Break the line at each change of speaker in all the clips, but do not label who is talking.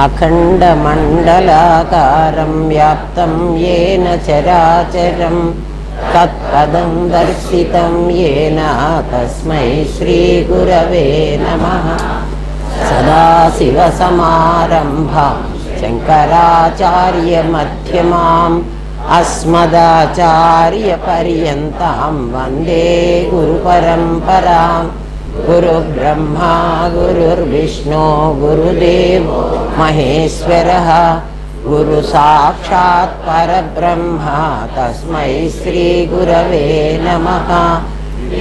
अखण्डमण्डलाकारं व्याप्तं येन चराचरं तत्पदं दर्शितं येन तस्मै श्रीगुरवे नमः। सदाशिवसमारम्भां शङ्कराचार्यमध्यमाम् अस्मदाचार्यपर्यन्तां वन्दे गुरुपरम्पराम्। गुरुब्रह्मा गुरुर्विष्णु गुरुदेवो महेश्वरः गुरुसाक्षात् परब्रह्म तस्मै श्रीगुरवे नमः।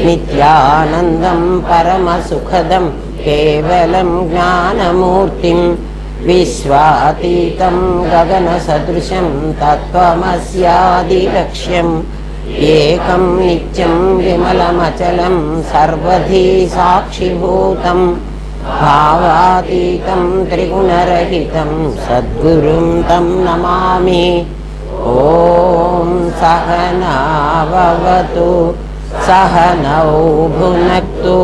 नित्यानन्दं परमसुखदं केवलं ज्ञानमूर्तिं विश्वातीतं गगनसदृशं तत्त्वमस्यादिलक्ष्यम् एकं नित्यं विमलमचलं सर्वधी साक्षिभूतं भावातीतं त्रिगुणरहितं सद्गुरुं तं नमामि। ॐ सहना भवतु सहनौ भुनक्तु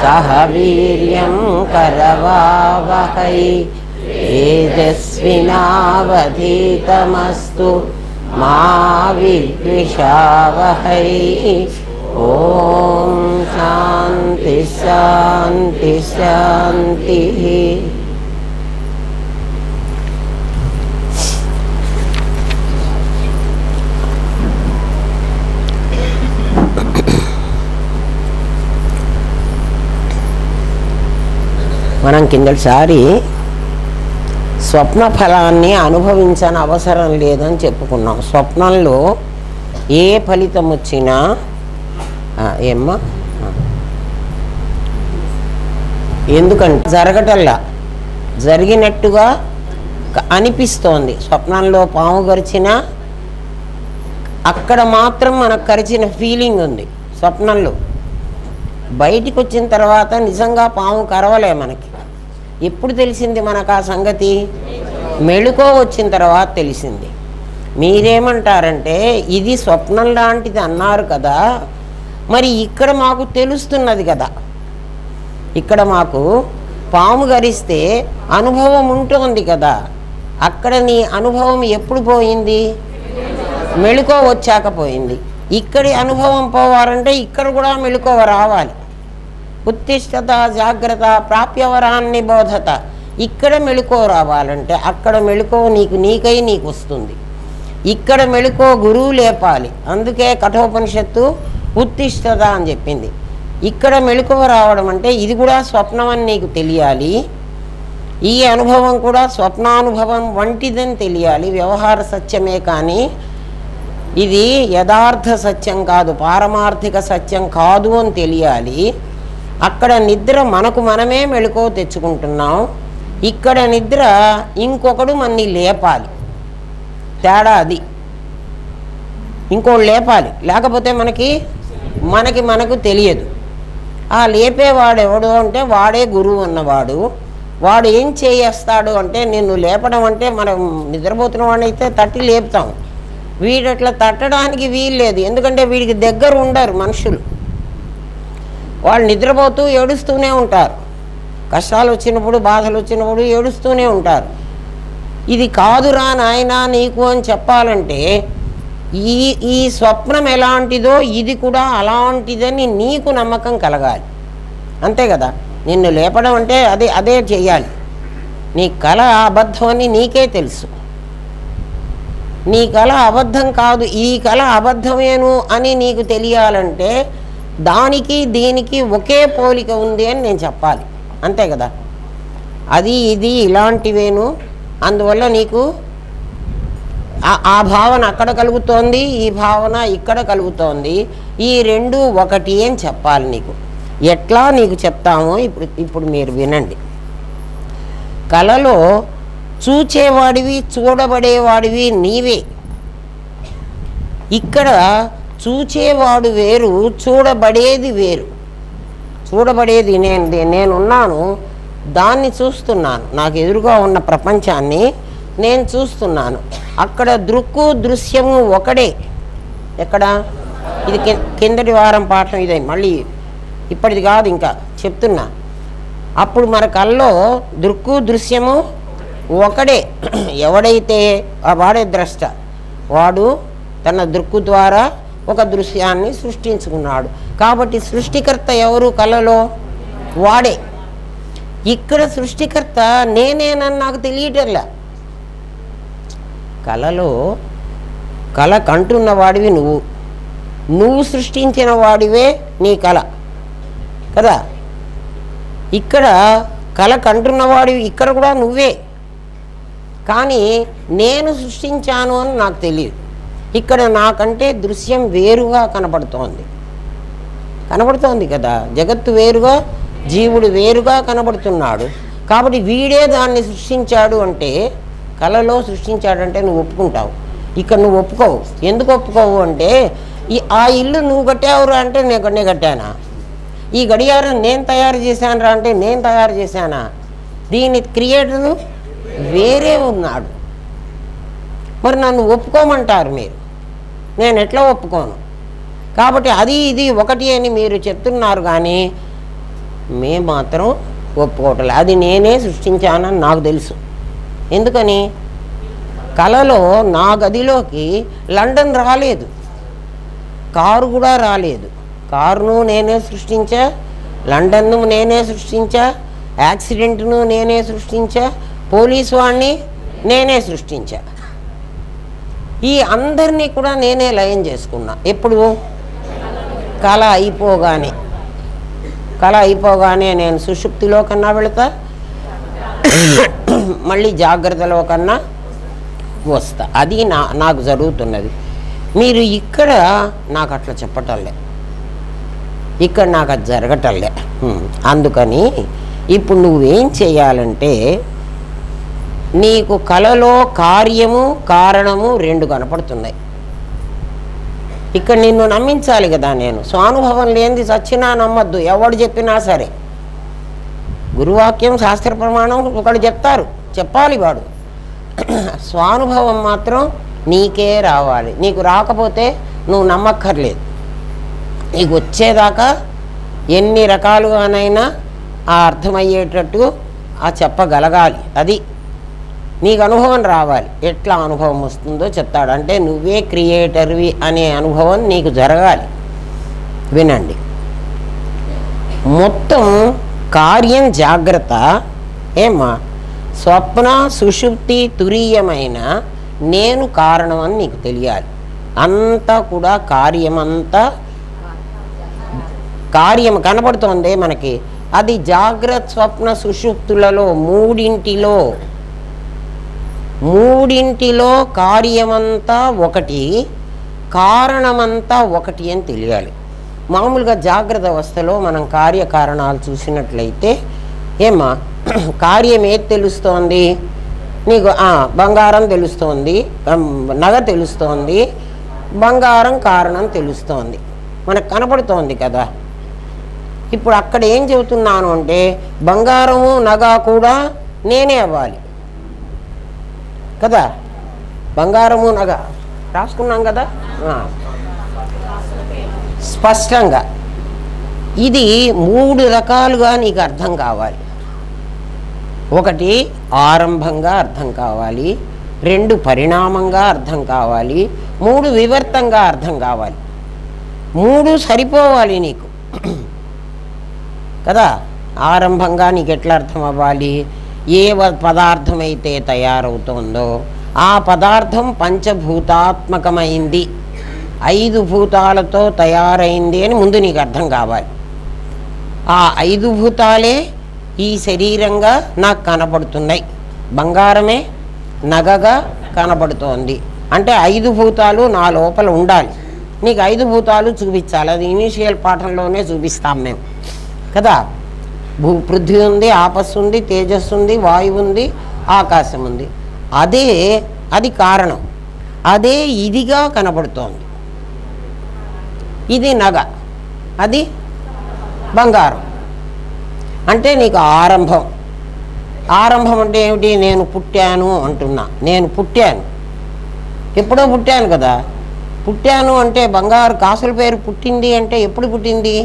सह वीर्यं करवावहै तेजस्विनावधीतमस्तु मा विद्विषावहै। ॐ शान्ति शान्ति शान्तिः। మనం కిందటిసారి స్వప్న ఫలాన్ని అనుభవించని అవసరం లేదని చెప్పుకున్నాం. స్వప్నంలో ఏ ఫలితం వచ్చినా ఏమ్మా ఎందుకంటే జరగటల్లా జరిగినట్టుగా అనిపిస్తోంది. స్వప్నంలో పాము కరిచినా అక్కడ మాత్రం మనకు కరిచిన ఫీలింగ్ ఉంది స్వప్నంలో. బయటికి వచ్చిన తర్వాత నిజంగా పాము కరవలే మనకి. ఎప్పుడు తెలిసింది మనకు ఆ సంగతి? మెళుకో వచ్చిన తర్వాత తెలిసింది. మీరేమంటారంటే ఇది స్వప్నం లాంటిది అన్నారు కదా, మరి ఇక్కడ మాకు తెలుస్తున్నది కదా. ఇక్కడ మాకు పాము గరిస్తే అనుభవం ఉంటుంది కదా, అక్కడ నీ అనుభవం ఎప్పుడు పోయింది? మెళుకో వచ్చాక పోయింది. ఇక్కడి అనుభవం పోవాలంటే ఇక్కడ కూడా మెళుకోవ రావాలి. ఉత్తిష్టత జాగ్రత్త ప్రాప్యవరాన్ని బోధత. ఇక్కడ మెళుకో రావాలంటే అక్కడ మెళుకో నీకై నీకు వస్తుంది. ఇక్కడ మెళుకో గురువు లేపాలి. అందుకే కఠోపనిషత్తు ఉత్తిష్టత అని చెప్పింది. ఇక్కడ మెళుకువ రావడం అంటే ఇది కూడా స్వప్నం అని నీకు తెలియాలి. ఈ అనుభవం కూడా స్వప్నానుభవం వంటిదని తెలియాలి. వ్యవహార సత్యమే కానీ ఇది యథార్థ సత్యం కాదు, పారమార్థిక సత్యం కాదు అని తెలియాలి. అక్కడ నిద్ర మనకు మనమే మెళుకో తెచ్చుకుంటున్నాం. ఇక్కడ నిద్ర ఇంకొకడు మనని లేపాలి. తేడా అది. ఇంకోడు లేపాలి, లేకపోతే మనకు తెలియదు. ఆ లేపేవాడు ఎవడు అంటే వాడే గురువు అన్నవాడు. వాడు ఏం చేస్తాడు అంటే నిన్ను లేపడం అంటే మనం నిద్రపోతున్న వాడిని అయితే తట్టి లేపుతాం. వీడట్లా తట్టడానికి వీలు లేదు. ఎందుకంటే వీడికి దగ్గర ఉండరు మనుషులు. వాళ్ళు నిద్రపోతూ ఏడుస్తూనే ఉంటారు. కష్టాలు వచ్చినప్పుడు బాధలు వచ్చినప్పుడు ఏడుస్తూనే ఉంటారు. ఇది కాదురా నాయనా నీకు అని చెప్పాలంటే ఈ స్వప్నం ఎలాంటిదో ఇది కూడా అలాంటిదని నీకు నమ్మకం కలగాలి. అంతే కదా. నిన్ను లేపడం అంటే అదే చెయ్యాలి. నీ కళ అబద్ధం అని నీకే తెలుసు. నీ కళ అబద్ధం కాదు, ఈ కళ అబద్ధమేను అని నీకు తెలియాలంటే దానికి దీనికి ఒకే పోలిక ఉంది అని నేను చెప్పాలి. అంతే కదా. అది ఇది ఇలాంటివేను, అందువల్ల నీకు ఆ భావన అక్కడ కలుగుతోంది, ఈ భావన ఇక్కడ కలుగుతోంది. ఈ రెండు ఒకటి అని చెప్పాలి నీకు. ఎట్లా నీకు చెప్తామో ఇప్పుడు మీరు వినండి. కళలో చూచేవాడివి చూడబడేవాడివి నీవే. ఇక్కడ చూచేవాడు వేరు, చూడబడేది వేరు. చూడబడేది నేనున్నాను, దాన్ని చూస్తున్నాను. నాకు ఎదురుగా ఉన్న ప్రపంచాన్ని నేను చూస్తున్నాను. అక్కడ దృక్కు దృశ్యము ఒకడే. ఎక్కడ? ఇది కిందటి వారం పాఠం ఇదే, మళ్ళీ ఇప్పటిది కాదు, ఇంకా చెప్తున్నా. అప్పుడు మన కల్లో దృక్కు దృశ్యము ఒకడే. ఎవడైతే వాడే ద్రష్ట, వాడు తన దృక్కు ద్వారా ఒక దృశ్యాన్ని సృష్టించుకున్నాడు. కాబట్టి సృష్టికర్త ఎవరు కళలో? వాడే. ఇక్కడ సృష్టికర్త నేనేనని నాకు తెలియటల్లా. కళలో కళ కంటున్న వాడివి నువ్వు సృష్టించిన వాడివే నీ కళ కదా. ఇక్కడ కళ కంటున్నవాడివి, ఇక్కడ కూడా నువ్వే. కానీ నేను సృష్టించాను అని నాకు తెలియదు. ఇక్కడ నాకంటే దృశ్యం వేరుగా కనబడుతోంది కదా. జగత్తు వేరుగా, జీవుడు వేరుగా కనబడుతున్నాడు. కాబట్టి వీడే దాన్ని సృష్టించాడు అంటే, కళలో సృష్టించాడంటే నువ్వు ఒప్పుకుంటావు. ఇక్కడ నువ్వు ఒప్పుకోవు. ఎందుకు ఒప్పుకోవు అంటే, ఆ ఇల్లు నువ్వు కట్టావురా అంటే నేను కట్టానా? ఈ గడియారం నేను తయారు చేశానురా అంటే నేను తయారు చేశానా? దీని క్రియేటరు వేరే ఉన్నాడు. మరి నన్ను ఒప్పుకోమంటారు మీరు, నేను ఎట్లా ఒప్పుకోను? కాబట్టి అది ఇది ఒకటి అని మీరు చెప్తున్నారు, కానీ మేము మాత్రం ఒప్పుకోవట్లేదు. అది నేనే సృష్టించానని నాకు తెలుసు. ఎందుకని? కళలో నా గదిలోకి లండన్ రాలేదు, కారు కూడా రాలేదు. కారును నేనే సృష్టించా, లండన్ను నేనే సృష్టించా, యాక్సిడెంట్ను నేనే సృష్టించా, పోలీసు వాడిని నేనే సృష్టించా. ఈ అందరినీ కూడా నేనే లయం చేసుకున్నా. ఎప్పుడు? కళ అయిపోగానే నేను సుషుప్తిలో కన్నా వెళతా, మళ్ళీ జాగ్రత్తలో కన్నా వస్తా. అది నాకు జరుగుతున్నది. మీరు ఇక్కడ నాకు అట్లా చెప్పటంలే, ఇక్కడ నాకు అది జరగటంలే. అందుకని ఇప్పుడు నువ్వేం చేయాలంటే, నీకు కళలో కార్యము కారణము రెండు కనపడుతున్నాయి. ఇక్కడ నిన్ను నమ్మించాలి కదా. నేను స్వానుభవం లేనిది చచ్చినా నమ్మద్దు, ఎవడు చెప్పినా సరే. గురువాక్యం శాస్త్ర ప్రమాణం ఒకడు చెప్పాలి వాడు. స్వానుభవం మాత్రం నీకే రావాలి. నీకు రాకపోతే నువ్వు నమ్మక్కర్లేదు. నీకు వచ్చేదాకా ఎన్ని రకాలుగానైనా ఆ అర్థమయ్యేటట్టు ఆ చెప్పగలగాలి. అది నీకు అనుభవం రావాలి. ఎట్లా అనుభవం వస్తుందో చెప్తాడు. అంటే నువ్వే క్రియేటర్వి అనే అనుభవం నీకు జరగాలి. వినండి, మొత్తం కార్యం జాగ్రత్త ఏమ్మా, స్వప్న సుషుప్తి తురీయమైన నేను కారణం అని నీకు తెలియాలి. అంతా కూడా కార్యం కనబడుతోంది మనకి. అది జాగ్రత్త స్వప్న సుషుప్తులలో మూడింటిలో కార్యమంతా ఒకటి, కారణమంతా ఒకటి అని తెలియాలి. మామూలుగా జాగ్రత్త అవస్థలో మనం కార్యకారణాలు చూసినట్లయితే ఏమ్మా, కార్యం ఏది తెలుస్తోంది నీకు? బంగారం తెలుస్తోంది, నగ తెలుస్తోంది, బంగారం కారణం తెలుస్తోంది, మనకు కనపడుతోంది కదా. ఇప్పుడు అక్కడ ఏం చెబుతున్నాను అంటే, బంగారము నగ కూడా నేనే అవ్వాలి కదా. బంగారము నగ రాసుకున్నాం కదా స్పష్టంగా. ఇది మూడు రకాలుగా నీకు అర్థం కావాలి. ఒకటి ఆరంభంగా అర్థం కావాలి, రెండు పరిణామంగా అర్థం కావాలి, మూడు వివర్తంగా అర్థం కావాలి. మూడు సరిపోవాలి నీకు కదా. ఆరంభంగా నీకు ఎట్లా అర్థం అవ్వాలి? ఏ పదార్థం అయితే తయారవుతోందో ఆ పదార్థం పంచభూతాత్మకమైంది, 5 భూతాలతో తయారైంది అని ముందు నీకు అర్థం కావాలి. ఆ 5 భూతాలే ఈ శరీరంగా నాకు కనపడుతున్నాయి. బంగారమే నగగా కనపడుతోంది అంటే 5 భూతాలు నా లోపల ఉండాలి. నీకు 5 భూతాలు చూపించాలి. అది ఇనీషియల్ పాఠంలోనే చూపిస్తాం మేము కదా. పృథ్వీ ఉంది, ఆపస్సు ఉంది, తేజస్సు ఉంది, వాయువు ఉంది, ఆకాశం ఉంది. అది కారణం. అదే ఇదిగా కనపడుతోంది. ఇది నగ, అది బంగారం. అంటే నీకు ఆరంభం అంటే ఏమిటి? నేను పుట్టాను అంటున్నా. నేను పుట్టాను, ఎప్పుడో పుట్టాను కదా. పుట్టాను అంటే బంగారు కాసుల పేరు పుట్టింది అంటే ఎప్పుడు పుట్టింది?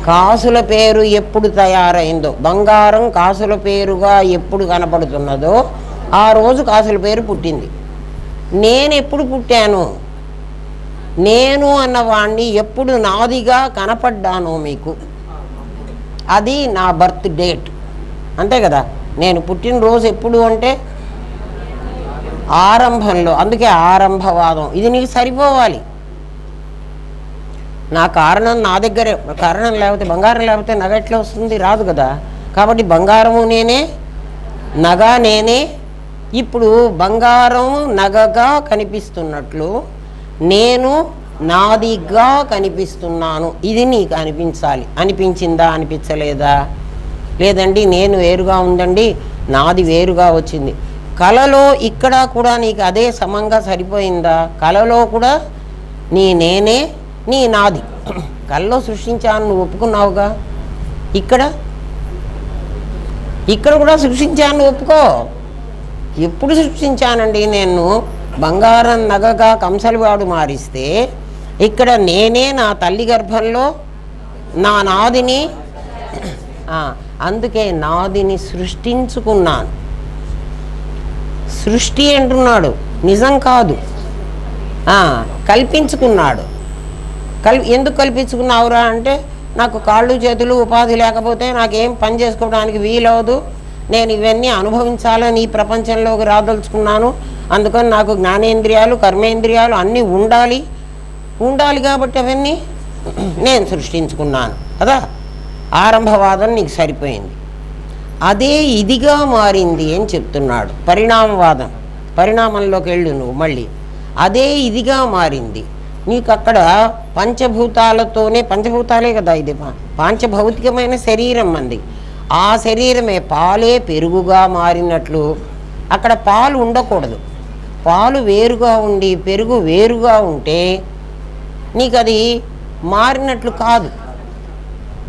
కాసుల పేరు ఎప్పుడు తయారైందో, బంగారం కాసుల పేరుగా ఎప్పుడు కనపడుతున్నదో ఆ రోజు కాసుల పేరు పుట్టింది. నేను ఎప్పుడు పుట్టాను, నేను అన్నవాణ్ణి ఎప్పుడు నాదిగా కనపడ్డాను మీకు, అది నా బర్త్ డేట్. అంతే కదా. నేను పుట్టినరోజు ఎప్పుడు అంటే ఆరంభంలో, అందుకే ఆరంభవాదం. ఇది నీకు సరిపోవాలి. నా కారణం నా దగ్గరే, కారణం లేకపోతే బంగారం లేకపోతే నగ ఎట్లా వస్తుంది, రాదు కదా. కాబట్టి బంగారము నేనే, నగ నేనే. ఇప్పుడు బంగారం నగగా కనిపిస్తున్నట్లు నేను నాదిగా కనిపిస్తున్నాను. ఇది నీకు అనిపించాలి. అనిపించిందా, అనిపించలేదా? లేదండి నేను వేరుగా ఉందండి, నాది వేరుగా వచ్చింది. కళలో ఇక్కడ కూడా నీకు అదే సమంగా సరిపోయిందా? కళలో కూడా నీ నేనే, నీ నాది. కళలో సృష్టించాను నువ్వు ఒప్పుకున్నావుగా. ఇక్కడ కూడా సృష్టించాను ఒప్పుకో. ఎప్పుడు సృష్టించానండి నేను? బంగారం నగగా కంసలివాడు మారిస్తే ఇక్కడ నేనే నా తల్లి గర్భంలో నా నాదిని, అందుకే నాదిని సృష్టించుకున్నాను. సృష్టి అంటున్నాడు, నిజం కాదు, కల్పించుకున్నాడు. ఎందుకు కల్పించుకున్నావురా అంటే, నాకు కాళ్ళు చేతులు ఉపాధి లేకపోతే నాకేం పని చేసుకోవడానికి వీలవదు, నేను ఇవన్నీ అనుభవించాలని ఈ ప్రపంచంలోకి రాదలుచుకున్నాను. అందుకని నాకు జ్ఞానేంద్రియాలు కర్మేంద్రియాలు అన్నీ ఉండాలి కాబట్టి అవన్నీ నేను సృష్టించుకున్నాను కదా. ఆరంభవాదం నీకు సరిపోయింది. అదే ఇదిగా మారింది అని చెప్తున్నాడు. పరిణామవాదం, పరిణామంలోకి వెళ్ళు నువ్వు మళ్ళీ. అదే ఇదిగా మారింది నీకు. అక్కడ పంచభూతాలతోనే, పంచభూతాలే కదా ఇది, పాంచభౌతికమైన శరీరం అంది. ఆ శరీరమే పాలే పెరుగుగా మారినట్లు అక్కడ పాలు ఉండకూడదు. పాలు వేరుగా ఉండి పెరుగు వేరుగా ఉంటే నీకు అది మారినట్లు కాదు.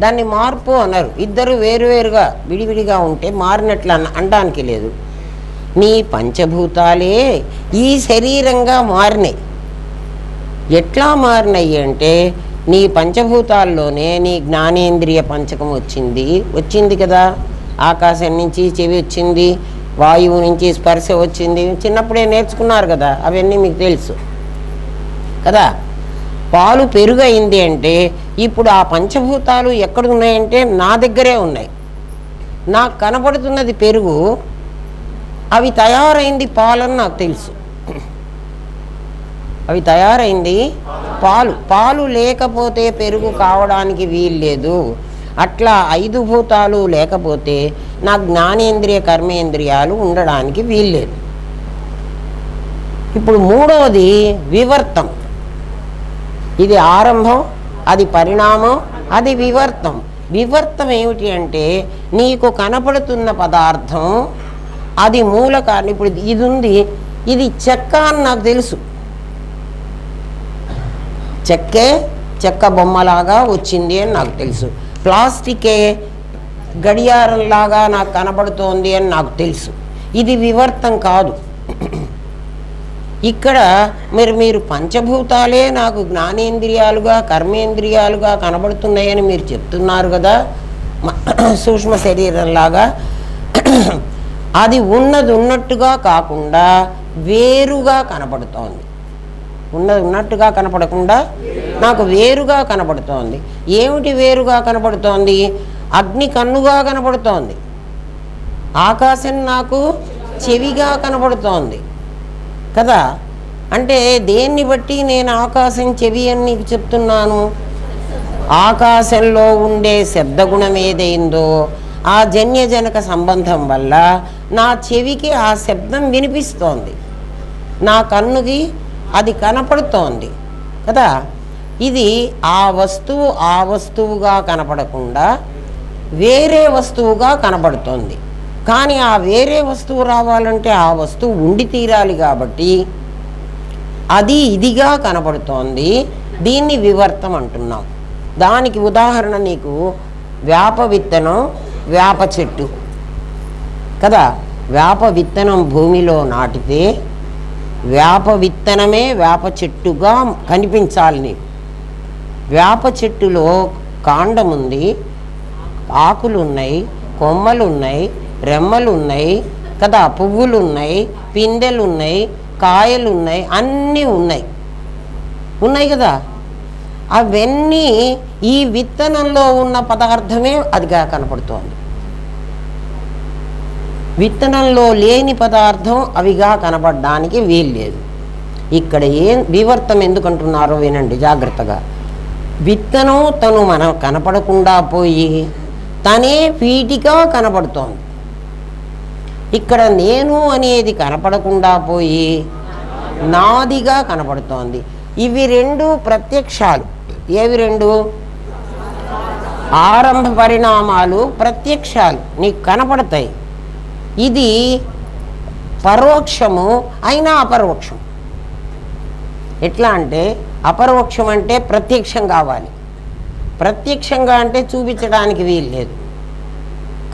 దాన్ని మార్పు అన్నారు. ఇద్దరు వేరువేరుగా విడివిడిగా ఉంటే మారినట్లు అనడానికి లేదు. నీ పంచభూతాలే ఈ శరీరంగా మారినాయి. ఎట్లా మారినాయి అంటే, నీ పంచభూతాల్లోనే నీ జ్ఞానేంద్రియ పంచకం వచ్చింది కదా. ఆకాశం నుంచి చెవి వచ్చింది, వాయువు నుంచి స్పర్శ వచ్చింది. చిన్నప్పుడే నేర్చుకున్నారు కదా, అవన్నీ మీకు తెలుసు కదా. పాలు పెరుగైంది అంటే ఇప్పుడు ఆ పంచభూతాలు ఎక్కడ ఉన్నాయంటే నా దగ్గరే ఉన్నాయి. నాకు కనపడుతున్నది పెరుగు, అవి తయారైంది పాలని నాకు తెలుసు. అవి తయారైంది పాలు లేకపోతే పెరుగు కావడానికి వీల్లేదు. అట్లా 5 భూతాలు లేకపోతే నా జ్ఞానేంద్రియ కర్మేంద్రియాలు ఉండడానికి వీల్లేదు. ఇప్పుడు మూడవది వివర్తం. ఇది ఆరంభం, అది పరిణామం, అది వివర్తం. వివర్తం ఏమిటి అంటే, నీకు కనపడుతున్న పదార్థం అది మూల కారణం. ఇప్పుడు ఇది ఉంది, ఇది చెక్క అని నాకు తెలుసు. చెక్క బొమ్మలాగా వచ్చింది అని నాకు తెలుసు. ప్లాస్టికే గడియారంలాగా నాకు కనబడుతోంది అని నాకు తెలుసు. ఇది వివర్తం కాదు. ఇక్కడ మీరు పంచభూతాలే నాకు జ్ఞానేంద్రియాలుగా కర్మేంద్రియాలుగా కనబడుతున్నాయని మీరు చెప్తున్నారు కదా, సూక్ష్మ శరీరంలాగా. అది ఉన్నట్టుగా కాకుండా వేరుగా కనబడుతోంది. ఉన్నట్టుగా కనపడకుండా నాకు వేరుగా కనబడుతోంది. ఏమిటి వేరుగా కనబడుతోంది? అగ్ని కన్నుగా కనబడుతోంది. ఆకాశం నాకు చెవిగా కనబడుతోంది కదా. అంటే దేన్ని బట్టి నేను ఆకాశం చెవి అని నీకు చెప్తున్నాను? ఆకాశంలో ఉండే శబ్దగుణం ఏదైందో ఆ జన్యజనక సంబంధం వల్ల నా చెవికి ఆ శబ్దం వినిపిస్తోంది, నా కన్నుకి అది కనపడుతోంది కదా. ఇది ఆ వస్తువుగా కనపడకుండా వేరే వస్తువుగా కనపడుతోంది. కానీ ఆ వేరే వస్తువు రావాలంటే ఆ వస్తువు ఉండి తీరాలి కాబట్టి అది ఇదిగా కనపడుతోంది. దీన్ని వివర్తం అంటున్నాం. దానికి ఉదాహరణ నీకు వేప విత్తనం, వేప చెట్టు కదా. వేప విత్తనం భూమిలో నాటితే వేప విత్తనమే వేప చెట్టుగా కనిపించాలి నీకు. వేప చెట్టులో కాండం ఉంది, ఆకులు ఉన్నాయి, కొమ్మలు ఉన్నాయి, రెమ్మలు ఉన్నాయి కదా, పువ్వులు ఉన్నాయి, పిందెలు ఉన్నాయి, కాయలు ఉన్నాయి, అన్నీ ఉన్నాయి కదా. అవన్నీ ఈ విత్తనంలో ఉన్న పదార్థమే అదిగా కనపడుతోంది. విత్తనంలో లేని పదార్థం అవిగా కనపడడానికి వీల్లేదు. ఇక్కడ వివర్తం ఎందుకంటున్నారో వినండి జాగ్రత్తగా. విత్తనం తను మనం కనపడకుండా పోయి తనే వీటిగా కనపడుతోంది. ఇక్కడ నేను అనేది కనపడకుండా పోయి నాదిగా కనపడుతోంది. ఇవి రెండు ప్రత్యక్షాలు. ఏవి రెండు? ఆరంభ పరిణామాలు ప్రత్యక్షాలు నీకు కనపడతాయి. ఇది పరోక్షము అయినా అపరోక్షం. ఎట్లా అంటే అపరోక్షం అంటే ప్రత్యక్షం కావాలి, ప్రత్యక్షంగా అంటే చూపించడానికి వీలు లేదు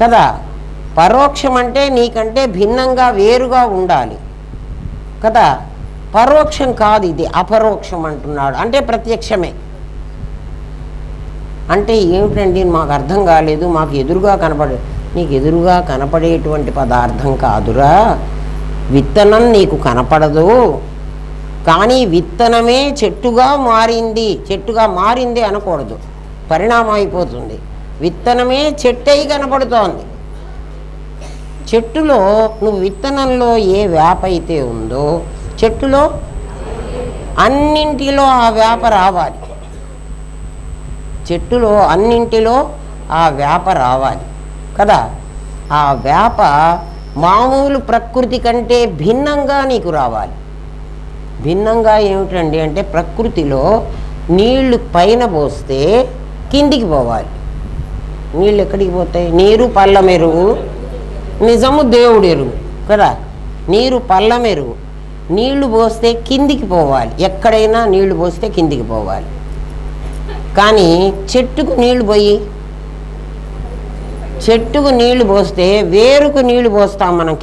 కదా. పరోక్షం అంటే నీకంటే భిన్నంగా వేరుగా ఉండాలి కదా. పరోక్షం కాదు, ఇది అపరోక్షం అంటున్నాడు. అంటే ప్రత్యక్షమే. అంటే ఏమిటండి మాకు అర్థం కాలేదు, మాకు ఎదురుగా నీకు ఎదురుగా కనపడేటువంటి పదార్థం కాదురా. విత్తనం నీకు కనపడదు, కానీ విత్తనమే చెట్టుగా మారింది అనకూడదు, పరిణామం అయిపోతుంది. విత్తనమే చెట్టై కనపడుతోంది. చెట్టులో నువ్వు విత్తనంలో ఏ వేప అయితే ఉందో చెట్టులో అన్నింటిలో ఆ వేప రావాలి. చెట్టులో అన్నింటిలో ఆ వేప రావాలి కదా. ఆ వేప మామూలు ప్రకృతి కంటే భిన్నంగా నీకు రావాలి. భిన్నంగా ఏమిటండి అంటే ప్రకృతిలో నీళ్లు పైన పోస్తే కిందికి పోవాలి. నీళ్ళు ఎక్కడికి పోతాయి? నీరు పల్లమెరుగు, నిజము దేవుడు ఎరుగు కదా. నీరు పల్లమెరుగు, నీళ్లు పోస్తే కిందికి పోవాలి. ఎక్కడైనా నీళ్లు పోస్తే కిందికి పోవాలి. కానీ చెట్టుకు నీళ్లు పోస్తే వేరుకు నీళ్లు పోస్తాం మనం,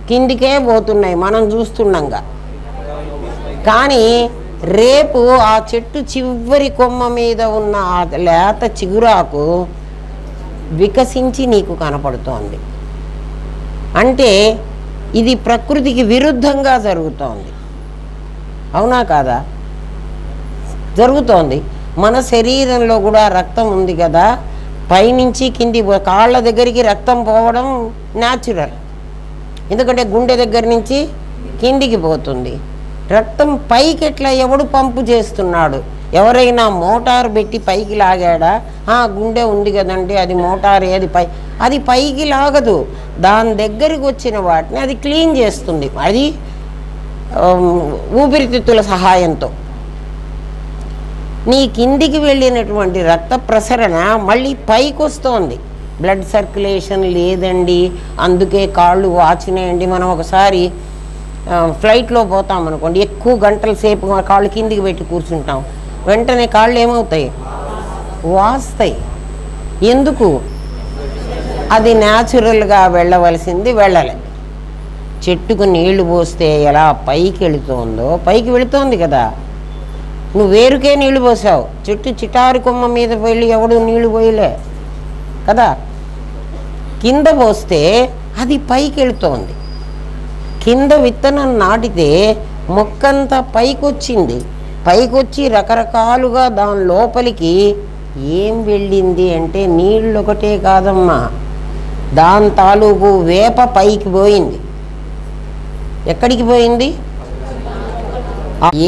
కిందికే పోతున్నాయి మనం చూస్తున్నాంగా. కానీ రేపు ఆ చెట్టు చివరి కొమ్మ మీద ఉన్న ఆ లేత చిగురాకు వికసించి నీకు కనపడుతోంది. అంటే ఇది ప్రకృతికి విరుద్ధంగా జరుగుతోంది. అవునా కాదా? జరుగుతోంది. మన శరీరంలో కూడా రక్తం ఉంది కదా, పైనుంచి కింది కాళ్ళ దగ్గరికి రక్తం పోవడం న్యాచురల్. ఎందుకంటే గుండె దగ్గర నుంచి కిందికి పోతుంది రక్తం. పైకి ఎట్లా ఎవడు పంపు చేస్తున్నాడు? ఎవరైనా మోటార్ పెట్టి పైకి లాగాడా? గుండె ఉంది కదండి, అది మోటార్, అది పైకి లాగదు. దాని దగ్గరికి వచ్చిన వాటిని అది క్లీన్ చేస్తుంది, అది ఊపిరితిత్తుల సహాయంతో. నీ కిందికి వెళ్ళినటువంటి రక్త ప్రసరణ మళ్ళీ పైకి వస్తోంది. బ్లడ్ సర్క్యులేషన్ లేదండి, అందుకే కాళ్ళు వాచినాయండి. మనం ఒకసారి ఫ్లైట్లో పోతాం అనుకోండి, ఎక్కువ గంటల సేపు కాళ్ళు కిందికి పెట్టి కూర్చుంటాం, వెంటనే కాళ్ళు ఏమవుతాయి? వాస్తాయి. ఎందుకు? అది న్యాచురల్గా వెళ్ళవలసింది వెళ్ళలే. చెట్టుకు నీళ్లు పోస్తే ఎలా పైకి వెళుతోందో పైకి వెళుతోంది కదా. నువ్వు వేరుకే నీళ్లు పోసావు, చెట్టు చిటారి కొమ్మ మీద వెళ్ళి ఎవడు నీళ్లు పోయలే కదా. కింద పోస్తే అది పైకి వెళుతోంది. కింద విత్తనం నాటితే మొక్కంతా పైకొచ్చింది. పైకొచ్చి రకరకాలుగా దాని లోపలికి ఏం వెళ్ళింది అంటే నీళ్ళు ఒకటే కాదమ్మా, దాని తాలూకు వేప పైకి పోయింది. ఎక్కడికి పోయింది?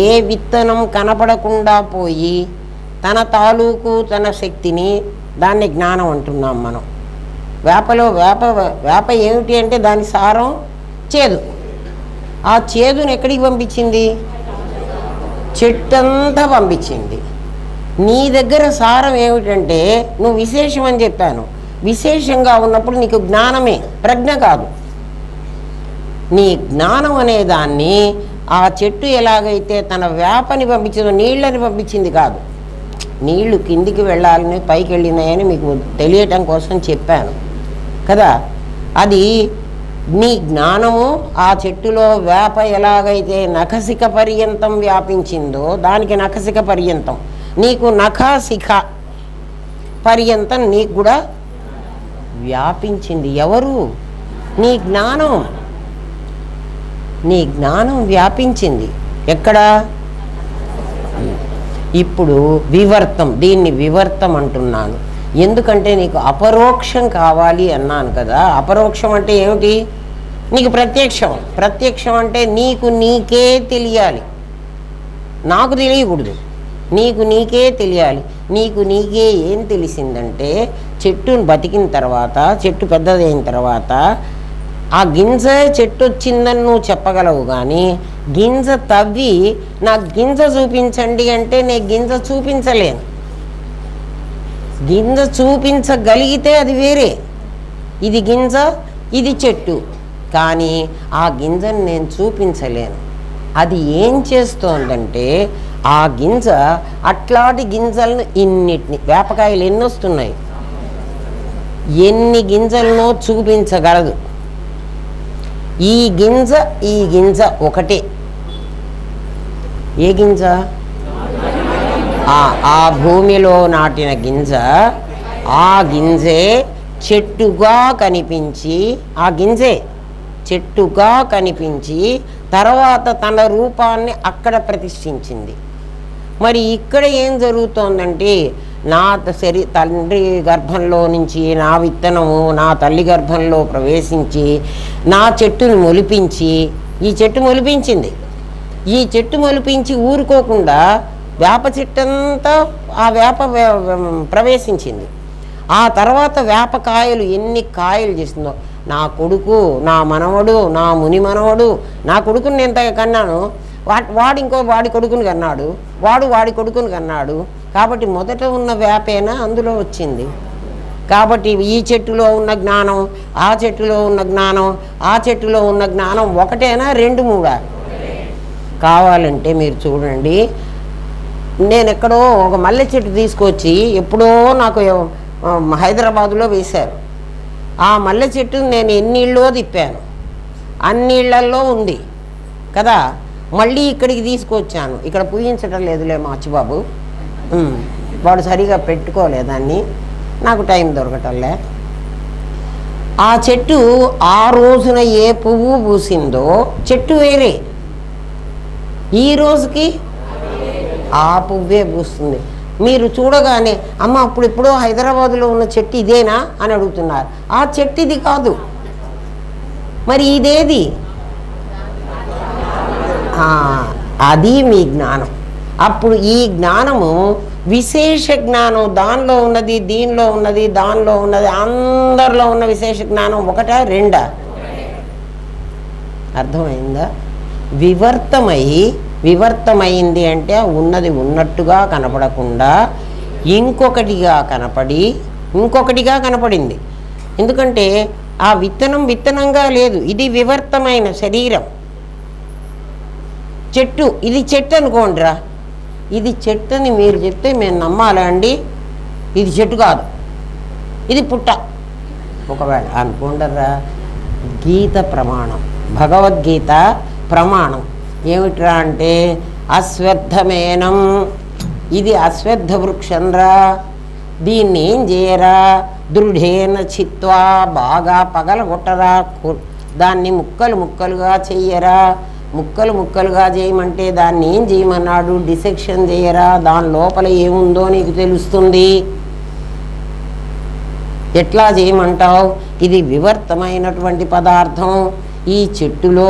ఏ విత్తనం కనపడకుండా పోయి తన తాలూకు తన శక్తిని, దాన్ని జ్ఞానం అంటున్నాం మనం. వేపలో వేప ఏమిటి అంటే దాని సారం చేదు. ఆ చేదును ఎక్కడికి పంపించింది? చెట్టంతా పంపించింది. నీ దగ్గర సారం ఏమిటంటే నువ్వు విశేషం అని చెప్పాను. విశేషంగా ఉన్నప్పుడు నీకు జ్ఞానమే, ప్రజ్ఞ కాదు. నీ జ్ఞానం అనే దాన్ని ఆ చెట్టు ఎలాగైతే తన వేపని పంపించిందో నీళ్ళని పంపించింది కాదు. నీళ్లు కిందికి వెళ్ళాలని పైకి వెళ్ళినాయని మీకు తెలియటం కోసం చెప్పాను కదా. అది నీ జ్ఞానము ఆ చెట్టులో వేప ఎలాగైతే నఖశిఖ పర్యంతం వ్యాపించిందో, దానికి నఖశిఖ పర్యంతం, నీకు నఖశిఖ పర్యంతం నీకు కూడా వ్యాపించింది. ఎవరు? నీ జ్ఞానం. నీ జ్ఞానం వ్యాపించింది. ఎక్కడ? ఇప్పుడు వివర్తం, దీన్ని వివర్తం అంటున్నాను. ఎందుకంటే నీకు అపరోక్షం కావాలి అన్నాను కదా. అపరోక్షం అంటే ఏమిటి? నీకు ప్రత్యక్షం. ప్రత్యక్షం అంటే నీకు నీకే తెలియాలి, నాకు తెలియకూడదు. నీకు నీకే తెలియాలి. నీకు నీకే ఏం తెలిసిందంటే చెట్టును బతికిన తర్వాత, చెట్టు పెద్దదైన తర్వాత ఆ గింజ చెట్టు వచ్చిందని నువ్వు చెప్పగలవు. కానీ గింజ తవ్వి నాకు గింజ చూపించండి అంటే నేను గింజ చూపించలేను. గింజ చూపించగలిగితే అది వేరే. ఇది గింజ, ఇది చెట్టు. కానీ ఆ గింజను నేను చూపించలేను. అది ఏం చేస్తోందంటే ఆ గింజ అట్లాంటి గింజలను ఇన్నిటిని, వేపకాయలు ఎన్ని వస్తున్నాయి, ఎన్ని గింజలను చూపించగలదు. ఈ గింజ ఒకటే. ఏ గింజ? ఆ భూమిలో నాటిన గింజ. ఆ గింజే చెట్టుగా కనిపించి, ఆ గింజే చెట్టుగా కనిపించి తర్వాత తన రూపాన్ని అక్కడ ప్రతిష్ఠించింది. మరి ఇక్కడ ఏం జరుగుతోందంటే నా తండ్రి గర్భంలో నుంచి నా విత్తనము నా తల్లి గర్భంలో ప్రవేశించి నా చెట్టును మొలిపించి, ఈ చెట్టు మొలిపించింది. ఈ చెట్టు మొలిపించి ఊరుకోకుండా వేప చెట్టంతా ఆ వేప ప్రవేశించింది. ఆ తర్వాత వేపకాయలు ఎన్ని కాయలు చేసిందో. నా కొడుకు, నా మనవడు, నా ముని మనవడు, నా కొడుకుని నేను కన్నాను, వాడు ఇంకో వాడి కొడుకుని కన్నాడు, వాడి కొడుకుని కన్నాడు. కాబట్టి మొదట ఉన్న వేపేనా అందులో వచ్చింది. కాబట్టి ఈ చెట్టులో ఉన్న జ్ఞానం, ఆ చెట్టులో ఉన్న జ్ఞానం, ఆ చెట్టులో ఉన్న జ్ఞానం ఒకటేనా, రెండు మూడా? కావాలంటే మీరు చూడండి. నేను ఎక్కడో ఒక మల్లె చెట్టు తీసుకొచ్చి ఎప్పుడో నాకు హైదరాబాదులో వేశారు. ఆ మల్లె చెట్టు నేను ఎన్నిళ్ళో తిప్పాను, అన్నిళ్ళల్లో ఉంది కదా. మళ్ళీ ఇక్కడికి తీసుకొచ్చాను. ఇక్కడ పూజించడం లేదులే మా అచ్చిబాబు, వాడు సరిగా పెట్టుకోలేదాన్ని, నాకు టైం దొరకటంలే. ఆ చెట్టు ఆ రోజున ఏ పువ్వు పూసిందో చెట్టు వేరే, ఈ రోజుకి ఆ పువ్వే పూస్తుంది. మీరు చూడగానే అమ్మ అప్పుడు ఎప్పుడో హైదరాబాదులో ఉన్న చెట్టు ఇదేనా అని అడుగుతున్నారు. ఆ చెట్టు ఇది కాదు. మరి ఇదేది? అది మీ జ్ఞానం. అప్పుడు ఈ జ్ఞానము విశేష జ్ఞానం. దానిలో ఉన్నది, దీనిలో ఉన్నది, దానిలో ఉన్నది, అందరిలో ఉన్న విశేష జ్ఞానం ఒకటా రెండా? అర్థమైందా? వివర్తమైంది అంటే ఉన్నది ఉన్నట్టుగా కనపడకుండా ఇంకొకటిగా కనపడింది. ఎందుకంటే ఆ విత్తనంగా లేదు, ఇది వివర్తమైన శరీరం. చెట్టు, ఇది చెట్టు అనుకోండిరా, ఇది చెట్టు అని మీరు చెప్తే మేము నమ్మాలా అండి? ఇది చెట్టు కాదు, ఇది పుట్ట. ఒకవేళ అనుకోండరా, గీత ప్రమాణం, భగవద్గీత ప్రమాణం ఏమిట్రా అంటే అశ్వత్థమేనం, ఇది అశ్వత్థ వృక్షంరా, దీన్ని ఏం చేయరా, దృఢేన చిత్వా, బాగా పగలగొట్టరా, దాన్ని ముక్కలుగా చెయ్యరా. ముక్కలుగా చేయమంటే దాన్ని ఏం చేయమన్నాడు? డిసెక్షన్ చేయరా, దాని లోపల ఏముందో నీకు తెలుస్తుంది. ఎట్లా చేయమంటావు? ఇది వివర్తమైనటువంటి పదార్థం. ఈ చెట్టులో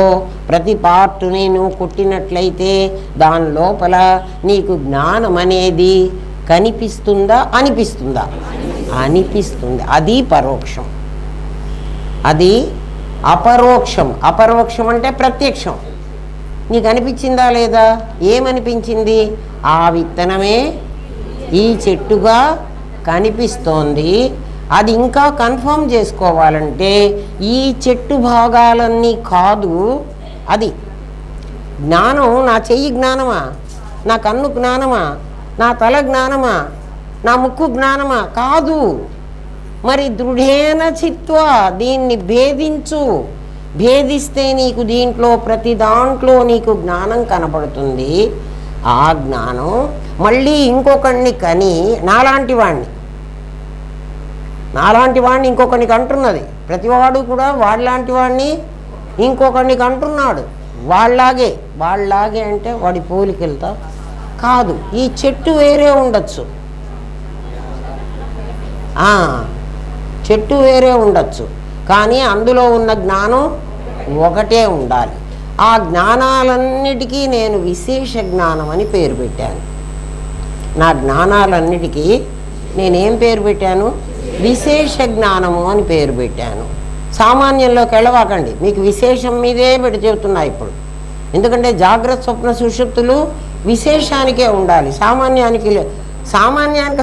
ప్రతి పార్టుని నువ్వు కొట్టినట్లయితే దాని లోపల నీకు జ్ఞానం అనేది కనిపిస్తుందా, అనిపిస్తుందా? అనిపిస్తుంది. అది పరోక్షం, అది అపరోక్షం. అపరోక్షం అంటే ప్రత్యక్షం. నీకు అనిపించిందా లేదా? ఏమనిపించింది? ఆ విత్తనమే ఈ చెట్టుగా కనిపిస్తోంది. అది ఇంకా కన్ఫర్మ్ చేసుకోవాలంటే ఈ చెట్టు భాగాలన్నీ కాదు, అది జ్ఞానం. నా చెయ్యి జ్ఞానమా, నా కన్ను జ్ఞానమా, నా తల జ్ఞానమా, నా ముక్కు జ్ఞానమా? కాదు. మరి దృఢేన చిత్వా, దీన్ని భేదించు. భేదిస్తే నీకు దీంట్లో ప్రతి దాంట్లో నీకు జ్ఞానం కనపడుతుంది. ఆ జ్ఞానం మళ్ళీ ఇంకొకడిని కని, నాలాంటి వాడిని నాలాంటి వాడిని ఇంకొకరికి అంటున్నది. ప్రతివాడు కూడా వాడిలాంటి వాడిని ఇంకొకరికి అంటున్నాడు. వాళ్ళలాగే అంటే వాడి పోలికెళ్తా కాదు. ఈ చెట్టు వేరే ఉండొచ్చు, చెట్టు వేరే ఉండొచ్చు, కానీ అందులో ఉన్న జ్ఞానం ఒకటే ఉండాలి. ఆ జ్ఞానాలన్నిటికీ నేను విశేష జ్ఞానం అని పేరు పెట్టాను. నా జ్ఞానాలన్నిటికీ నేనేం పేరు పెట్టాను? విశేష జ్ఞానము అని పేరు పెట్టాను. సామాన్యంలోకి వెళ్ళవాకండి, మీకు విశేషం మీదే పెట్టి చెబుతున్నా ఇప్పుడు. ఎందుకంటే జాగ్రత్త స్వప్న సుషుప్తులు విశేషానికే ఉండాలి, సామాన్యానికి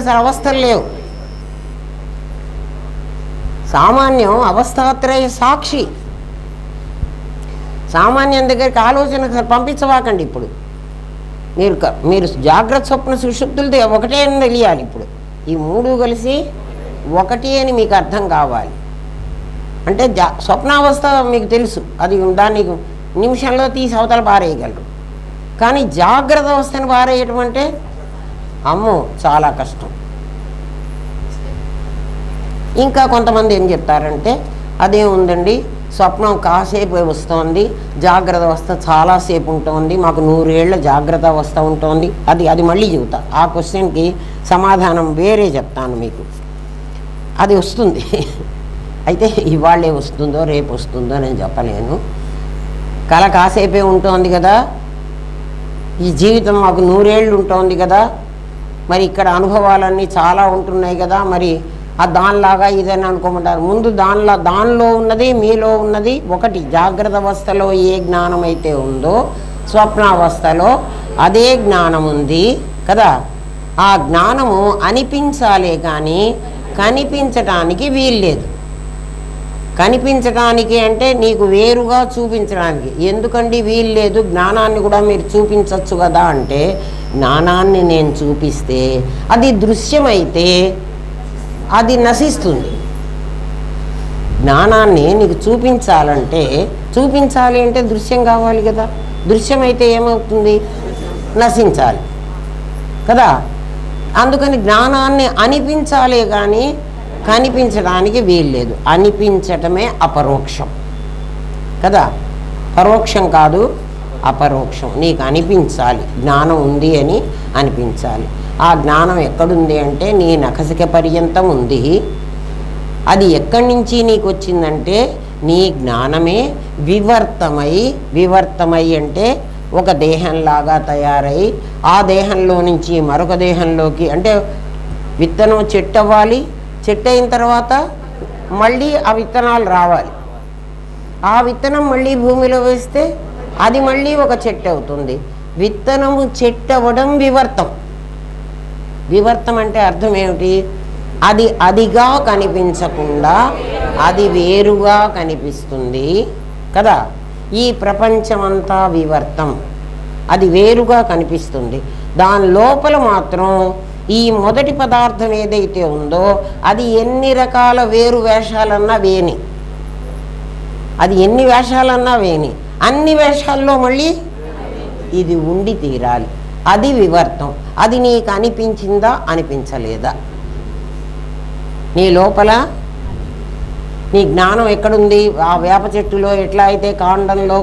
అసలు అవస్థలు లేవు. సామాన్యం అవస్థాత్రయ సాక్షి. సామాన్యం దగ్గరికి ఆలోచనకు అసలు పంపించవాకండి. ఇప్పుడు మీరు జాగ్రత్త స్వప్న సుషుప్తులతో ఒకటే అని తెలియాలి. ఇప్పుడు ఈ మూడు కలిసి ఒకటి అని మీకు అర్థం కావాలి. అంటే స్వప్నావస్థ మీకు తెలుసు, అది దాన్ని నిమిషంలో తీసి అవతల పారేయగలరు. కానీ జాగ్రత్త అవస్థను పారేయటం అంటే అమ్మో చాలా కష్టం. ఇంకా కొంతమంది ఏం చెప్తారంటే అదేముందండి, స్వప్నం కాసేపు వస్తుంది, జాగ్రత్త అవస్థ చాలాసేపు ఉంటుంది, మాకు 100 ఏళ్ల జాగ్రత్త అవస్థ ఉంటుంది. అది మళ్ళీ చెబుతా. ఆ క్వశ్చన్కి సమాధానం వేరే చెప్తాను మీకు. అది వస్తుంది, అయితే ఇవాళే వస్తుందో రేపు వస్తుందో నేను చెప్పలేను. కళ కాసేపే ఉంటుంది కదా, ఈ జీవితం మాకు 100 ఏళ్ళు ఉంటుంది కదా, మరి ఇక్కడ అనుభవాలన్నీ చాలా ఉంటున్నాయి కదా, మరి ఆ దానిలాగా ఇదని అనుకోమంటారు. ముందు దానిలో ఉన్నది మీలో ఉన్నది ఒకటి. జాగ్రత్త అవస్థలో ఏ జ్ఞానం అయితే ఉందో స్వప్నావస్థలో అదే జ్ఞానం ఉంది కదా. ఆ జ్ఞానము అనిపించాలే కానీ కనిపించటానికి వీల్లేదు. కనిపించటానికి అంటే నీకు వేరుగా చూపించడానికి ఎందుకండి వీల్లేదు? జ్ఞానాన్ని కూడా మీరు చూపించవచ్చు కదా అంటే, జ్ఞానాన్ని నేను చూపిస్తే అది దృశ్యమైతే అది నశిస్తుంది. జ్ఞానాన్ని నీకు చూపించాలి అంటే దృశ్యం కావాలి కదా. దృశ్యమైతే ఏమవుతుంది? నశించాలి కదా. అందుకని జ్ఞానాన్ని అనిపించాలే కానీ కనిపించడానికి వీల్లేదు. అనిపించటమే అపరోక్షం కదా, పరోక్షం కాదు, అపరోక్షం. నీకు అనిపించాలి, జ్ఞానం ఉంది అని అనిపించాలి. ఆ జ్ఞానం ఎక్కడుంది అంటే నీ నఖసిక పర్యంతం ఉంది. అది ఎక్కడి నుంచి నీకు వచ్చిందంటే నీ జ్ఞానమే వివర్తమై అంటే ఒక దేహంలాగా తయారై ఆ దేహంలో నుంచి మరొక దేహంలోకి, అంటే విత్తనం చెట్టు అవ్వాలి, చెట్టు అయిన తర్వాత మళ్ళీ ఆ విత్తనాలు రావాలి. ఆ విత్తనం మళ్ళీ భూమిలో వేస్తే అది మళ్ళీ ఒక చెట్టు అవుతుంది. విత్తనము చెట్టు అవ్వడం వివర్తం అంటే అర్థం ఏమిటి? అదిగా కనిపించకుండా అది వేరుగా కనిపిస్తుంది కదా. ఈ ప్రపంచమంతా వివర్తం, అది వేరుగా కనిపిస్తుంది. దాని లోపల మాత్రం ఈ మొదటి పదార్థం ఏదైతే ఉందో అది ఎన్ని రకాల వేరు వేషాలన్నా వేని, అది ఎన్ని వేషాలన్నా వేని, అన్ని వేషాల్లో మళ్ళీ ఇది ఉండి తీరాలి. అది వివర్తం. అది నీకు అనిపించిందా అనిపించలేదా? నీ లోపల నీ జ్ఞానం ఎక్కడుంది? ఆ వేప చెట్టులో ఎట్లా అయితే కాండంలో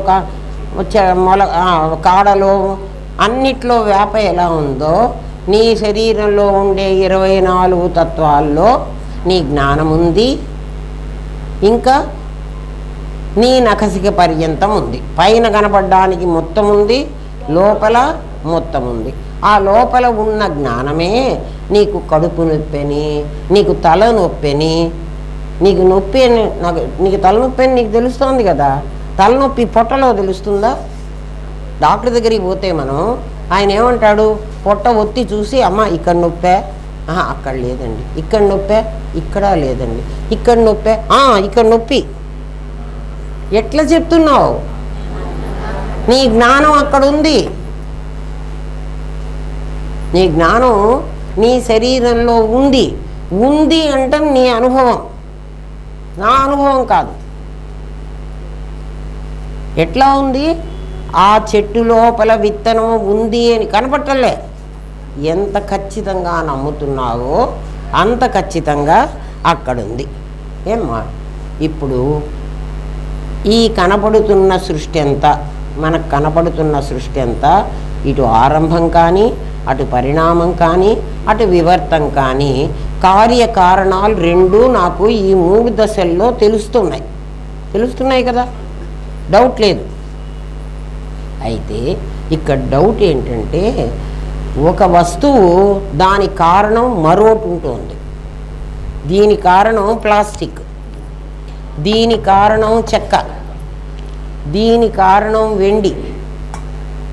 కాడలో అన్నిట్లో వేప ఎలా ఉందో నీ శరీరంలో ఉండే 24 తత్వాల్లో నీ జ్ఞానం ఉంది. ఇంకా నీ నఖసిక పర్యంతం ఉంది. పైన కనపడడానికి మొత్తం ఉంది, లోపల మొత్తం ఉంది. ఆ లోపల ఉన్న జ్ఞానమే నీకు కడుపు నొప్పని, నీకు తల నొప్పని, నీకు నొప్పి అని నీకు తలనొప్పి అని నీకు తెలుస్తోంది కదా. తలనొప్పి పొట్టలో తెలుస్తుందా? డాక్టర్ దగ్గరికి పోతే ఆయన ఏమంటాడు? పొట్ట ఒత్తి చూసి అమ్మ ఇక్కడ నొప్పే, అక్కడ లేదండి. ఇక్కడ నొప్పే, ఇక్కడ లేదండి. ఇక్కడ నొప్పే, ఇక్కడ నొప్పి. ఎట్లా చెప్తున్నావు? నీ జ్ఞానం అక్కడ ఉంది. నీ జ్ఞానం నీ శరీరంలో ఉంది అంటే నీ అనుభవం, నా అనుభవం కాదు. ఎట్లా ఉంది? ఆ చెట్టు లోపల విత్తనం ఉంది అని కనపట్టలే. ఎంత ఖచ్చితంగా నమ్ముతున్నావో అంత ఖచ్చితంగా అక్కడుంది. ఏమ్మా ఇప్పుడు ఈ కనపడుతున్న సృష్టి అంతా, మనకు కనపడుతున్న సృష్టి అంతా ఇటు ఆరంభం కానీ, అటు పరిణామం కానీ, అటు వివర్తం కానీ, కార్యకారణాలు రెండూ నాకు ఈ 3 దశల్లో తెలుస్తున్నాయి కదా, డౌట్ లేదు. అయితే ఇక్కడ డౌట్ ఏంటంటే, ఒక వస్తువు దాని కారణం మరోటి ఉంటుంది. దీని కారణం ప్లాస్టిక్, దీని కారణం చెక్క, దీని కారణం వెండి,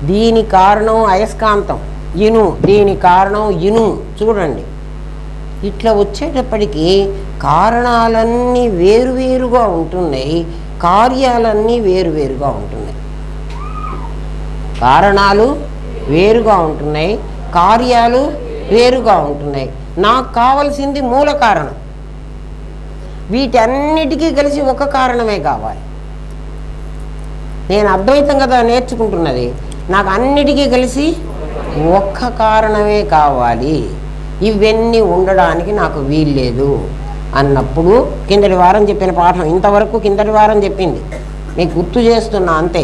దీని కారణం అయస్కాంతం ఇనుము, దీని కారణం ఇనుము. చూడండి, ఇట్లా వచ్చేటప్పటికి కారణాలన్నీ వేరువేరుగా ఉంటున్నాయి, కార్యాలన్నీ వేరువేరుగా ఉంటున్నాయి. కారణాలు వేరుగా ఉంటున్నాయి, కార్యాలు వేరుగా ఉంటున్నాయి. నాకు కావలసింది మూల కారణం. వీటన్నిటికీ కలిసి ఒక కారణమే కావాలి. నేను అద్వైతం కదా నేర్చుకుంటున్నది, నాకు అన్నిటికీ కలిసి ఒక్క కారణమే కావాలి. ఇవన్నీ ఉండడానికి నాకు వీల్లేదు అన్నప్పుడు, కిందటి వారం చెప్పిన పాఠం ఇంతవరకు కిందటి వారం చెప్పింది మీకు గుర్తు చేస్తున్నా, అంతే.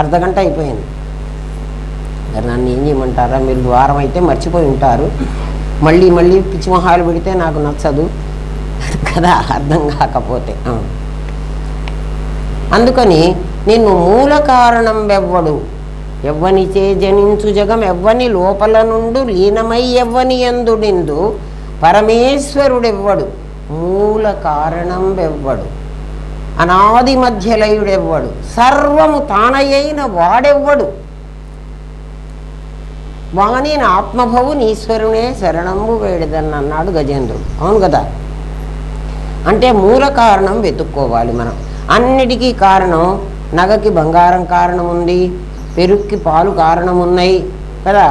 అర్ధగంట అయిపోయింది. నన్ను ఏం చేయమంటారా, మీరు వారం అయితే మర్చిపోయి ఉంటారు. మళ్ళీ మళ్ళీ పిచ్చిమొహాలు పెడితే నాకు నచ్చదు కదా, అర్థం కాకపోతే. అందుకని నిన్ను మూల కారణం ఎవ్వడు, ఎవ్వనిచే జనించు జగం ఎవ్వని లోపల నుండు లీనమై ఎవ్వని యందు నిందు పరమేశ్వరుడెవ్వడు, మూల కారణం ఎవ్వడు, అనాది మధ్యలయుడెవ్వడు, సర్వము తానయైన వాడెవ్వడు, వాని ఆత్మభవు నీశ్వరునే శరణంబు వేడిదన్న అన్నాడు గజేంద్రుడు. అవును కదా. అంటే మూల కారణం వెతుక్కోవాలి మనం. అన్నిటికీ కారణం, నగకి బంగారం కారణం ఉంది, పెరుగుకి పాలు కారణం ఉన్నాయి కదా.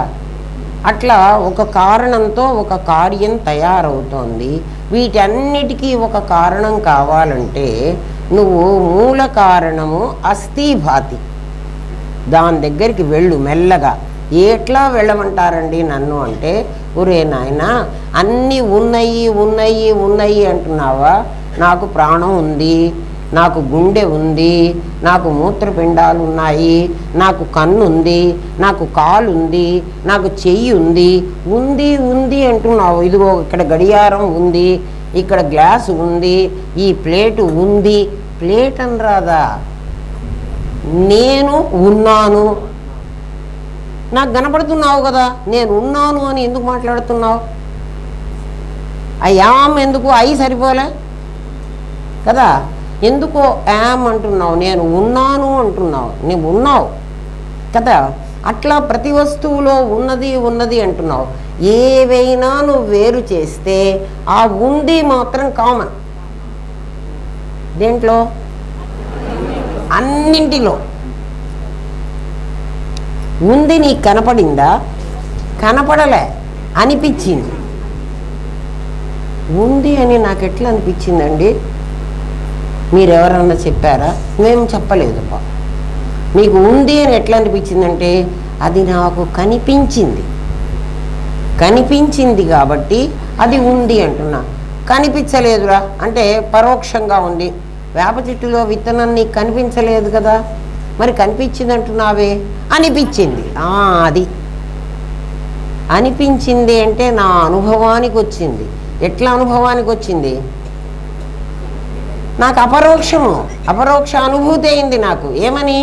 అట్లా ఒక కారణంతో ఒక కార్యం తయారవుతోంది. వీటన్నిటికీ ఒక కారణం కావాలంటే నువ్వు మూల కారణము అస్థిభాతి, దాని దగ్గరికి వెళ్ళు మెల్లగా. ఎట్లా వెళ్ళమంటారండి నన్ను అంటే, ఒరే నాయన అన్నీ ఉన్నాయి ఉన్నాయి ఉన్నాయి అంటున్నావా? నాకు ప్రాణం ఉంది, నాకు గుండె ఉంది, నాకు మూత్రపిండాలు ఉన్నాయి, నాకు కన్ను ఉంది, నాకు కాలు ఉంది, నాకు చెయ్యి ఉంది, ఉంది ఉంది అంటున్నావు. ఇదిగో ఇక్కడ గడియారం ఉంది, ఇక్కడ గ్లాసు ఉంది, ఈ ప్లేటు ఉంది. ప్లేట్ అని రాదా? నేను ఉన్నాను, నాకు కనపడుతున్నావు కదా, నేను ఉన్నాను అని ఎందుకు మాట్లాడుతున్నావు? యామ్ ఎందుకు? ఐ సరిపోలే కదా. ఎందుకో యామ్ అంటున్నావు, నేను ఉన్నాను అంటున్నావు, నువ్వు ఉన్నావు కదా. అట్లా ప్రతి వస్తువులో ఉన్నది ఉన్నది అంటున్నావు. ఏవైనా నువ్వు వేరు చేస్తే ఆ ఉంది మాత్రం కామన్. దేంట్లో? అన్నింటిలో ఉంది. నీకు కనపడిందా? కనపడలే, అనిపించింది. ఉంది అని నాకు ఎట్లా అనిపించిందండి? మీరెవరన్నా చెప్పారా? మేము చెప్పలేదు. మీకు ఉంది అని ఎట్లా అనిపించిందంటే, అది నాకు కనిపించింది. కనిపించింది కాబట్టి అది ఉంది అంటున్నా. కనిపించలేదురా అంటే పరోక్షంగా ఉంది. వేప చెట్టులో విత్తనం నీకు కనిపించలేదు కదా, మరి కనిపించింది అంటున్నావే. అనిపించింది, అది అనిపించింది అంటే నా అనుభవానికి వచ్చింది. ఎట్లా అనుభవానికి వచ్చింది? నాకు అపరోక్ష అనుభూతి అయింది. నాకు ఏమని?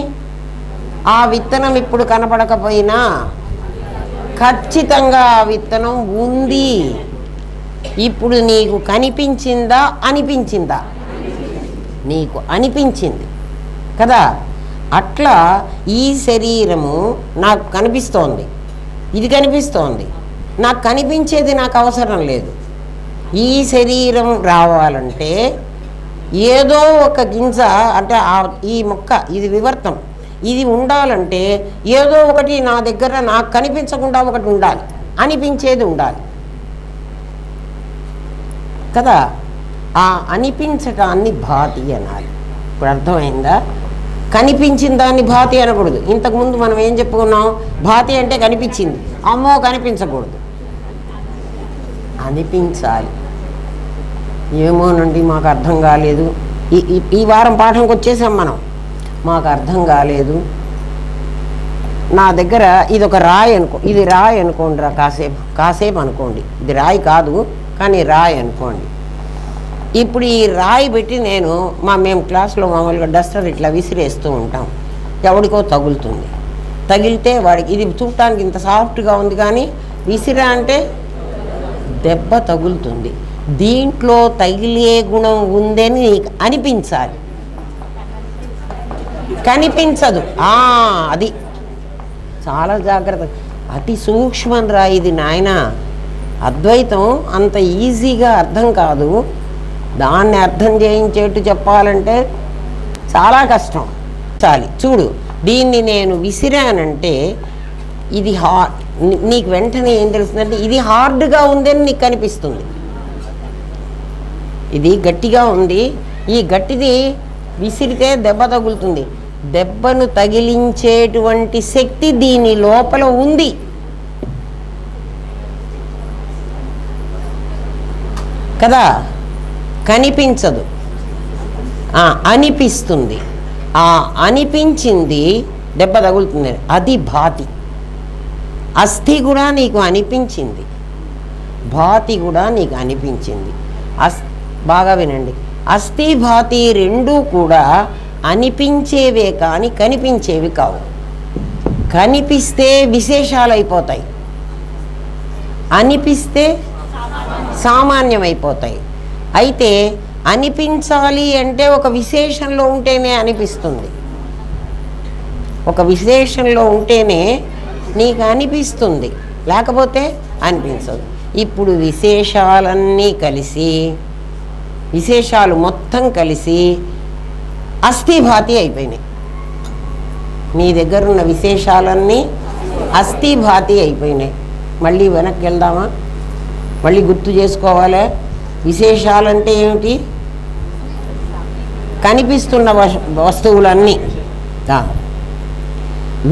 ఆ విత్తనం ఇప్పుడు కనపడకపోయినా ఖచ్చితంగా ఆ విత్తనం ఉంది. ఇప్పుడు నీకు కనిపించిందా అనిపించిందా? నీకు అనిపించింది కదా. అట్లా ఈ శరీరము నాకు కనిపిస్తోంది, ఇది కనిపిస్తోంది, నాకు కనిపించేది నాకు అవసరం లేదు. ఈ శరీరం రావాలంటే ఏదో ఒక గింజ అంటే ఈ మొక్క, ఇది వివర్తం, ఇది ఉండాలంటే ఏదో ఒకటి నా దగ్గర నాకు కనిపించకుండా ఒకటి ఉండాలి, అనిపించేది ఉండాలి కదా. ఆ అనిపించటాన్ని భాతి అనాలి. ఇప్పుడు అర్థమైందా? కనిపించిన దాన్ని భాతి అనకూడదు. ఇంతకుముందు మనం ఏం చెప్పుకున్నాం? భాతి అంటే కనిపించింది, అమ్మో కనిపించకూడదు, అనిపించాలి. ఏమోనండి మాకు అర్థం కాలేదు. ఈ వారం పాఠంకి వచ్చేసాం మనం. మాకు అర్థం కాలేదు. నా దగ్గర ఇది ఒక రాయి ఇది రాయి అనుకోండి రా, కాసేపు అనుకోండి. ఇది రాయి కాదు కానీ రాయి అనుకోండి. ఇప్పుడు ఈ రాయి పెట్టి మేము క్లాస్లో మామూలుగా డస్టర్ ఇట్లా విసిరేస్తూ ఉంటాం. ఎవడికో తగులుతుంది. తగిలితే వాడికి ఇది చూడటానికి ఇంత సాఫ్ట్గా ఉంది కానీ విసిరా అంటే దెబ్బ తగులుతుంది. దీంట్లో తగిలే గుణం ఉందని నీకు అనిపించాలి. కనిపించదు. అది చాలా జాగ్రత్త. అతి సూక్ష్మం రా ఇది నాయన. అద్వైతం అంత ఈజీగా అర్థం కాదు. దాన్ని అర్థం చేయించేట్టు చెప్పాలంటే చాలా కష్టం. చూడు, దీన్ని నేను విసిరానంటే ఇది నీకు వెంటనే ఏం తెలుస్తుందంటే ఇది హార్డ్గా ఉందని నీకు కనిపిస్తుంది. ఇది గట్టిగా ఉంది. ఈ గట్టిది విసిరితే దెబ్బ తగులుతుంది. దెబ్బను తగిలించేటువంటి శక్తి దీని లోపల ఉంది. కదా, కనిపించదు, అనిపిస్తుంది. అనిపించింది దెబ్బ తగులుతుంది, అది భాతి. అస్థి కూడా నీకు అనిపించింది, భాతి కూడా నీకు అనిపించింది. బాగా వినండి, అస్థి భాతి రెండూ కూడా అనిపించేవే కానీ కనిపించేవి కావు. కనిపిస్తే విశేషాలు అయిపోతాయి, అనిపిస్తే సామాన్యమైపోతాయి. అయితే అనిపించాలి అంటే ఒక విశేషంలో ఉంటేనే అనిపిస్తుంది. ఒక విశేషంలో ఉంటేనే నీకు అనిపిస్తుంది, లేకపోతే అనిపించదు. ఇప్పుడు విశేషాలన్నీ కలిసి, విశేషాలు మొత్తం కలిసి అస్థిభాతి అయిపోయినాయి. నీ దగ్గర ఉన్న విశేషాలన్నీ అస్థిభాతి అయిపోయినాయి. మళ్ళీ వెనక్కి వెళ్దామా? మళ్ళీ గుర్తు చేసుకోవాలి. విశేషాలంటే ఏమిటి? కనిపిస్తున్న వస్తువులన్నీ.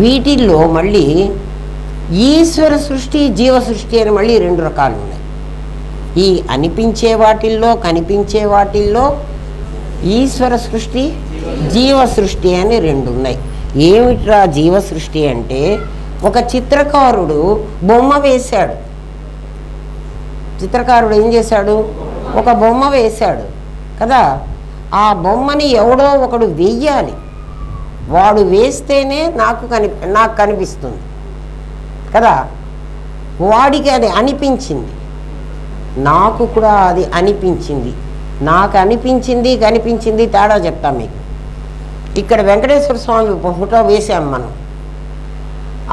వీటిల్లో మళ్ళీ ఈశ్వర సృష్టి, జీవ సృష్టి అని మళ్ళీ రెండు రకాలు ఉన్నాయి. ఈ అనిపించే వాటిల్లో, కనిపించే వాటిల్లో ఈశ్వర సృష్టి, జీవ సృష్టి అని రెండు ఉన్నాయి. ఏమిట్రా జీవ సృష్టి అంటే, ఒక చిత్రకారుడు బొమ్మ వేశాడు. చిత్రకారుడు ఏం చేశాడు? ఒక బొమ్మ వేశాడు కదా. ఆ బొమ్మని ఎవడో ఒకడు వెయ్యాలి. వాడు వేస్తేనే నాకు కనిపిస్తుంది కదా. వాడికి అది అనిపించింది, నాకు కూడా అది అనిపించింది. నాకు అనిపించింది, కనిపించింది తేడా చెప్తాం మీకు. ఇక్కడ వెంకటేశ్వర స్వామి ఫోటో వేసాం మనం.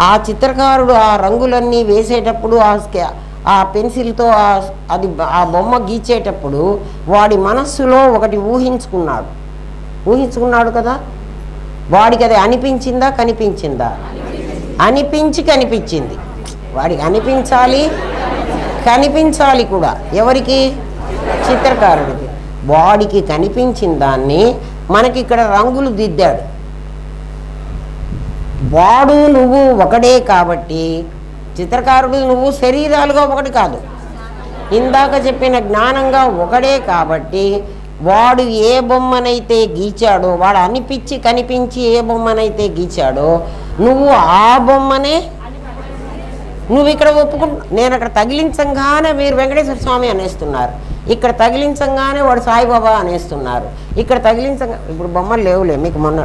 ఆ చిత్రకారుడు ఆ రంగులన్నీ వేసేటప్పుడు, ఆ పెన్సిల్తో అది ఆ బొమ్మ గీచేటప్పుడు వాడి మనస్సులో ఒకటి ఊహించుకున్నాడు కదా. వాడికి అది అనిపించిందా, కనిపించిందా? అనిపించి కనిపించింది. వాడికి అనిపించాలి, కనిపించాలి కూడా. ఎవరికి? చిత్రకారుడికి. వాడికి కనిపించిన దాన్ని మనకి ఇక్కడ రంగులు దిద్దాడు. వాడు నువ్వు ఒకడే కాబట్టి, చిత్రకారుడు నువ్వు శరీరాలుగా ఒకటి కాదు, ఇందాక చెప్పిన జ్ఞానంగా ఒకడే కాబట్టి, వాడు ఏ బొమ్మనైతే గీచాడో, వాడు అనిపించి కనిపించి ఏ బొమ్మనైతే గీచాడో, నువ్వు ఆ బొమ్మనే నువ్వు ఇక్కడ నేను అక్కడ తగిలించంగానే మీరు వెంకటేశ్వర స్వామి అనేస్తున్నారు, ఇక్కడ తగిలించంగానే వాడు సాయిబాబా అనేస్తున్నారు, ఇక్కడ ఇప్పుడు బొమ్మలు లేవులే, మీకు మొన్న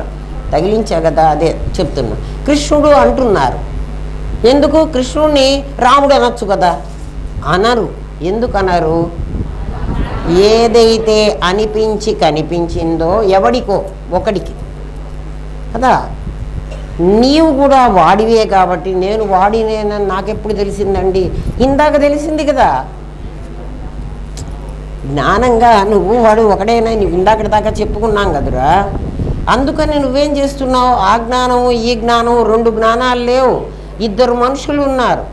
తగిలించా కదా, అదే చెప్తున్నా. కృష్ణుడు అంటున్నారు. ఎందుకు? కృష్ణుడిని రాముడు అనొచ్చు కదా. అనరు. ఎందుకు అనరు? ఏదైతే అనిపించి కనిపించిందో ఎవడికో ఒకడికి కదా. నీవు కూడా వాడివే కాబట్టి నేను వాడినేనని నాకెప్పుడు తెలిసిందండి? ఇందాక తెలిసింది కదా. జ్ఞానంగా నువ్వు వాడు ఒకడేనా, నువ్వు ఇందాక దాకా చెప్పుకున్నాం కదురా. అందుకని నువ్వేం చేస్తున్నావు? ఆ జ్ఞానము ఈ జ్ఞానము, రెండు జ్ఞానాలు లేవు, ఇద్దరు మనుషులు ఉన్నారు.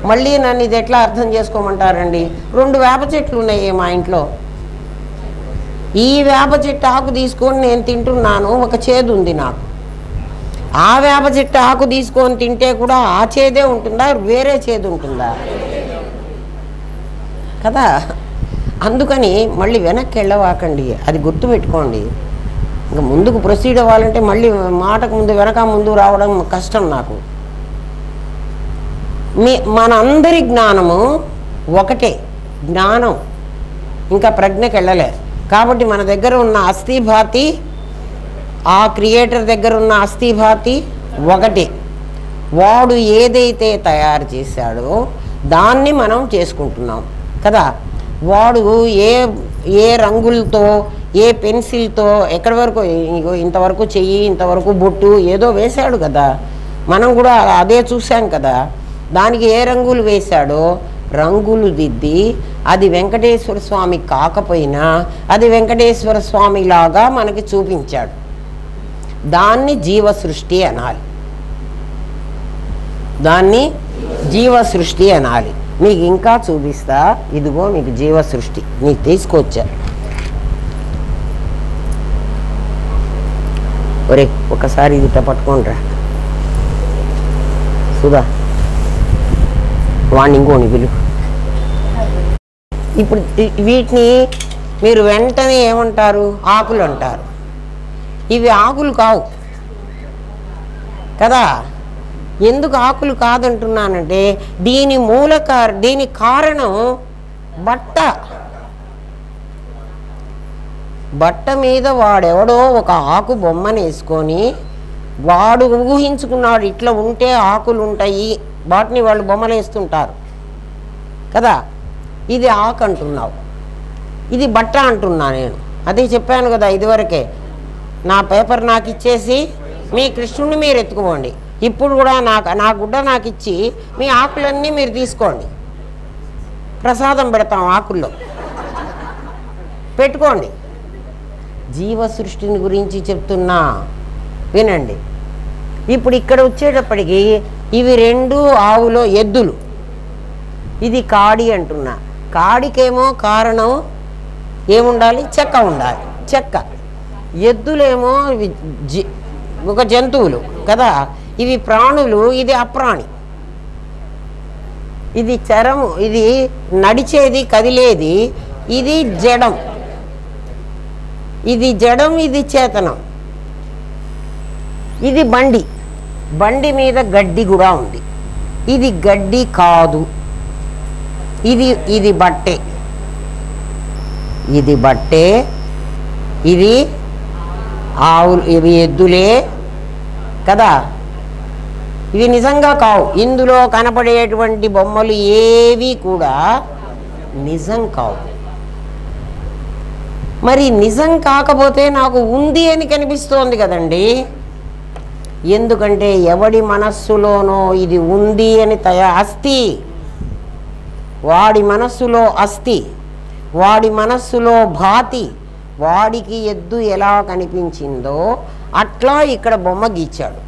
మళ్ళీ నన్ను ఇది ఎట్లా అర్థం చేసుకోమంటారండి? రెండు వేప చెట్లు ఉన్నాయి మా ఇంట్లో. ఈ వేప చెట్టు ఆకు తీసుకొని నేను తింటున్నాను, ఒక చేదు ఉంది నాకు. ఆ వేప చెట్టు ఆకు తీసుకొని తింటే కూడా ఆ చేదే ఉంటుందా, వేరే చేదు ఉంటుందా? కదా. అందుకని మళ్ళీ వెనక్కి వెళ్ళవాకండి, అది గుర్తుపెట్టుకోండి. ఇంకా ముందుకు ప్రొసీడ్ అవ్వాలంటే మళ్ళీ మాటకు ముందు వెనక ముందు రావడం కష్టం నాకు. మనందరి జ్ఞానము ఒకటే జ్ఞానం, ఇంకా ప్రజ్ఞకి వెళ్ళలే. కాబట్టి మన దగ్గర ఉన్న అస్థిభాతి, ఆ క్రియేటర్ దగ్గర ఉన్న అస్థిభాతి ఒకటే. వాడు ఏదైతే తయారు చేశాడో దాన్ని మనం చేసుకుంటున్నాం కదా. వాడు ఏ రంగులతో, ఏ పెన్సిల్తో, ఎక్కడి వరకు ఇంతవరకు చెయ్యి, ఇంతవరకు బొట్టు ఏదో వేశాడు కదా. మనం కూడా అదే చూసాం కదా. దానికి ఏ రంగులు వేశాడో రంగులు దిద్ది అది వెంకటేశ్వర స్వామి కాకపోయినా అది వెంకటేశ్వర స్వామి లాగా మనకి చూపించాడు. దాన్ని జీవ సృష్టి అనాలి, దాన్ని జీవ సృష్టి అనాలి. మీకు ఇంకా చూపిస్తా. ఇదిగో మీకు జీవ సృష్టి మీకు తీసుకొచ్చా. ఒరే ఒకసారి ఇది పట్టుకోండిరా సుధా, వాడిని ఇంకోని పిలు. ఇప్పుడు వీటిని మీరు వెంటనే ఏమంటారు? ఆకులు అంటారు. ఇవి ఆకులు కావు కదా. ఎందుకు ఆకులు కాదంటున్నానంటే దీని కారణం బట్ట మీద వాడెవడో ఒక ఆకు బొమ్మను వేసుకొని వాడు ఊహించుకున్నాడు ఇట్లా ఉంటే ఆకులు ఉంటాయి, వాటిని వాళ్ళు బొమ్మలు వేస్తుంటారు కదా. ఇది ఆకు అంటున్నావు, ఇది బట్ట అంటున్నా నేను. అదే చెప్పాను కదా ఇదివరకే. నా పేపర్ నాకు ఇచ్చేసి మీ కృష్ణుడిని మీరు ఎత్తుకోండి. ఇప్పుడు కూడా నా గుడ్డ నాకు ఇచ్చి మీ ఆకులన్నీ మీరు తీసుకోండి, ప్రసాదం పెడతాం ఆకుల్లో పెట్టుకోండి. జీవ సృష్టిని గురించి చెప్తున్నా వినండి. ఇప్పుడు ఇక్కడ వచ్చేటప్పటికి ఇవి రెండు ఆవులో ఎద్దులు. ఇది కాడి అంటున్నా. కాడికేమో కారణం ఏముండాలి? చెక్క ఉండాలి, చెక్క. ఎద్దులేమో ఒక జంతువులు కదా, ఇవి ప్రాణులు, ఇది అప్రాణి. ఇది చరము, ఇది నడిచేది కదిలేది, ఇది జడం. ఇది జడం, ఇది చేతనం. ఇది బండి, బండి మీద గడ్డి కూడా ఉంది. ఇది గడ్డి కాదు, ఇది బట్టే, ఇది బట్టే, ఇది ఆవులు, ఇవి ఎద్దులే కదా. ఇవి నిజంగా కావు. ఇందులో కనపడేటువంటి బొమ్మలు ఏవి కూడా నిజం కావు. మరి నిజం కాకపోతే నాకు ఉంది అని కనిపిస్తోంది కదండి. ఎందుకంటే ఎవడి మనస్సులోనో ఇది ఉంది అని అస్థి, వాడి మనస్సులో అస్థి, వాడి మనస్సులో భాతి. వాడికి ఎద్దు ఎలా కనిపించిందో అట్లా ఇక్కడ బొమ్మ గీచాడు.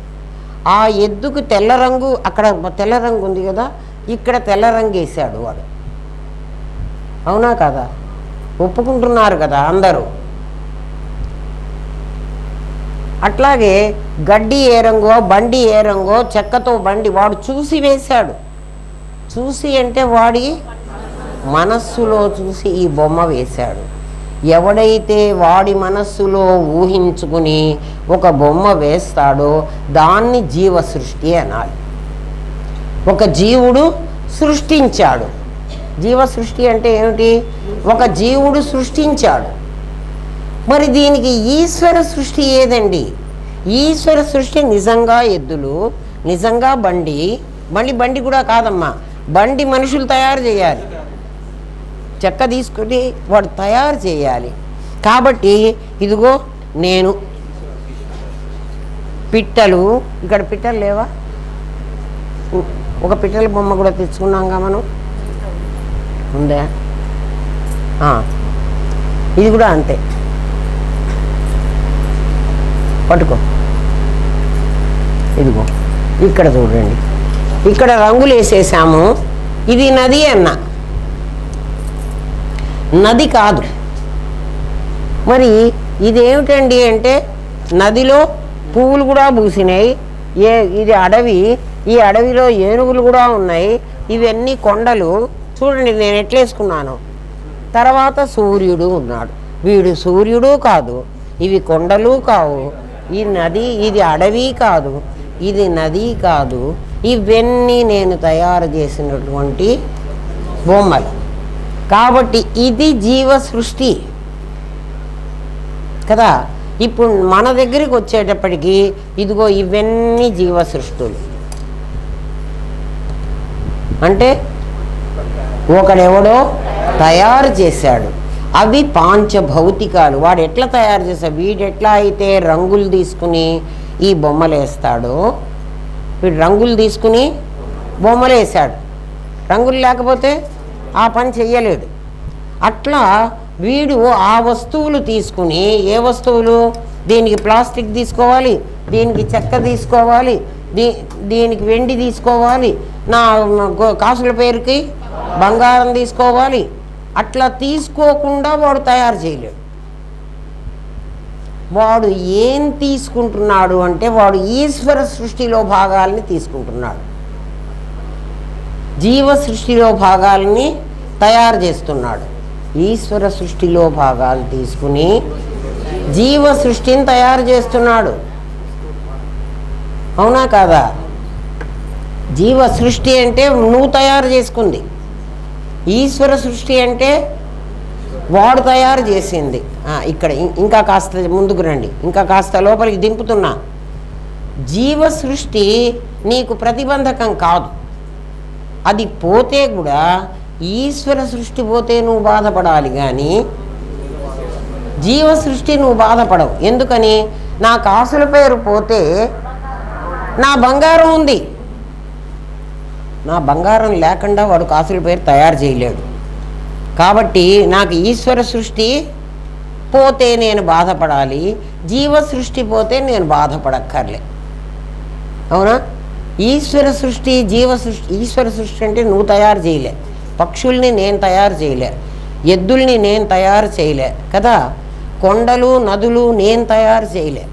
ఆ ఎద్దుకు తెల్ల రంగు, అక్కడ తెల్ల రంగు ఉంది కదా, ఇక్కడ తెల్ల రంగు వేసాడు వాడు. అవునా కదా? ఒప్పుకుంటున్నారు కదా అందరూ. అట్లాగే గడ్డి ఏ రంగో, బండి ఏ రంగో, చెక్కతో బండి వాడు చూసి వేశాడు. చూసి అంటే వాడి మనస్సులో చూసి ఈ బొమ్మ వేశాడు. ఎవడైతే వాడి మనస్సులో ఊహించుకుని ఒక బొమ్మ వేస్తాడో దాన్ని జీవ సృష్టి అనాలి. ఒక జీవుడు సృష్టించాడు. జీవ సృష్టి అంటే ఏమిటి? ఒక జీవుడు సృష్టించాడు. మరి దీనికి ఈశ్వర సృష్టి ఏదండి? ఈశ్వర సృష్టి నిజంగా ఎద్దులు, నిజంగా బండి. బండి కూడా కాదమ్మా, బండి మనుషులు తయారు చేయాలి, చెక్క తీసుకుని వాడు తయారు చేయాలి. కాబట్టి ఇదిగో నేను పిట్టలు, ఇక్కడ పిట్టలు లేవా? ఒక పిట్టల బొమ్మ కూడా తెచ్చుకున్నాంగా మనం, ఉందా? ఇది కూడా అంతే, పట్టుకో. ఇదిగో ఇక్కడ చూడండి, ఇక్కడ రంగులు వేసేసాము. ఇది నది అన్న, నది కాదు. మరి ఇదేమిటండి అంటే నదిలో పువ్వులు కూడా పూసినాయి. ఇది అడవి, ఈ అడవిలో ఏనుగులు కూడా ఉన్నాయి. ఇవన్నీ కొండలు. చూడండి నేను ఎట్లేసుకున్నాను, తర్వాత సూర్యుడు ఉన్నాడు. వీడు సూర్యుడు కాదు, ఇవి కొండలు కావు, ఈ నది, ఇది అడవి కాదు, ఇది నది కాదు, ఇవన్నీ నేను తయారు చేసినటువంటి బొమ్మలు. కాబట్టి ఇది జీవ సృష్టి కదా. ఇప్పుడు మన దగ్గరికి వచ్చేటప్పటికి ఇదిగో ఇవన్నీ జీవ సృష్టులు. అంటే ఒకడెవడో తయారు చేశాడు, అవి పాంచభౌతికాలు. వాడు ఎట్లా తయారు చేశాడు, వీడెట్లా అయితే రంగులు తీసుకుని ఈ బొమ్మలు వేస్తాడో, వీడు రంగులు తీసుకుని బొమ్మలు వేశాడు, రంగులు లేకపోతే ఆ పని చెయ్యలేడు. అట్లా వీడు ఆ వస్తువులు తీసుకుని, ఏ వస్తువులు, దీనికి ప్లాస్టిక్ తీసుకోవాలి, దీనికి చెక్క తీసుకోవాలి, దీనికి వెండి తీసుకోవాలి, నా కాసుల పేరుకి బంగారం తీసుకోవాలి, అట్లా తీసుకోకుండా వాడు తయారు చేయలేడు. వాడు ఏం తీసుకుంటున్నాడు అంటే వాడు ఈశ్వర సృష్టిలో భాగాల్ని తీసుకుంటున్నాడు, జీవ సృష్టిలో భాగాల్ని తయారు చేస్తున్నాడు. ఈశ్వర సృష్టిలో భాగాలు తీసుకుని జీవ సృష్టిని తయారు చేస్తున్నాడు. అవునా కాదా? జీవ సృష్టి అంటే నువ్వు తయారు చేసుకుంది, ఈశ్వర సృష్టి అంటే వాడు తయారు చేసింది. ఇక్కడ ఇంకా కాస్త ముందుకు రండి, ఇంకా కాస్త లోపలికి దింపుతున్నా. జీవ సృష్టి నీకు ప్రతిబంధకం కాదు, అది పోతే కూడా ఈశ్వర సృష్టి పోతే నువ్వు బాధపడాలి, కానీ జీవ సృష్టి నువ్వు బాధపడవు. ఎందుకని? నా కాసుల పేరు పోతే నా బంగారం ఉంది, నా బంగారం లేకుండా వాడు కాసుల పేరు తయారు చేయలేడు. కాబట్టి నాకు ఈశ్వర సృష్టి పోతే నేను బాధపడాలి, జీవ సృష్టి పోతే నేను బాధపడక్కర్లే. అవునా? ఈశ్వర సృష్టి, జీవ సృష్టి. ఈశ్వర సృష్టి అంటే నువ్వు తయారు చేయలే, పక్షుల్ని నేను తయారు చేయలే, ఎద్దుల్ని నేను తయారు చేయలే కదా, కొండలు నదులు నేను తయారు చేయలే.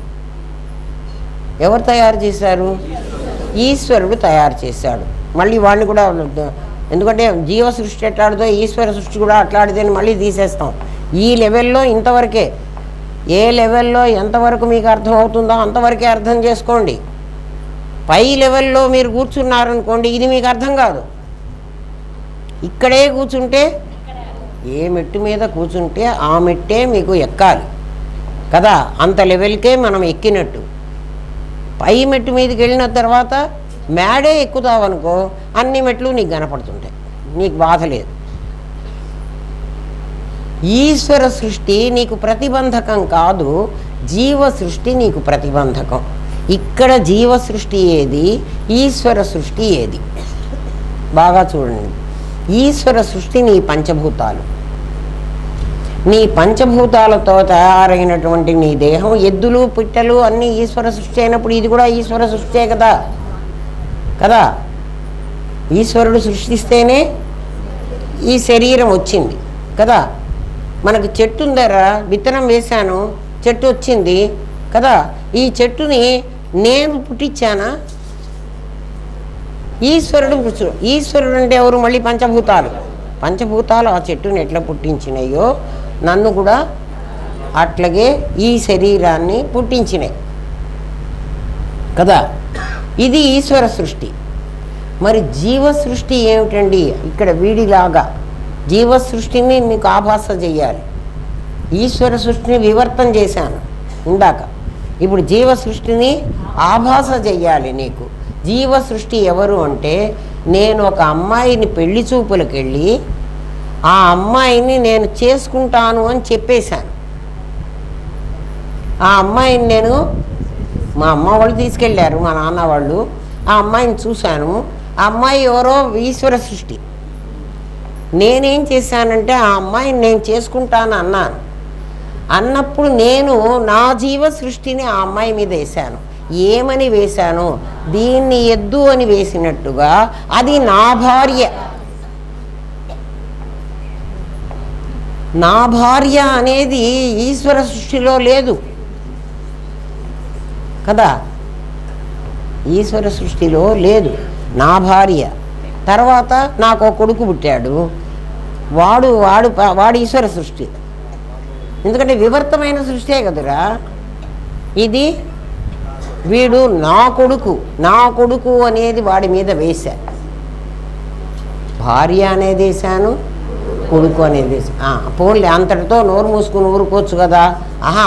ఎవరు తయారు చేశారు? ఈశ్వరుడు తయారు చేశాడు. మళ్ళీ వాడిని కూడా, ఎందుకంటే జీవ సృష్టి ఎట్లాడితో ఈశ్వర సృష్టి కూడా అట్లాడితే మళ్ళీ తీసేస్తాం. ఈ లెవెల్లో ఇంతవరకే, ఏ లెవెల్లో ఎంతవరకు మీకు అర్థం అవుతుందో అంతవరకే అర్థం చేసుకోండి. పై లెవెల్లో మీరు కూర్చున్నారనుకోండి, ఇది మీకు అర్థం కాదు. ఇక్కడే కూర్చుంటే, ఏ మెట్టు మీద కూర్చుంటే ఆ మెట్టే మీకు ఎక్కాలి కదా, అంత లెవెల్కే మనం ఎక్కినట్టు. పై మెట్టు మీదకి వెళ్ళిన తర్వాత మేడే ఎక్కుతావనుకో, అన్ని మెట్లు నీకు కనపడుతుంటాయి, నీకు బాధ లేదు. ఈశ్వర సృష్టి నీకు ప్రతిబంధకం కాదు, జీవ సృష్టి నీకు ప్రతిబంధకం. ఇక్కడ జీవ సృష్టి ఏది, ఈశ్వర సృష్టి ఏది? బాగా చూడండి. ఈశ్వర సృష్టి నీ పంచభూతాలు, నీ పంచభూతాలతో తయారైనటువంటి నీ దేహం, ఎద్దులు పిట్టలు అన్నీ ఈశ్వర సృష్టి అయినప్పుడు ఇది కూడా ఈశ్వర సృష్టే కదా కదా. ఈశ్వరుడు సృష్టిస్తేనే ఈ శరీరం వచ్చింది కదా. మనకు చెట్టు ఉందరా, విత్తనం వేశాను, చెట్టు వచ్చింది కదా. ఈ చెట్టుని నేను పుట్టించానా? ఈశ్వరుడు. ఈశ్వరుడు అంటే ఎవరు? మళ్ళీ పంచభూతాలు. పంచభూతాలు ఆ చెట్టుని ఎట్లా పుట్టించినాయో నన్ను కూడా అట్లాగే ఈ శరీరాన్ని పుట్టించినాయి కదా. ఇది ఈశ్వర సృష్టి. మరి జీవ సృష్టి ఏమిటండి? ఇక్కడ వీడిలాగా జీవ సృష్టిని మీకు ఆభాస చెయ్యాలి. ఈశ్వర సృష్టిని వివర్తం చేశాను ఇందాక, ఇప్పుడు జీవ సృష్టిని ఆభాస చెయ్యాలి నీకు. జీవ సృష్టి ఎవరు అంటే, నేను ఒక అమ్మాయిని పెళ్లి చూపులకు వెళ్ళి ఆ అమ్మాయిని నేను చేసుకుంటాను అని చెప్పేశాను. ఆ అమ్మాయిని నేను, మా అమ్మ వాళ్ళు తీసుకెళ్ళారు, మా నాన్న వాళ్ళు. ఆ అమ్మాయిని చూశాను. ఆ అమ్మాయి ఎవరో ఈశ్వర సృష్టి. నేనేం చేశానంటే ఆ అమ్మాయిని నేను చేసుకుంటాను అన్నాను. అన్నప్పుడు నేను నా జీవ సృష్టిని ఆ అమ్మాయి మీద వేశాను. ఏమని వేశాను? దీన్ని ఎద్దు అని వేసినట్టుగా అది నా భార్య. నా భార్య అనేది ఈశ్వర సృష్టిలో లేదు కదా, ఈశ్వర సృష్టిలో లేదు. నా భార్య. తర్వాత నాకు ఒక కొడుకు పుట్టాడు. వాడు వాడు వాడు ఈశ్వర సృష్టి. ఎందుకంటే వివర్తమైన సృష్టే కదరా ఇది. వీడు నా కొడుకు అనేది వాడి మీద వేశా. భార్య అనేది వేశాను, కొడుకు అనేది వేసాను. పోన్లే అంతటితో నోరు మూసుకుని ఊరుకోవచ్చు కదా.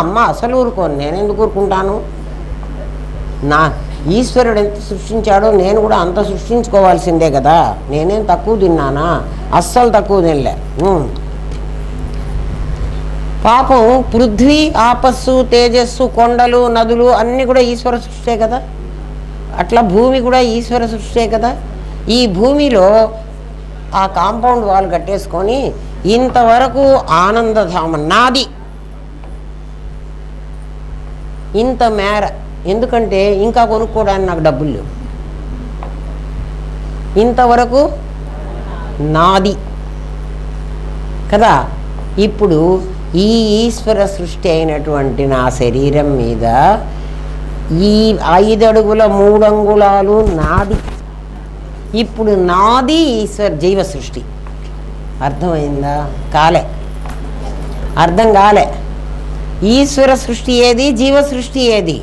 అమ్మ అసలు ఊరుకోను, నేను ఎందుకు ఊరుకుంటాను? నా ఈశ్వరుడు ఎంత సృష్టించాడో నేను కూడా అంత సృష్టించుకోవాల్సిందే కదా. నేనేం తక్కువ తిన్నానా? అస్సలు తక్కువ తినలే. పాపం పృథ్వీ, ఆపస్సు, తేజస్సు, కొండలు, నదులు అన్నీ కూడా ఈశ్వర సృష్టే కదా. అట్లా భూమి కూడా ఈశ్వర సృష్టే కదా. ఈ భూమిలో ఆ కాంపౌండ్ వాల్ కట్టేసుకొని ఇంతవరకు ఆనందధామం నాది, ఇంత మేర. ఎందుకంటే ఇంకా కొనుక్కోవడానికి నాకు డబ్బులు లేవు. ఇంతవరకు నాది కదా. ఇప్పుడు ఈ ఈశ్వర సృష్టి అయినటువంటి నా శరీరం మీద ఈ 5 అడుగుల 3 అంగుళాలు నాది. ఇప్పుడు నాది జీవ సృష్టి. అర్థమైందా? అర్థం కాలే. ఈశ్వర సృష్టి ఏది, జీవ సృష్టి ఏది?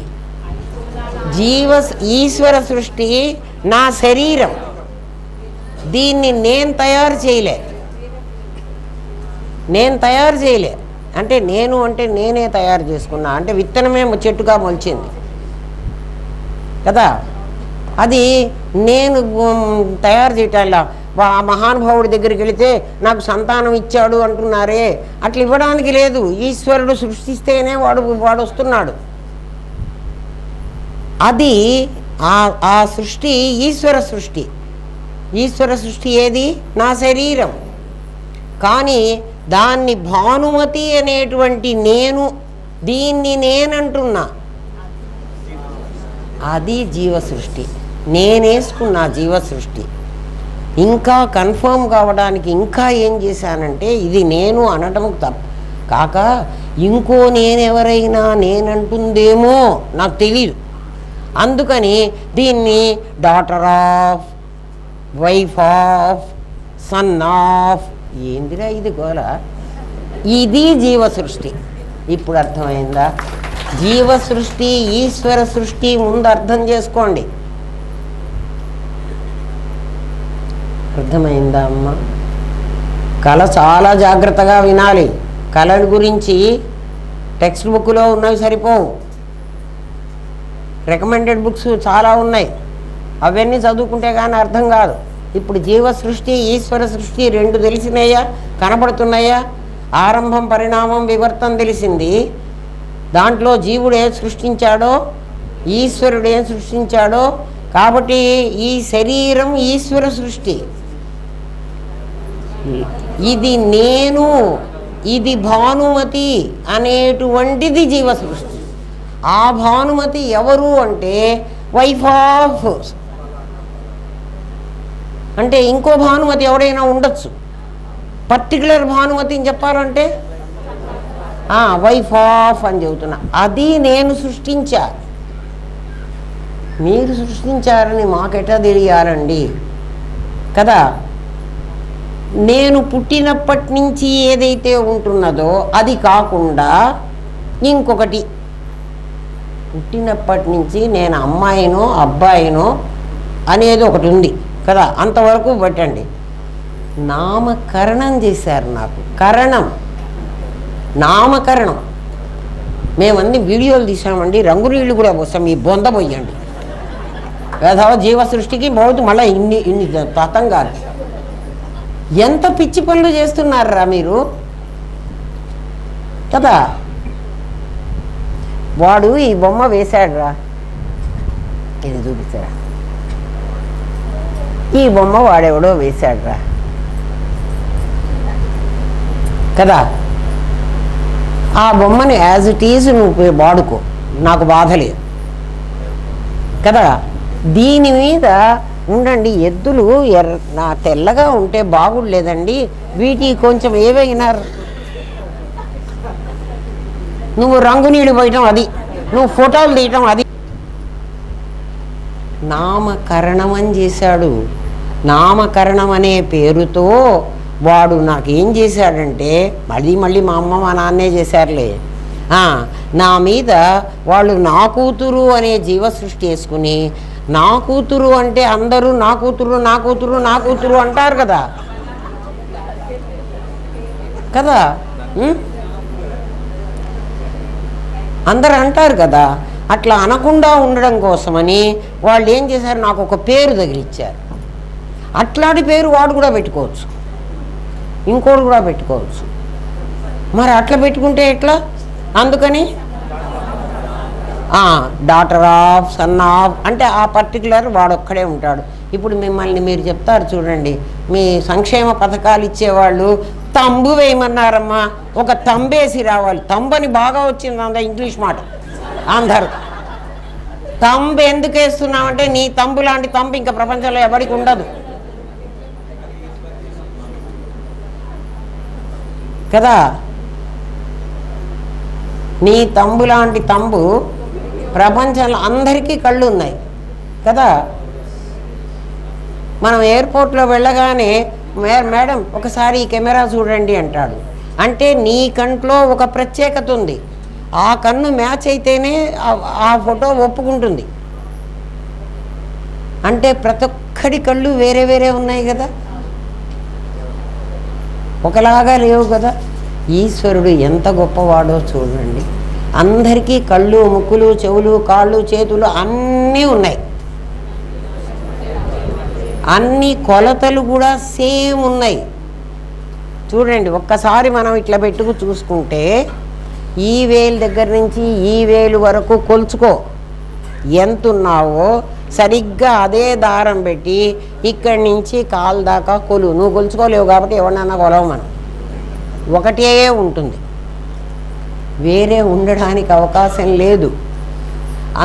ఈశ్వర సృష్టి నా శరీరం. దీన్ని నేను తయారు చేయలే. అంటే నేనే తయారు చేసుకున్నా. అంటే విత్తనమే చెట్టుగా మొలిచింది కదా. అది నేను తయారు చేయటంలా. ఆ మహానుభావుడి దగ్గరికి వెళితే నాకు సంతానం ఇచ్చాడు అంటున్నారే, అట్లా ఇవ్వడానికి లేదు. ఈశ్వరుడు సృష్టిస్తేనే వాడు వస్తున్నాడు. అది ఆ సృష్టి ఈశ్వర సృష్టి. ఈశ్వర సృష్టి ఏది? నా శరీరం. కానీ దాన్ని భానుమతి అనేటువంటి నేను, దీన్ని నేనంటున్నా, అది జీవ సృష్టి. నేనేసుకున్నా జీవ సృష్టి. ఇంకా కన్ఫర్మ్ కావడానికి ఇంకా ఏం చేశానంటే, ఇది నేను అనటం కాక ఇంకో నేనెవరైనా నేనంటుందేమో నాకు తెలియదు. అందుకని దీన్ని daughter of, wife of, son of, ఏందిరా ఇది గోల. ఇది జీవ సృష్టి. ఇప్పుడు అర్థమైందా? జీవ సృష్టి, ఈశ్వర సృష్టి ముందు అర్థం చేసుకోండి. అర్థమైందా అమ్మ? కళ చాలా జాగ్రత్తగా వినాలి. కళల గురించి టెక్స్ట్ బుక్లో ఉన్నవి సరిపోవు, రికమెండెడ్ బుక్స్ చాలా ఉన్నాయి. అవన్నీ చదువుకుంటే కానీ అర్థం కాదు. ఇప్పుడు జీవ సృష్టి, ఈశ్వర సృష్టి 2 తెలిసినాయా, కనబడుతున్నాయా? ఆరంభం, పరిణామం, వివర్తం తెలిసింది. దాంట్లో జీవుడు ఏం సృష్టించాడో, ఈశ్వరుడు ఏం సృష్టించాడో. కాబట్టి ఈ శరీరం ఈశ్వర సృష్టి. ఇది నేను, ఇది భానుమతి అనేటువంటిది జీవ సృష్టి. ఆ భానుమతి ఎవరు అంటే వైఫ్ ఆఫ్. అంటే ఇంకో భానుమతి ఎవడైనా ఉండొచ్చు. పర్టికులర్ భానుమతిని చెప్పాలంటే వైఫ్ ఆఫ్ అని చెబుతున్నా. అది నేను సృష్టించా. మీరు సృష్టించారని మాకెటా తెలియాలండి కదా. నేను పుట్టినప్పటి నుంచి ఏదైతే ఉంటున్నదో అది కాకుండా ఇంకొకటి, పుట్టినప్పటి నుంచి నేను అమ్మాయినో అబ్బాయినో అనేది ఒకటి ఉంది కదా. అంతవరకు పెట్టండి. నామకరణం చేశారు నాకు. నామకరణం. మేమన్నీ వీడియోలు తీసామండి, రంగు నీళ్ళు కూడా పోస్తాం. ఈ బొంద పోయండి. వేధవ జీవ సృష్టికి బహుతు మళ్ళీ ఇన్ని తతంగాలు. ఎంత పిచ్చి పనులు చేస్తున్నారా మీరు కదా. వాడు ఈ బొమ్మ వేశాడురా, ఇది చూపిస్తారా. ఈ బొమ్మ వాడెవడో వేశాడురా కదా. ఆ బొమ్మని యాజ్ ఇట్ ఈజ్ నువ్వు వాడుకో, నాకు బాధ లేదు కదా. దీని మీద ఉండండి. ఎద్దులు నా తెల్లగా ఉంటే బాగుండలేదండి, వీటికి కొంచెం ఏవైనా నువ్వు రంగు నీళ్ళు పోయటం అది, నువ్వు ఫోటోలు తీయటం అది. నామకరణం అని చేశాడు. నామకరణం అనే పేరుతో వాడు నాకేం చేశాడంటే మళ్ళీ మా అమ్మ మా నాన్నే చేశారులే, నా మీద వాళ్ళు నా కూతురు అనే జీవ సృష్టి వేసుకుని, నా కూతురు అంటే అందరూ నా కూతురు నా కూతురు నా కూతురు అంటారు కదా కదా అందరు అంటారు కదా. అట్లా అనకుండా ఉండడం కోసమని వాళ్ళు ఏం చేశారు, నాకు ఒక పేరు తగిలిచ్చారు. అట్లాంటి పేరు వాడు కూడా పెట్టుకోవచ్చు, ఇంకోటి కూడా పెట్టుకోవచ్చు. మరి అట్లా పెట్టుకుంటే ఎట్లా? అందుకని డాటర్ ఆఫ్, సన్ ఆఫ్ అంటే ఆ పర్టికులర్ వాడు ఒక్కడే ఉంటాడు. ఇప్పుడు మిమ్మల్ని మీరు చెప్తారు చూడండి, మీ సంక్షేమ పథకాలు ఇచ్చేవాళ్ళు తంబు వేయమన్నారమ్మా, ఒక తంబేసి రావాలి. తంబని బాగా వచ్చింది అంద ఇంగ్లీష్ మాట. అందరు తంబు ఎందుకు వేస్తున్నామంటే నీ తంబు లాంటి తంబు ఇంకా ప్రపంచంలో ఎవరికి ఉండదు కదా. నీ తంబు లాంటి తంబు ప్రపంచంలో అందరికీ కళ్ళు ఉన్నాయి కదా. మనం ఎయిర్పోర్ట్లో వెళ్ళగానే మేడం ఒకసారి ఈ కెమెరా చూడండి అంటాడు. అంటే నీ కంట్లో ఒక ప్రత్యేకత ఉంది, ఆ కన్ను మ్యాచ్ అయితేనే ఆ ఫోటో ఒప్పుకుంటుంది. అంటే ప్రతి ఒక్కడి కళ్ళు వేరే వేరే ఉన్నాయి కదా, ఒకలాగా లేవు కదా. ఈశ్వరుడు ఎంత గొప్పవాడో చూడండి. అందరికీ కళ్ళు, ముక్కులు, చెవులు, కాళ్ళు, చేతులు అన్నీ ఉన్నాయి. అన్ని కొలతలు కూడా సేమ్ ఉన్నాయి. చూడండి ఒక్కసారి మనం ఇట్లా పెట్టుకు చూసుకుంటే ఈ వేలు దగ్గర నుంచి ఈ వేలు వరకు కొలుచుకో, ఎంత ఉన్నావో సరిగ్గా అదే దారం పెట్టి ఇక్కడి నుంచి కాలు దాకా కొలు. నువ్వు కొలుచుకోలేవు కాబట్టి ఎవరినన్నా కొలవు, మనం ఒకటే ఉంటుంది, వేరే ఉండడానికి అవకాశం లేదు.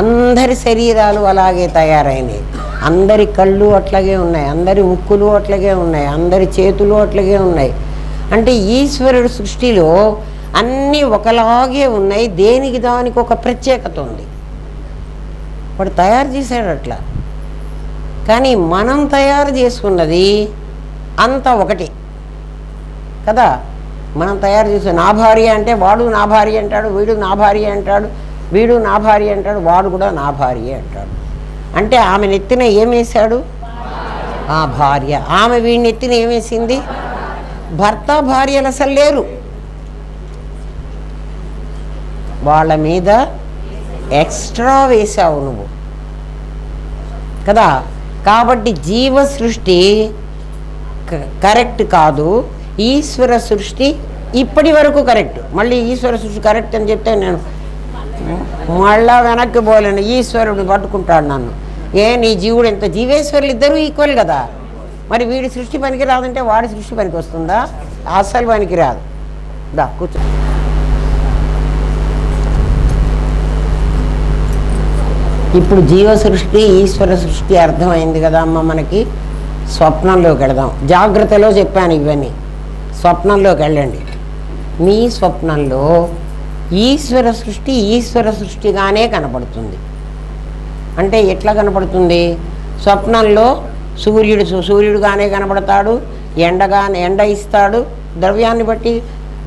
అందరి శరీరాలు అలాగే తయారైనవి, అందరి కళ్ళు అట్లాగే ఉన్నాయి, అందరి ముక్కులు అట్లాగే ఉన్నాయి, అందరి చేతులు అట్లాగే ఉన్నాయి. అంటే ఈశ్వరుడు సృష్టిలో అన్నీ ఒకలాగే ఉన్నాయి, దేనికి దానికి ఒక ప్రత్యేకత ఉంది. వాడు తయారు చేశాడు అట్లా. కానీ మనం తయారు చేసుకున్నది అంతా ఒకటి కదా. మనం తయారు చేసే నా భార్య అంటే వాడు నా భార్య అంటాడు, వీడు నా భార్య అంటాడు, వీడు నా భార్య అంటాడు, వాడు కూడా నా భార్య అంటాడు. అంటే ఆమె నెత్తిన ఏమేశాడు? ఆ భార్య. ఆమె వీడి నెత్తిన ఏమేసింది? భర్త భార్యలు అసలు లేరు, వాళ్ళ మీద ఎక్స్ట్రా వేసావు నువ్వు కదా. కాబట్టి జీవ సృష్టి కరెక్ట్ కాదు, ఈశ్వర సృష్టి ఇప్పటి వరకు కరెక్ట్. మళ్ళీ ఈశ్వర సృష్టి కరెక్ట్ అని చెప్తే నేను మళ్ళా వెనక్కి పోలేను, ఈశ్వరుడు పట్టుకుంటాడు నన్ను. నీ జీవుడు ఎంత, జీవేశ్వరులు ఇద్దరూ ఈక్వల్ కదా. మరి వీడి సృష్టి పనికి రాదంటే వాడి సృష్టి పనికి వస్తుందా? అసలు పనికి రాదు. దా కూర్చో. ఇప్పుడు జీవ సృష్టి ఈశ్వర సృష్టి అర్థమైంది కదా అమ్మ మనకి. స్వప్నంలోకి వెళదాం. జాగ్రత్తలో చెప్పాను ఇవన్నీ. స్వప్నంలోకి వెళ్ళండి. మీ స్వప్నంలో ఈశ్వర సృష్టి ఈశ్వర సృష్టిగానే కనపడుతుంది. అంటే ఎట్లా కనపడుతుంది? స్వప్నంలో సూర్యుడుగానే కనపడతాడు, ఎండ ఇస్తాడు. ద్రవ్యాన్ని బట్టి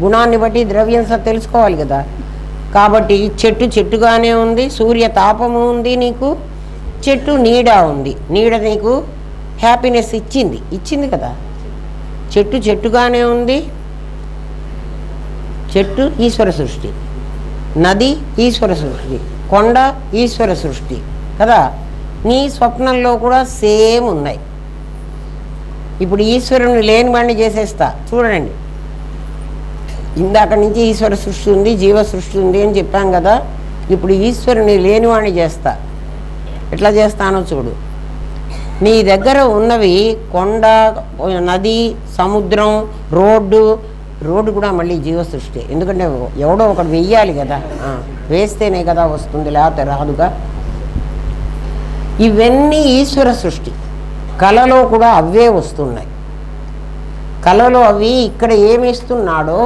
గుణాన్ని బట్టి ద్రవ్యం తెలుసుకోవాలి కదా. కాబట్టి చెట్టుగానే ఉంది, సూర్య తాపము ఉంది, నీకు చెట్టు నీడ ఉంది. నీడ నీకు హ్యాపీనెస్ ఇచ్చింది కదా. చెట్టుగానే ఉంది, చెట్టు ఈశ్వర సృష్టి, నది ఈశ్వర సృష్టి, కొండ ఈశ్వర సృష్టి కదా. నీ స్వప్నంలో కూడా సేమ్ ఉన్నాయి. ఇప్పుడు ఈశ్వరుని లేనివాడిని చేసేస్తా చూడండి. ఇందాక నుంచి ఈశ్వర సృష్టి ఉంది, జీవ సృష్టి ఉంది అని చెప్పాం కదా. ఇప్పుడు ఈశ్వరుని లేనివాడిని చేస్తా. ఎట్లా చేస్తానో చూడు. నీ దగ్గర ఉన్నవి కొండ, నది, సముద్రం, రోడ్డు కూడా మళ్ళీ జీవ సృష్టి. ఎందుకంటే ఎవడో ఒకటి వెయ్యాలి కదా, వేస్తేనే కదా వస్తుంది, లేకపోతే రాదుగా. ఇవన్నీ ఈశ్వర సృష్టి. కళలో కూడా అవే వస్తున్నాయి. కళలో అవి ఇక్కడ ఏమి ఇస్తున్నాడో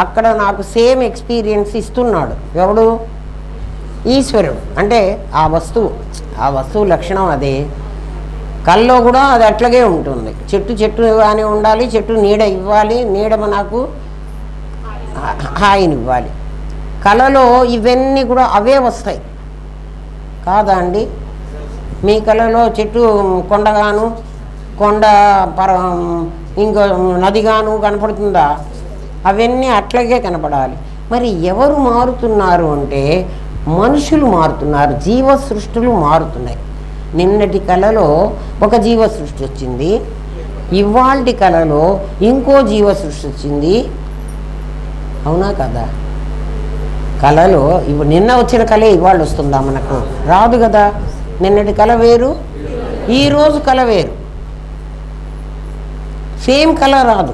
అక్కడ నాకు సేమ్ ఎక్స్పీరియన్స్ ఇస్తున్నాడు. ఎవడు? ఈశ్వరుడు. అంటే ఆ వస్తువు లక్షణం అదే. కల్లో కూడా అది అట్లాగే ఉంటుంది. చెట్టుగానే ఉండాలి, చెట్టు నీడ ఇవ్వాలి, నీడ నాకు హాయిని ఇవ్వాలి. కళలో ఇవన్నీ కూడా అవే వస్తాయి కాదా అండి? మీ కళలో చెట్టు కొండగాను, కొండ ఇంకో నదిగాను కనపడుతుందా? అవన్నీ అట్లాగే కనపడాలి. మరి ఎవరు మారుతున్నారు అంటే మనుషులు మారుతున్నారు, జీవ సృష్టులు మారుతున్నాయి. నిన్నటి కళలో ఒక జీవ సృష్టి వచ్చింది, ఇవాల్టి కళలో ఇంకో జీవ సృష్టి వచ్చింది. అవునా కదా? కళలో నిన్న వచ్చిన కళే ఇవాళ వస్తుందా మనకు? రాదు కదా. నిన్నటి కళ వేరు, ఈరోజు కళ వేరు, సేమ్ కళ రాదు.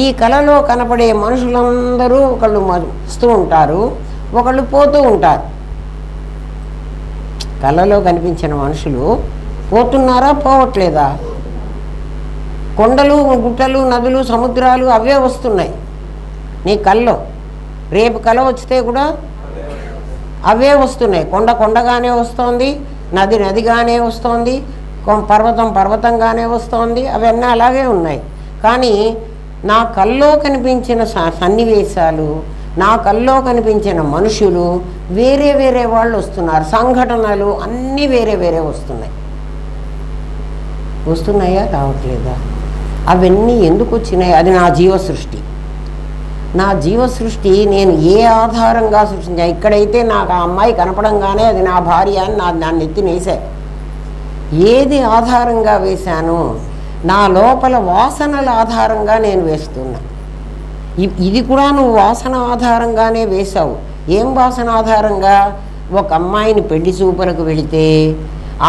ఈ కళలో కనపడే మనుషులందరూ ఒకళ్ళు వస్తూ ఉంటారు, ఒకళ్ళు పోతూ ఉంటారు. కళలో కనిపించిన మనుషులు పోతున్నారా, పోవట్లేదా? కొండలు, గుట్టలు, నదులు, సముద్రాలు అవే వస్తున్నాయి నీ కళ్ళలో. రేపు కళ వచ్చితే కూడా అవే వస్తున్నాయి. కొండ కొండగానే వస్తోంది, నది నదిగానే వస్తోంది, పర్వతం పర్వతంగానే వస్తోంది. అవన్నీ అలాగే ఉన్నాయి. కానీ నా కల్లో కనిపించిన సన్నివేశాలు, నా కల్లో కనిపించిన మనుషులు వేరే వేరే వాళ్ళు వస్తున్నారు. సంఘటనలు అన్నీ వేరే వేరే వస్తున్నాయా, రావట్లేదా? అవన్నీ ఎందుకు వచ్చినాయి? అది నా జీవ సృష్టి. నా జీవ సృష్టి నేను ఏ ఆధారంగా సృష్టించా? ఇక్కడైతే నాకు ఆ అమ్మాయి కనపడంగానే అది నా భార్య అని దాన్ని ఎత్తినేసా. ఏది ఆధారంగా వేశాను? నా లోపల వాసనల ఆధారంగా నేను వేస్తున్నా. ఇది కూడా నువ్వు వాసన ఆధారంగానే వేశావు. ఏం వాసన ఆధారంగా? ఒక అమ్మాయిని పెళ్లి చూపులకు వెళితే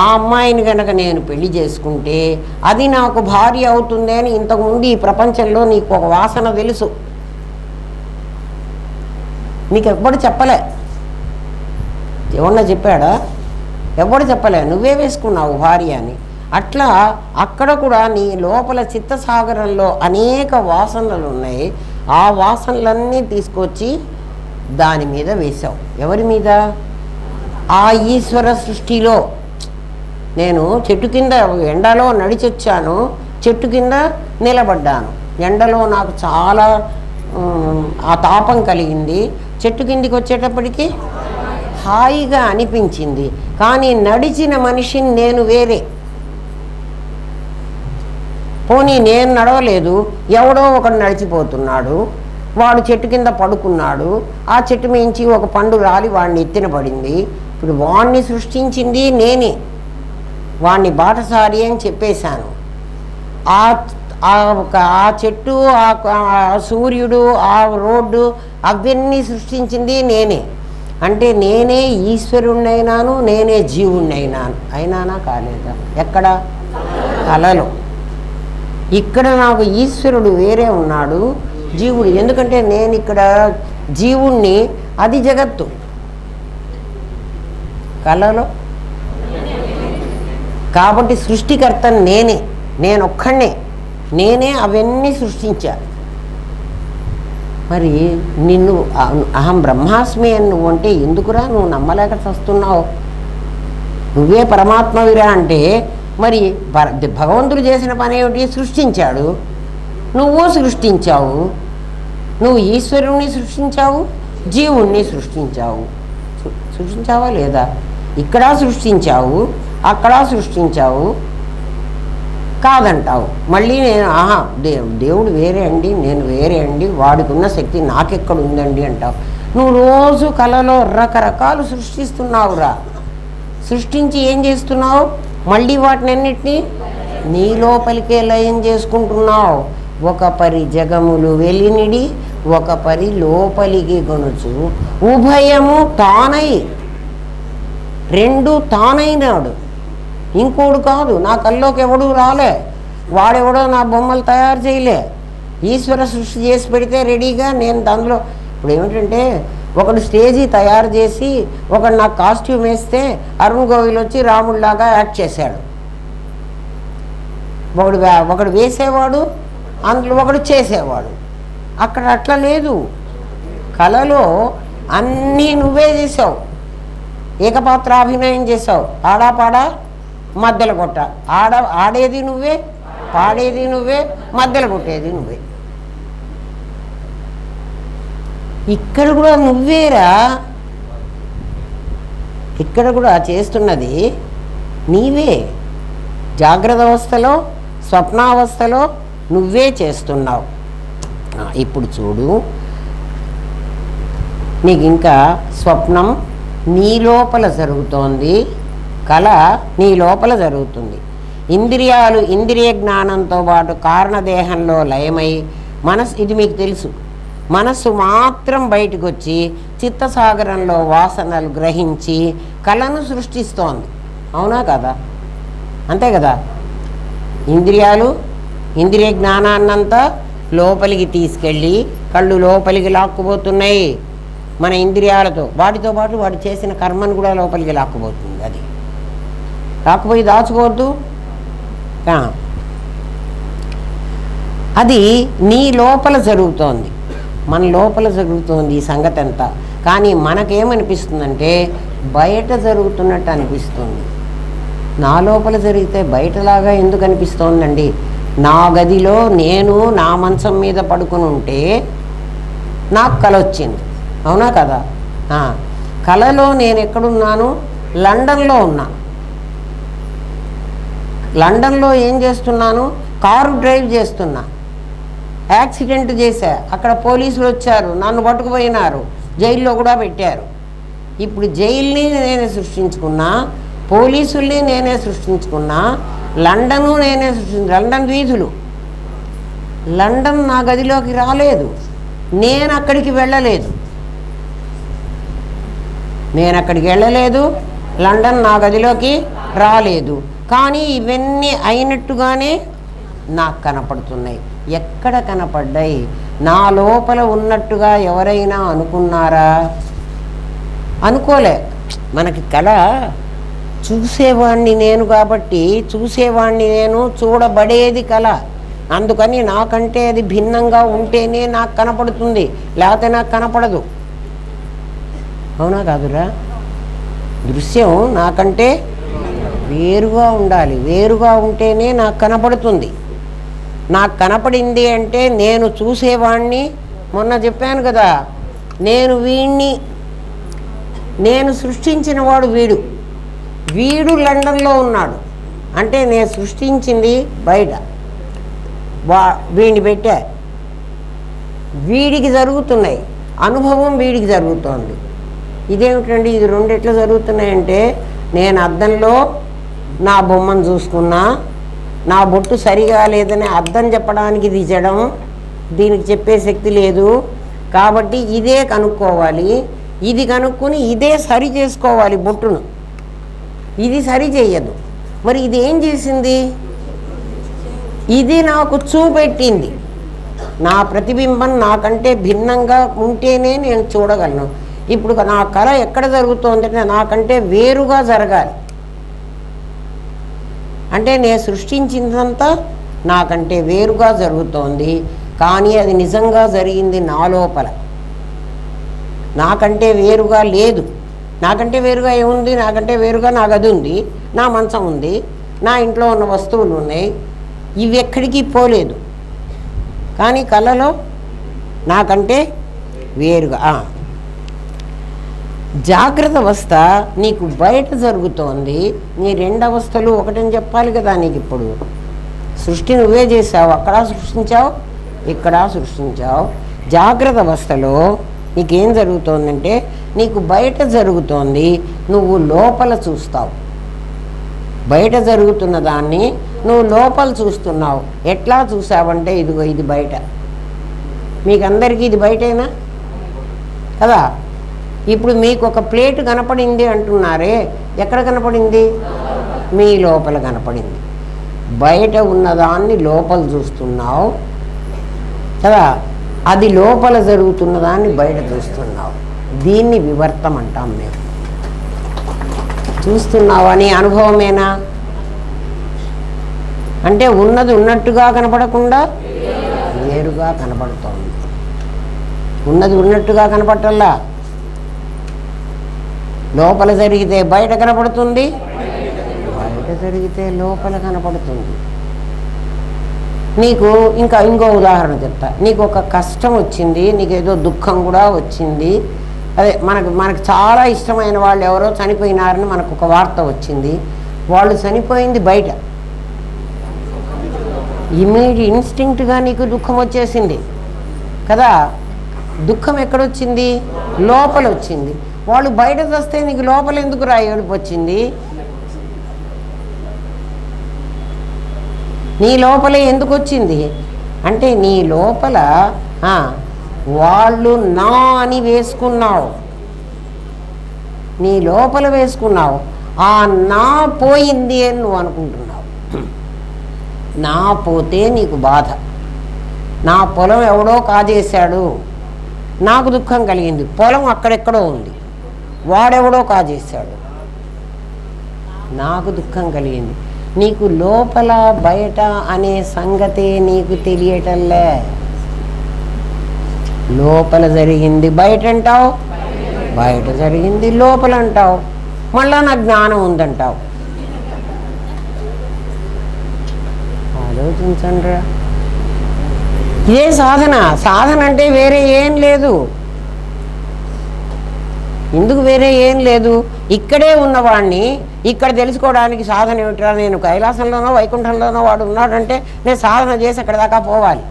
ఆ అమ్మాయిని కనుక నేను పెళ్లి చేసుకుంటే అది నాకు భార్య అవుతుంది అని ఇంతకుముందు ఈ ప్రపంచంలో నీకు ఒక వాసన తెలుసు. నీకు ఎవ్వడు చెప్పలే. ఎవరన్నా చెప్పాడా? ఎవ్వడు చెప్పలే, నువ్వే వేసుకున్నావు భార్య అని. అట్లా అక్కడ కూడా నీ లోపల చిత్తసాగరంలో అనేక వాసనలు ఉన్నాయి. ఆ వాసనలన్నీ తీసుకొచ్చి దాని మీద వేశావు. ఎవరి మీద? ఆ ఈశ్వర సృష్టిలో. నేను చెట్టు కింద ఎండలో నడిచొచ్చాను, చెట్టు కింద నిలబడ్డాను. ఎండలో నాకు చాలా ఆ తాపం కలిగింది. చెట్టు కిందికి వచ్చేటప్పటికి హాయిగా అనిపించింది. కానీ నడిచిన మనిషిని నేను వేరే. పోనీ నేను నడవలేదు, ఎవడో ఒకడు నడిచిపోతున్నాడు, వాడు చెట్టు కింద పడుకున్నాడు, ఆ చెట్టు మించి ఒక పండు రాలి వాడిని ఎత్తిన పడింది. ఇప్పుడు వాణ్ణి సృష్టించింది నేనే, వాణ్ణి బాటసారి అని చెప్పేశాను. ఆ చెట్టు, ఆ సూర్యుడు, ఆ రోడ్డు అవన్నీ సృష్టించింది నేనే. అంటే నేనే ఈశ్వరుణ్ణైనాను, నేనే జీవుణ్ణైనాను. అయినానా కాలేదా? ఎక్కడ? కలలో. ఇక్కడ నాకు ఈశ్వరుడు వేరే ఉన్నాడు, జీవుడు. ఎందుకంటే నేను ఇక్కడ జీవుణ్ణి, అది జగత్తు. కలలో కాబట్టి సృష్టికర్త నేనే, నేనొక్కడే, నేనే అవన్నీ సృష్టించా. మరి నిన్ను అహం బ్రహ్మాస్మి అని నువ్వు అంటే ఎందుకురా నువ్వు నమ్మలేక వస్తున్నావు? నువ్వే పరమాత్మవిరా అంటే మరి భగవంతుడు చేసిన పని ఏమిటి? సృష్టించాడు, నువ్వు సృష్టించావు. నువ్వు ఈశ్వరుణ్ణి సృష్టించావు, జీవుణ్ణి సృష్టించావు. సృష్టించావా లేదా? ఇక్కడ సృష్టించావు, అక్కడ సృష్టించావు, కాదంటావు. మళ్ళీ నేను దేవుడు వేరే అండి, నేను వేరే అండి, వాడికి ఉన్న శక్తి నాకెక్కడ ఉందండి అంటావు. నువ్వు రోజు కళలో రకరకాలు సృష్టిస్తున్నావురా. సృష్టించి ఏం చేస్తున్నావు? మళ్ళీ వాటినన్నిటినీ నీ లోపలికే లయం చేసుకుంటున్నావు. ఒక పరి జగములు వెలినిడి, ఒక పరి లోపలికి గొనుచు, ఉభయము తానై. రెండు తానైనాడు, ఇంకోడు కాదు. నా కల్లోకి ఎవడూ రాలే, వాడెవడో నా బొమ్మలు తయారు చేయలే. ఈశ్వర సృష్టి చేసి పెడితే రెడీగా నేను దానిలో. ఇప్పుడు ఏమిటంటే ఒకడు స్టేజీ తయారు చేసి ఒకడు నాకు కాస్ట్యూమ్ వేస్తే అరుణ్ గోవిల్ వచ్చి రాముడిలాగా యాక్ట్ చేశాడు. ఒకడు వేసేవాడు, అందులో ఒకడు చేసేవాడు. అక్కడ అట్లా లేదు. కళలో అన్నీ నువ్వే చేసావు, ఏకపాత్రాభినయం చేసావు. ఆడాపాడా మధ్యలో కొట్ట. ఆడేది నువ్వే, పాడేది నువ్వే, మధ్యలో కొట్టేది నువ్వే. ఇక్కడ కూడా నువ్వేరా, ఇక్కడ కూడా చేస్తున్నది నీవే. జాగ్రత్త అవస్థలో, స్వప్నావస్థలో నువ్వే చేస్తున్నావు. ఇప్పుడు చూడు, నీకు ఇంకా స్వప్నం నీ లోపల జరుగుతోంది, కళ నీ లోపల జరుగుతుంది. ఇంద్రియాలు ఇంద్రియ జ్ఞానంతో పాటు కారణదేహంలో లయమై మనసు, ఇది మీకు తెలుసు, మనస్సు మాత్రం బయటకు వచ్చి చిత్తసాగరంలో వాసనలు గ్రహించి కళను సృష్టిస్తోంది. అవునా కదా? అంతే కదా? ఇంద్రియాలు ఇంద్రియ జ్ఞానాన్నంతా లోపలికి తీసుకెళ్ళి కళ్ళు లోపలికి లాక్కుపోతున్నాయి. మన ఇంద్రియాలతో, వాటితో పాటు వాడు చేసిన కర్మను కూడా లోపలికి లాక్కుపోతుంది. అది లాక్కుపోయి దాచుకోవద్దు. అది నీ లోపల జరుగుతోంది, మన లోపల జరుగుతోంది ఈ సంగతి అంతా. కానీ మనకేమనిపిస్తుందంటే బయట జరుగుతున్నట్టు అనిపిస్తుంది. నా లోపల జరిగితే బయటలాగా ఎందుకు అనిపిస్తోందండి? నా గదిలో నేను నా మంచం మీద పడుకుని ఉంటే నాకు కల వచ్చింది. అవునా కదా? కలలో నేను ఎక్కడున్నాను? లండన్లో ఉన్నా. లండన్లో ఏం చేస్తున్నాను? కారు డ్రైవ్ చేస్తున్నా. యాక్సిడెంట్ చేశా, అక్కడ పోలీసులు వచ్చారు, నన్ను పట్టుకుపోయినారు, జైల్లో కూడా పెట్టారు. ఇప్పుడు జైల్ని నేనే సృష్టించుకున్నా, పోలీసుల్ని నేనే సృష్టించుకున్నా, లండను నేనే లండన్ వీధులు. లండన్ నా గదిలోకి రాలేదు, నేను అక్కడికి వెళ్ళలేదు. నేను అక్కడికి వెళ్ళలేదు, లండన్ నా గదిలోకి రాలేదు. కానీ ఇవన్నీ అయినట్టుగానే నాకు కనపడుతున్నాయి. ఎక్కడ కనపడ్డాయి? నా లోపల ఉన్నట్టుగా ఎవరైనా అనుకున్నారా? అనుకోలే. మనకి కళ చూసేవాణ్ణి నేను కాబట్టి, చూసేవాణ్ణి నేను, చూడబడేది కళ. అందుకని నాకంటే అది భిన్నంగా ఉంటేనే నాకు కనపడుతుంది, లేకపోతే నాకు కనపడదు. అవునా కాదురా? దృశ్యం నాకంటే వేరుగా ఉండాలి, వేరుగా ఉంటేనే నాకు కనపడుతుంది. నాకు కనపడింది అంటే నేను చూసేవాణ్ణి. మొన్న చెప్పాను కదా, నేను వీణ్ణి, నేను సృష్టించిన వాడు వీడు, వీడు లండన్లో ఉన్నాడు అంటే నేను సృష్టించింది బయట, వీడిని పెట్టా, వీడికి జరుగుతున్నాయి, అనుభవం వీడికి జరుగుతోంది. ఇదేమిటండి ఇది రెండు ఎట్లా జరుగుతున్నాయంటే, నేను అద్దంలో నా బొమ్మను చూసుకున్నా, నా బొట్టు సరిగా లేదని అద్దం చెప్పడానికి ఇది జడం, దీనికి చెప్పే శక్తి లేదు. కాబట్టి ఇదే కనుక్కోవాలి, ఇది కనుక్కొని ఇదే సరి చేసుకోవాలి బొట్టును. ఇది సరి చేయదు. మరి ఇది ఏం చేసింది? ఇది నాకు చూపెట్టింది. నా ప్రతిబింబం నాకంటే భిన్నంగా ఉంటేనే నేను చూడగలను. ఇప్పుడు నా కళ ఎక్కడ జరుగుతోందంటే నాకంటే వేరుగా జరగాలి. అంటే నేను సృష్టించిందంతా నాకంటే వేరుగా జరుగుతోంది, కానీ అది నిజంగా జరిగింది నా లోపల. నాకంటే వేరుగా లేదు. నాకంటే వేరుగా ఏముంది? నాకంటే వేరుగా నా గది ఉంది, నా మంచం ఉంది, నా ఇంట్లో ఉన్న వస్తువులు ఉన్నాయి, ఇవి ఎక్కడికి పోలేదు. కానీ కళలో నాకంటే వేరుగా. జాగ్రత్త అవస్థ నీకు బయట జరుగుతోంది, నీ రెండు అవస్థలు ఒకటని చెప్పాలి కదా. నీకు ఇప్పుడు సృష్టి నువ్వే చేసావు, అక్కడ సృష్టించావు, ఇక్కడ సృష్టించావు. జాగ్రత్త అవస్థలో నీకేం జరుగుతోందంటే నీకు బయట జరుగుతోంది, నువ్వు లోపల చూస్తావు. బయట జరుగుతున్న దాన్ని నువ్వు లోపల చూస్తున్నావు. ఎట్లా చూసావంటే ఇదిగో ఇది బయట, మీకందరికీ ఇది బయటేనా కదా? ఇప్పుడు మీకు ఒక ప్లేట్ కనపడింది అంటున్నారే, ఎక్కడ కనపడింది? మీ లోపల కనపడింది. బయట ఉన్నదాన్ని లోపల చూస్తున్నావు కదా, అది లోపల జరుగుతున్నదాన్ని బయట చూస్తున్నావు. దీన్ని వివర్తం అంటాం మేము. చూస్తున్నావు అని అనుభవమేనా? అంటే ఉన్నది ఉన్నట్టుగా కనపడకుండా వేరుగా కనపడుతోంది. ఉన్నది ఉన్నట్టుగా కనపడటల్లా, లోపల జరిగితే బయట కనపడుతుంది, బయట బయట జరిగితే లోపల కనపడుతుంది. నీకు ఇంకో ఉదాహరణ చెప్తా. నీకు ఒక కష్టం వచ్చింది, నీకు ఏదో దుఃఖం కూడా వచ్చింది. అదే మనకు చాలా ఇష్టమైన వాళ్ళు ఎవరో చనిపోయినారని మనకు ఒక వార్త వచ్చింది. వాళ్ళు చనిపోయింది బయట. ఇన్స్టింక్ట్గా నీకు దుఃఖం వచ్చేసింది కదా. దుఃఖం ఎక్కడొచ్చింది? లోపల వచ్చింది. వాళ్ళు బయట వస్తే నీకు లోపల ఎందుకు ఏడుపు వచ్చింది? నీ లోపలే ఎందుకు వచ్చింది అంటే నీ లోపల వాళ్ళు నా అని వేసుకున్నావు. నీ లోపల వేసుకున్నావు. ఆ నా పోయింది అని నువ్వు అనుకుంటున్నావు. నా పోతే నీకు బాధ. నా పొలం ఎవడో కాజేశాడు, నాకు దుఃఖం కలిగింది. పొలం అక్కడెక్కడో ఉంది, వాడెవడో కాజేశాడు, నాకు దుఃఖం కలిగింది. నీకు లోపల బయట అనే సంగతే నీకు తెలియటంలే. లోపల జరిగింది బయట అంటావు, బయట జరిగింది లోపల అంటావు, మళ్ళా నాకు జ్ఞానం ఉందంటావు. ఆలోచించండిరా. ఇదే సాధన. సాధన అంటే వేరే ఏం లేదు. ఎందుకు వేరే ఏం లేదు? ఇక్కడే ఉన్నవాడిని ఇక్కడ తెలుసుకోవడానికి సాధన ఏమిట్రా? నేను కైలాసంలోనో వైకుంఠంలోనో వాడు ఉన్నాడంటే నేను సాధన చేసి అక్కడ దాకా పోవాలి.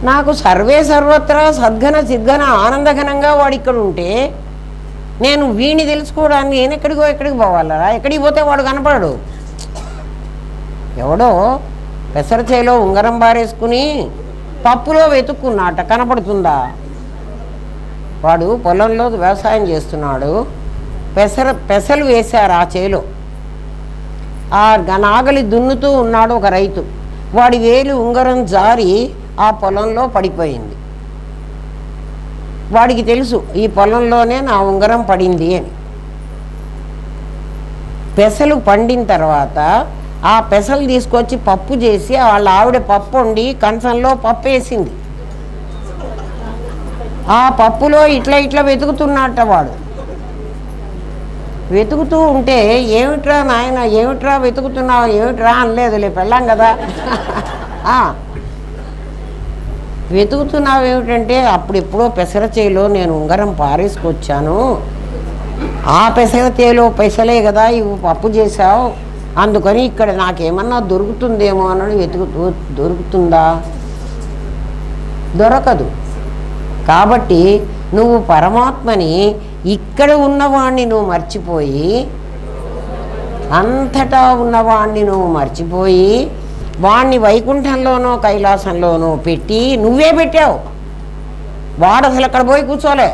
నాకు సర్వే సర్వత్రా సద్ఘన సిద్ఘన ఆనందఘనంగా వాడు ఇక్కడ ఉంటే నేను వీడిని తెలుసుకోవడానికి నేను ఎక్కడికి పోవాలరా? ఎక్కడికి పోతే వాడు కనపడడు. ఎవడో పెసరచేలో ఉంగరం బారేసుకుని పప్పులో వెతుక్కున్నట్ట కనపడుతుందా? వాడు పొలంలో వ్యవసాయం చేస్తున్నాడు, పెసలు వేశారు ఆ చేలో. ఆ నాగలి దున్నుతూ ఉన్నాడు ఒక రైతు. వాడి వేలు ఉంగరం జారి ఆ పొలంలో పడిపోయింది. వాడికి తెలుసు ఈ పొలంలోనే నా ఉంగరం పడింది అని. పెసలు పండిన తర్వాత ఆ పెసలు తీసుకొచ్చి పప్పు చేసి వాళ్ళ ఆవిడ పప్పు వండి కంచంలో పప్పు వేసింది. ఆ పప్పులో ఇట్లా వెతుకుతున్నట్ట వాడు. వెతుకుతూ ఉంటే ఏమిట్రా నాయన, ఏమిట్రా వెతుకుతున్నావు, ఏమిట్రా అనలేదులే, పెళ్ళాం కదా. వెతుకుతున్నావు ఏమిటంటే అప్పుడెప్పుడో పెసర చేలో నేను ఉంగరం పారేసుకొచ్చాను, ఆ పెసర చేలో పెసలే కదా ఇవి పప్పు చేసావు, అందుకని ఇక్కడ నాకేమన్నా దొరుకుతుందేమో అని దొరుకుతుందా? దొరకదు. కాబట్టి నువ్వు పరమాత్మని ఇక్కడ ఉన్నవాణ్ణి నువ్వు మర్చిపోయి, అంతటా ఉన్నవాణ్ణి నువ్వు మర్చిపోయి వాణ్ణి వైకుంఠంలోనో కైలాసంలోనో పెట్టి నువ్వే పెట్టావు. వాడు అసలు అక్కడ పోయి కూర్చోలే.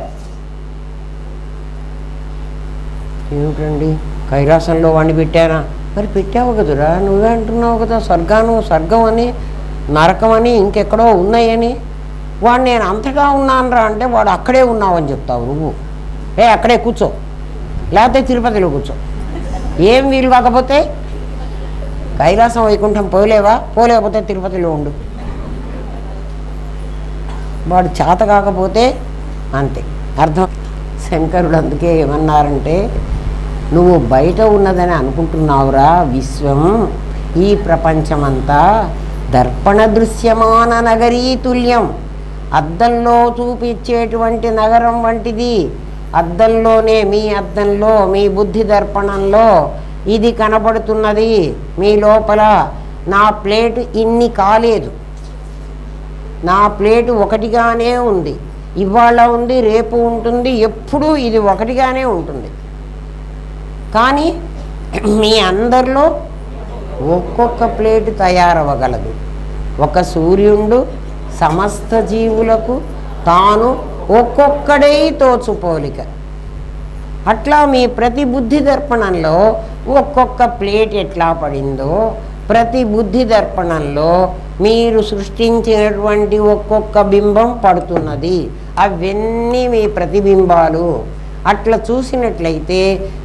ఏమిటండి కైలాసంలో వాడిని పెట్టానా? మరి పెట్టావు కదురా, నువ్వే అంటున్నావు కదా స్వర్గం అని నరకం అని ఇంకెక్కడో ఉన్నాయని. వాడు నేను అంతటా ఉన్నానరా అంటే వాడు అక్కడే ఉన్నావని చెప్తావు నువ్వు. అక్కడే కూర్చో, లేకపోతే తిరుపతిలో కూర్చో. ఏం వీలు కాకపోతే కైలాసం వైకుంఠం పోలేకపోతే తిరుపతిలో ఉండు. వాడు చేత కాకపోతే అంతే అర్థం. శంకరుడు అందుకే ఏమన్నారంటే, నువ్వు బయట ఉన్నదని అనుకుంటున్నావురా, విశ్వం ఈ ప్రపంచమంతా దర్పణ దృశ్యమాన నగరీ తుల్యం, అద్దంలో చూపించేటువంటి నగరం వంటిది. అద్దంలోనే, మీ అద్దంలో, మీ బుద్ధి దర్పణంలో ఇది కనబడుతున్నది. మీ లోపల నా ప్లేటు ఇన్ని కాలేదు, నా ప్లేటు ఒకటిగానే ఉంది. ఇవాళ ఉంది, రేపు ఉంటుంది, ఎప్పుడూ ఇది ఒకటిగానే ఉంటుంది. కానీ మీ అందరిలో ఒక్కొక్క ప్లేటు తయారవ్వగలదు. ఒక సూర్యుడు సమస్త జీవులకు తాను ఒక్కొక్కడే తోచుపోలిక. అట్లా మీ ప్రతి బుద్ధి దర్పణంలో ఒక్కొక్క ప్లేట్ ఎట్లా పడిందో, ప్రతి బుద్ధి దర్పణంలో మీరు సృష్టించినటువంటి ఒక్కొక్క బింబం పడుతున్నది. అవన్నీ మీ ప్రతిబింబాలు. అట్లా చూసినట్లయితే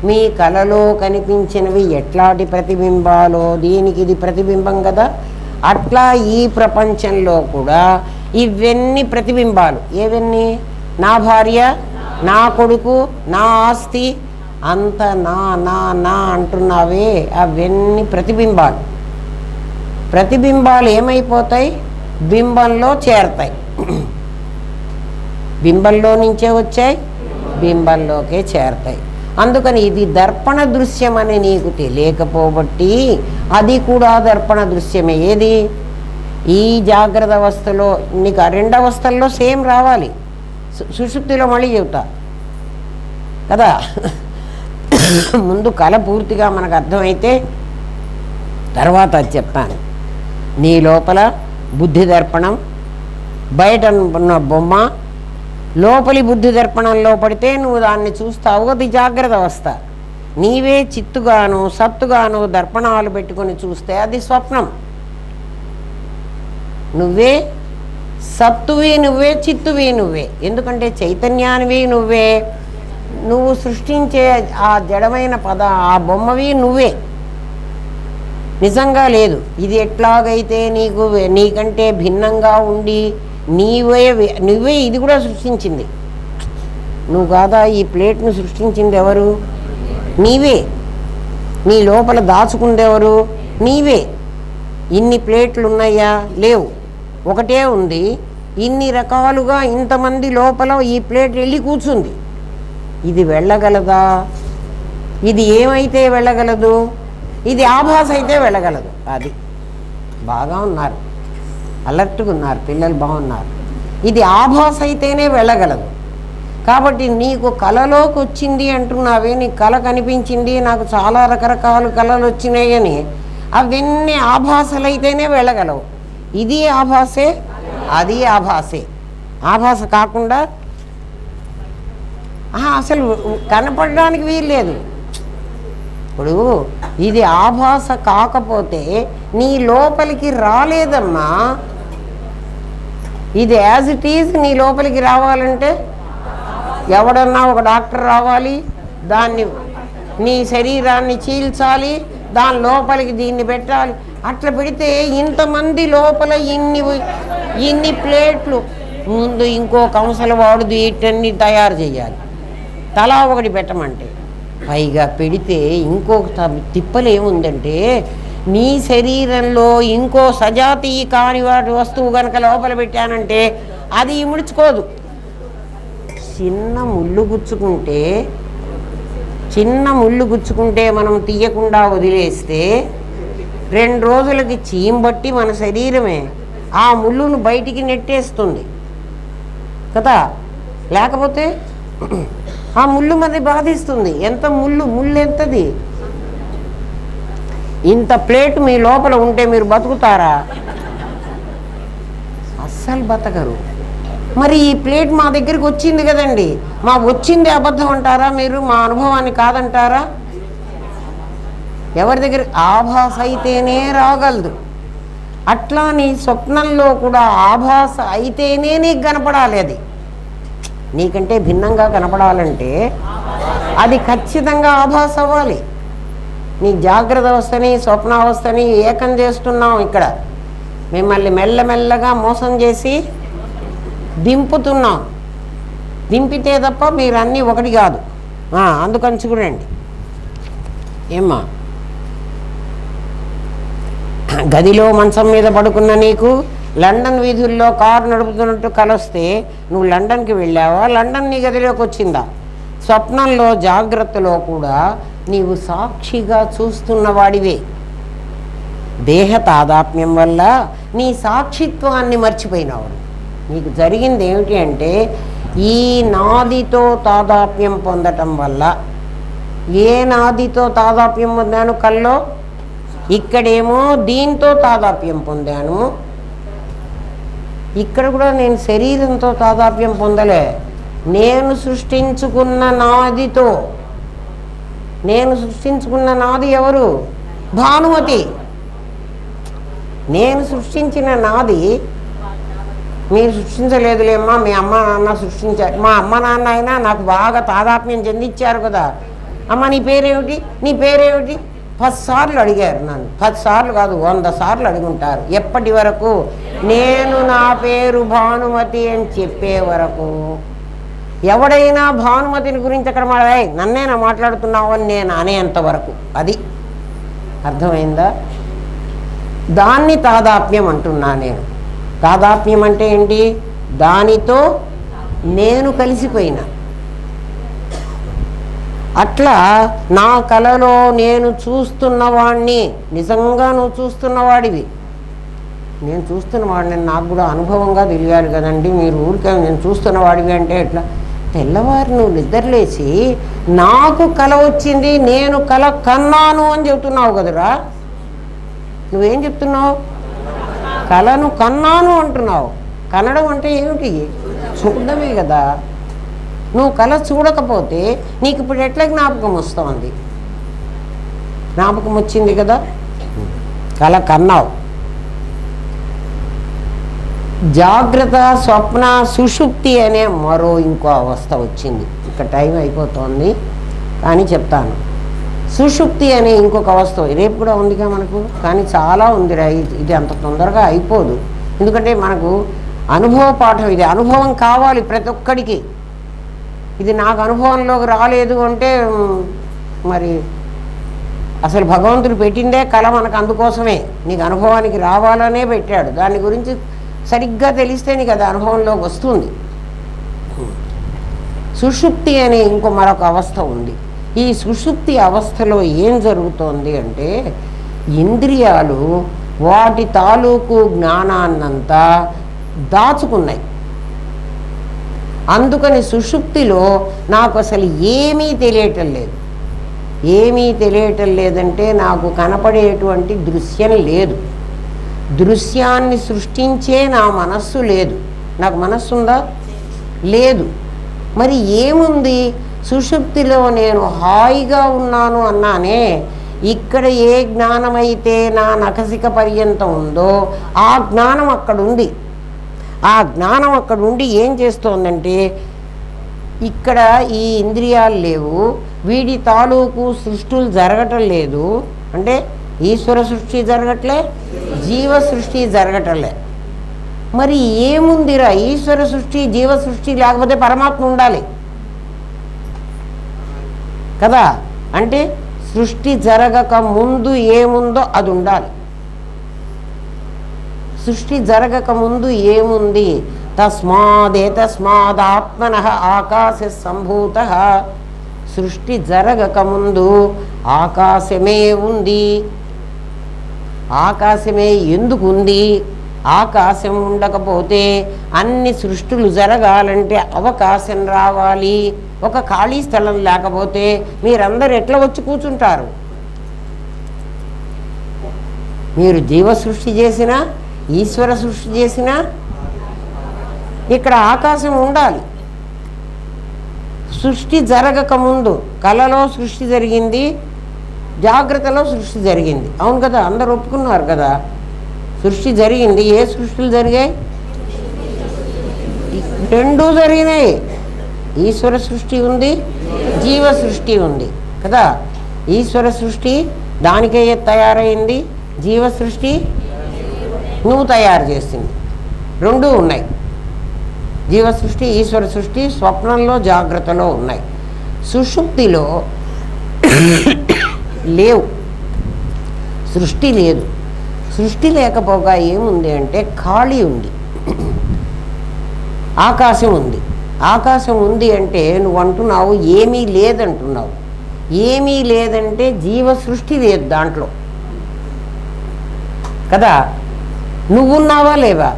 మీ కలలో కనిపించినవి ఎట్లాంటి ప్రతిబింబాలో దీనికి ఇది ప్రతిబింబం కదా. అట్లా ఈ ప్రపంచంలో కూడా ఇవన్నీ ప్రతిబింబాలు. ఏవన్నీ? నా భార్య, నా కొడుకు, నా ఆస్తి, అంత నా నా నా అంటున్నావే అవన్నీ ప్రతిబింబాలు. ప్రతిబింబాలు ఏమైపోతాయి? బింబంలో చేరతాయి. బింబంలో నుంచే వచ్చాయి, బింబంలోకే చేరతాయి. అందుకని ఇది దర్పణ దృశ్యం అని నీకు తెలియకపోబట్టి అది కూడా దర్పణ దృశ్యమే. ఏది? ఈ జాగ్రత్త అవస్థలో నీకు ఆ రెండు అవస్థల్లో సేమ్ రావాలి. సుషుప్తిలో మళ్ళీ చెబుతా కదా. ముందు కళ పూర్తిగా మనకు అర్థమైతే తర్వాత అది చెప్తాను. నీ లోపల బుద్ధి దర్పణం, బయట ఉన్న బొమ్మ, లోపలి బుద్ధి దర్పణంలో పడితే నువ్వు దాన్ని చూస్తావు. అది జాగ్రత్త అవస్థ. నీవే చిత్తుగాను సత్తుగాను దర్పణాలు పెట్టుకొని చూస్తే అది స్వప్నం. నువ్వే సత్తువి నువ్వే, చిత్తువి నువ్వే. ఎందుకంటే చైతన్యానివి నువ్వే. నువ్వు సృష్టించే ఆ జడమైన ఆ బొమ్మవి నువ్వే, నిజంగా లేదు. ఇది ఎట్లాగైతే నీకంటే భిన్నంగా ఉండి నువ్వే ఇది కూడా సృష్టించింది. నువ్వు కాదా ఈ ప్లేట్ను సృష్టించింది? ఎవరు? నీవే. నీ లోపల దాచుకుందెవరు? నీవే. ఇన్ని ప్లేట్లు ఉన్నాయా? లేవు, ఒకటే ఉంది. ఇన్ని రకాలుగా ఇంతమంది లోపల ఈ ప్లేట్ వెళ్ళి కూర్చుంది. ఇది వెళ్ళగలదా? ఇది ఏమైతే వెళ్ళగలదు? ఇది ఆభాస అయితే వెళ్ళగలదు. అది బాగా ఉన్నారు, అలర్ట్గా ఉన్నారు పిల్లలు, బాగున్నారు. ఇది ఆభాస అయితేనే వెళ్ళగలదు. కాబట్టి నీకు కళలోకి వచ్చింది అంటున్నావే, నీకు కళ కనిపించింది, నాకు చాలా రకరకాల కళలు వచ్చినాయని, అవన్నీ ఆభాసలైతేనే వెళ్ళగలవు. ఇది ఆభాసే, అది ఆభాసే. ఆభాస కాకుండా అసలు కనపడడానికి వీల్లేదు. ఇప్పుడు ఇది ఆభాస కాకపోతే నీ లోపలికి రాలేదమ్మా. ఇది యాజ్ ఇట్ ఈజ్ నీ లోపలికి రావాలంటే ఎవడన్నా ఒక డాక్టర్ రావాలి, దాన్ని నీ శరీరాన్ని చీల్చాలి, దాని లోపలికి దీన్ని పెట్టాలి. అట్లా పెడితే ఇంతమంది లోపల ఇన్ని ప్లేట్లు, ముందు ఇంకో కంసల వాడు వీటన్ని తయారు చేయాలి, తలా ఒకటి పెట్టమంటే. పైగా పెడితే ఇంకొక తిప్పలు ఏముందంటే, నీ శరీరంలో ఇంకో సజాతి కాని వాటి వస్తువు కనుక లోపల పెట్టానంటే అది ఇముడ్చుకోదు. చిన్న ముళ్ళు గుచ్చుకుంటే మనం తీయకుండా వదిలేస్తే 2 రోజులకి చీంబట్టి మన శరీరమే ఆ ముళ్ళును బయటికి నెట్టేస్తుంది కదా. లేకపోతే ఆ ముళ్ళు మరి బాధిస్తుంది. ఎంత ముళ్ళు ఎంతది? ఇంత ప్లేట్ మీ లోపల ఉంటే మీరు బతుకుతారా? అస్సలు బతకరు. మరి ఈ ప్లేట్ మా దగ్గరికి వచ్చింది కదండి, మా వచ్చింది అబద్ధం అంటారా మీరు? మా అనుభవాన్ని కాదంటారా? ఎవరి దగ్గర? ఆభాస అయితేనే రాగలదు. అట్లా నీ స్వప్నంలో కూడా ఆభాస అయితేనే నీకు కనపడాలి. అది నీకంటే భిన్నంగా కనపడాలంటే అది ఖచ్చితంగా ఆభాస అవ్వాలి. నీ జాగ్రత్త అవస్థని స్వప్నావస్థని ఏకం చేస్తున్నాం. ఇక్కడ మిమ్మల్ని మెల్లమెల్లగా మోసం చేసి దింపుతున్నాం. దింపితే తప్ప మీరు అన్నీ ఒకటి కాదు. అందుకని చూడండి. ఏమ్మా, గదిలో మంచం మీద పడుకున్న నీకు లండన్ వీధుల్లో కారు నడుపుతున్నట్టు కలొస్తే నువ్వు లండన్కి వెళ్ళావా? లండన్ నీ గదిలోకి వచ్చిందా? స్వప్నంలో జాగ్రత్తలో కూడా నీవు సాక్షిగా చూస్తున్నవాడివే. దేహ తాదాత్మ్యం వల్ల నీ సాక్షిత్వాన్ని మర్చిపోయినావు. నీకు జరిగింది ఏమిటి అంటే, ఈ నాదితో తాదాత్మ్యం పొందటం వల్ల, ఏ నాదితో తాదాత్మ్యం పొందాను? కల్లో. ఇక్కడేమో దీంతో తాదాత్మ్యం పొందాను. ఇక్కడ కూడా నేను శరీరంతో తాదాత్మ్యం పొందలే, నేను సృష్టించుకున్న నాదితో. నేను సృష్టించుకున్న నాది ఎవరు? భానుమతి. నేను సృష్టించిన నాది మీరు సృష్టించలేదులేమ్మా, మీ అమ్మ నాన్న సృష్టించారు. మా అమ్మ నాన్న అయినా నాకు బాగా తాదాత్మ్యం చెందించారు కదా. అమ్మ నీ పేరేమిటి, నీ పేరేమిటి 10 సార్లు అడిగారు నన్ను. 10 సార్లు కాదు, 100 సార్లు అడుగుంటారు. ఎప్పటి వరకు? నేను నా పేరు భానుమతి అని చెప్పే వరకు. ఎవడైనా భానుమతిని గురించి అక్కడ నన్నేనా మాట్లాడుతున్నావు అని నేను అనేంతవరకు, అది అర్థమైందా? దాన్ని తాదాత్మ్యం అంటున్నా నేను. తాదాత్మ్యం అంటే ఏంటి? దానితో నేను కలిసిపోయినా. అట్లా నా కలలో నేను చూస్తున్నవాడిని, నిజంగా నువ్వు చూస్తున్నవాడివి, నేను చూస్తున్నవాడిని, నాకు కూడా అనుభవంగా తెలియాలి కదండి. మీరు ఊరికే నేను చూస్తున్నవాడివి అంటే ఎట్లా? తెల్లవారు నువ్వు నిద్రలేసి నాకు కల వచ్చింది, నేను కల కన్నాను అని చెబుతున్నావు కదరా. నువ్వేం చెప్తున్నావు? కలను కన్నాను అంటున్నావు. కనడం అంటే ఏమిటి? చూడడమే కదా. నువ్వు కళ చూడకపోతే నీకు ఇప్పుడు ఎట్లా జ్ఞాపకం వస్తుంది? జ్ఞాపకం వచ్చింది కదా, కళ కన్నావు. జాగ్రత్త, స్వప్న, సుషుప్తి అనే మరో ఇంకో అవస్థ వచ్చింది. ఇక్కడ టైం అయిపోతుంది కానీ చెప్తాను. సుషుప్తి అనే ఇంకొక అవస్థ రేపు కూడా ఉందిగా మనకు, కానీ చాలా ఉందిరా. ఇది అంత తొందరగా అయిపోదు, ఎందుకంటే మనకు అనుభవ పాఠం. ఇది అనుభవం కావాలి ప్రతి ఒక్కడికి. ఇది నాకు అనుభవంలోకి రాలేదు అంటే మరి అసలు భగవంతుడు పెట్టిందే కళ మనకు అందుకోసమే, నీకు అనుభవానికి రావాలనే పెట్టాడు. దాని గురించి సరిగ్గా తెలిస్తే నీకు అది అనుభవంలోకి వస్తుంది. సుషుప్తి అనే మరొక అవస్థ ఉంది. ఈ సుషుప్తి అవస్థలో ఏం జరుగుతోంది అంటే, ఇంద్రియాలు వాటి తాలూకు జ్ఞానాన్నంతా దాచుకున్నాయి. అందుకని సుషుప్తిలో నాకు అసలు ఏమీ తెలియటం లేదు. ఏమీ తెలియటం లేదంటే నాకు కనపడేటువంటి దృశ్యం లేదు. దృశ్యాన్ని సృష్టించే నా మనస్సు లేదు. నాకు మనస్సు ఉందా? లేదు. మరి ఏముంది? సుషుప్తిలో నేను హాయిగా ఉన్నాను అన్నానే. ఇక్కడ ఏ జ్ఞానమైతే నా నఖసిక పర్యంతం ఉందో ఆ జ్ఞానం అక్కడుంది. ఆ జ్ఞానం అక్కడ ఉండి ఏం చేస్తోందంటే, ఇక్కడ ఈ ఇంద్రియాలు లేవు, వీడి తాలూకు సృష్టులు జరగటం లేదు. అంటే ఈశ్వర సృష్టి జరగట్లే, జీవ సృష్టి జరగటంలే. మరి ఏముందిరా? ఈశ్వర సృష్టి, జీవ సృష్టి లేకపోతే పరమాత్మ ఉండాలి కదా. అంటే సృష్టి జరగక ముందు ఏముందో అది ఉండాలి. సృష్టి జరగక ముందు ఏముంది? తస్మాదేతస్మాదాత్మనః ఆకాశ సంభూత. సృష్టి జరగక ముందు ఆకాశమే ఉంది. ఆకాశమే ఎందుకు ఉంది? ఆకాశం ఉండకపోతే అన్ని సృష్టులు జరగాలంటే అవకాశం రావాలి. ఒక ఖాళీ స్థలం లేకపోతే మీరందరూ ఎట్లా వచ్చి కూర్చుంటారు? మీరు జీవ సృష్టి చేసినా, ఈశ్వర సృష్టి చేసినా ఇక్కడ ఆకాశం ఉండాలి. సృష్టి జరగక ముందు కళలో సృష్టి జరిగింది, జాగ్రత్తలో సృష్టి జరిగింది. అవును కదా, అందరు ఒప్పుకున్నారు కదా. సృష్టి జరిగింది. ఏ సృష్టిలు జరిగాయి? రెండూ జరిగినాయి. ఈశ్వర సృష్టి ఉంది, జీవ సృష్టి ఉంది కదా. ఈశ్వర సృష్టి దానికే తయారైంది, జీవ సృష్టి నువ్వు తయారు చేసింది. రెండూ ఉన్నాయి. జీవ సృష్టి, ఈశ్వర సృష్టి స్వప్నంలో, జాగ్రత్తలో ఉన్నాయి. సుషుప్తిలో లేవు, సృష్టి లేదు. సృష్టి లేకపోగా ఏముంది అంటే ఖాళీ ఉంది, ఆకాశం ఉంది. ఆకాశం ఉంది అంటే నువ్వు అంటున్నావు ఏమీ లేదంటున్నావు. ఏమీ లేదంటే జీవ సృష్టి లేదు దాంట్లో కదా. నువ్వున్నావా లేవా?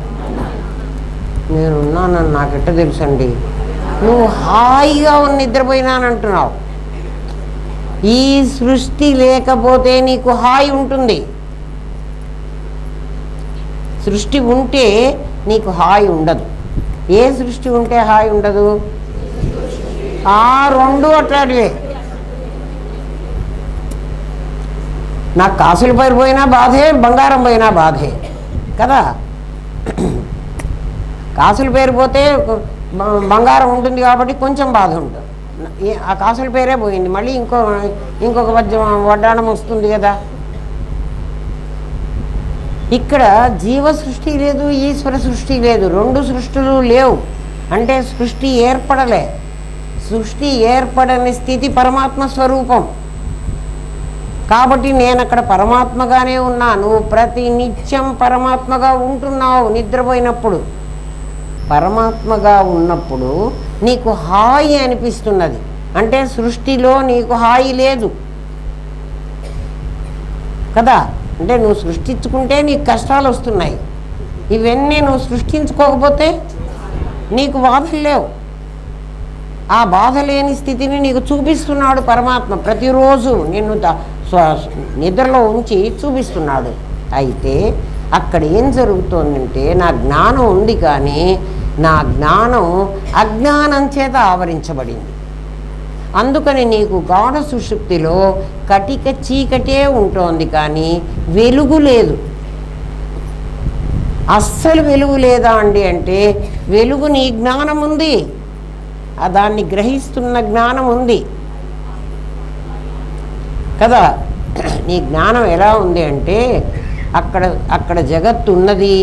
నేనున్నానని నాకెట్ట తెలుసండి? నువ్వు హాయిగా నిద్రపోయినానంటున్నావు. ఈ సృష్టి లేకపోతే నీకు హాయి ఉంటుంది. సృష్టి ఉంటే నీకు హాయి ఉండదు. ఏ సృష్టి ఉంటే హాయి ఉండదు? ఆ రెండు అట్లాంటివే. నాకు కాసులు పోయినా బాధే, బంగారం పోయినా బాధే కదా. కాసులు పేరిపోతే బంగారం ఉంటుంది కాబట్టి కొంచెం బాధ ఉంటుంది. ఆ కాసుల పేరే పోయింది, మళ్ళీ ఇంకొక వడ్డాణం వస్తుంది కదా. ఇక్కడ జీవ సృష్టి లేదు, ఈశ్వర సృష్టి లేదు. రెండు సృష్టిలు లేవు అంటే సృష్టి ఏర్పడలే. సృష్టి ఏర్పడని స్థితి పరమాత్మ స్వరూపం. కాబట్టి నేను అక్కడ పరమాత్మగానే ఉన్నా. నువ్వు ప్రతి నిత్యం పరమాత్మగా ఉంటున్నావు. నిద్రపోయినప్పుడు పరమాత్మగా ఉన్నప్పుడు నీకు హాయి అనిపిస్తున్నది. అంటే సృష్టిలో నీకు హాయి లేదు కదా. అంటే నువ్వు సృష్టించుకుంటే నీకు కష్టాలు వస్తున్నాయి. ఇవన్నీ నువ్వు సృష్టించుకోకపోతే నీకు బాధలు లేవు. ఆ బాధ లేని స్థితిని నీకు చూపిస్తున్నాడు పరమాత్మ. ప్రతిరోజు నిన్ను నిద్రలో ఉంచి చూపిస్తున్నాడు. అయితే అక్కడ ఏం జరుగుతోందంటే నా జ్ఞానం ఉంది, కానీ నా జ్ఞానం అజ్ఞానం చేత ఆవరించబడింది. అందుకని నీకు గాఢ సుషుప్తిలో కటిక చీకటే ఉంటోంది, కానీ వెలుగు లేదు. అస్సలు వెలుగు లేదా అండి అంటే వెలుగు నీ జ్ఞానం ఉంది, దాన్ని గ్రహిస్తున్న జ్ఞానం ఉంది కదా. నీ జ్ఞానం ఎలా ఉంది అంటే అక్కడ జగత్తు ఉన్నది,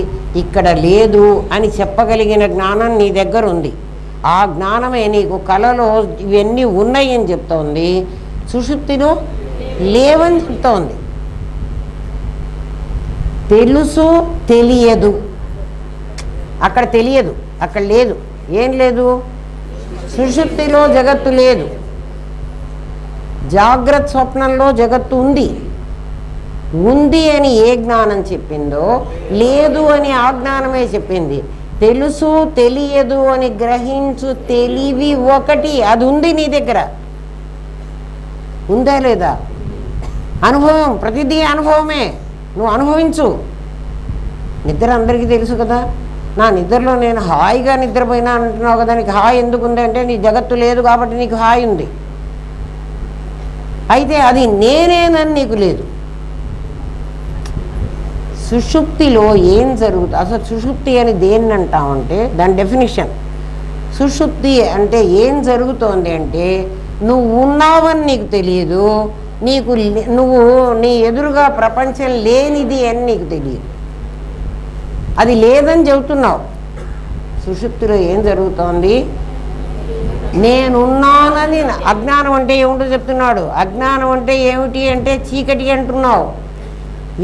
ఇక్కడ లేదు అని చెప్పగలిగిన జ్ఞానం నీ దగ్గర ఉంది. ఆ జ్ఞానమే నీకు కలలో ఇవన్నీ ఉన్నాయి అని చెప్తోంది, సుషుప్తిలో లేవని చెప్తోంది. తెలుసు తెలియదు, అక్కడ తెలియదు, అక్కడ లేదు. ఏం లేదు? సుషుప్తిలో జగత్తు లేదు. జాగ్రత్త స్వప్నంలో జగత్తు ఉంది. ఉంది అని ఏ జ్ఞానం చెప్పిందో లేదు అని ఆ జ్ఞానమే చెప్పింది. తెలుసు తెలియదు అని గ్రహించు తెలివి ఒకటి, అది ఉంది నీ దగ్గర. ఉందా లేదా? అనుభవం, ప్రతిదీ అనుభవమే. నువ్వు అనుభవించు. నిద్ర అందరికీ తెలుసు కదా. నా నిద్రలో నేను హాయిగా నిద్రపోయినా అంటున్నావు కదా. నీకు హాయి ఎందుకు ఉంది అంటే నీ జగత్తు లేదు కాబట్టి నీకు హాయి ఉంది. అయితే అది నేనేనని నీకు లేదు. సుషుప్తిలో ఏం జరుగుతుంది అసలు? సుషుప్తి అని దేన్ని అంటామంటే దాని డెఫినిషన్. సుషుప్తి అంటే ఏం జరుగుతోంది అంటే నువ్వు ఉన్నావని నీకు తెలియదు, నువ్వు నీ ఎదురుగా ప్రపంచం లేనిది అని నీకు తెలియదు. అది లేదని చెబుతున్నావు. సుషుప్తిలో ఏం జరుగుతోంది? నేనున్నానని. అజ్ఞానం అంటే ఏమిటో చెప్తున్నాడు. అజ్ఞానం అంటే ఏమిటి అంటే చీకటి అంటున్నావు.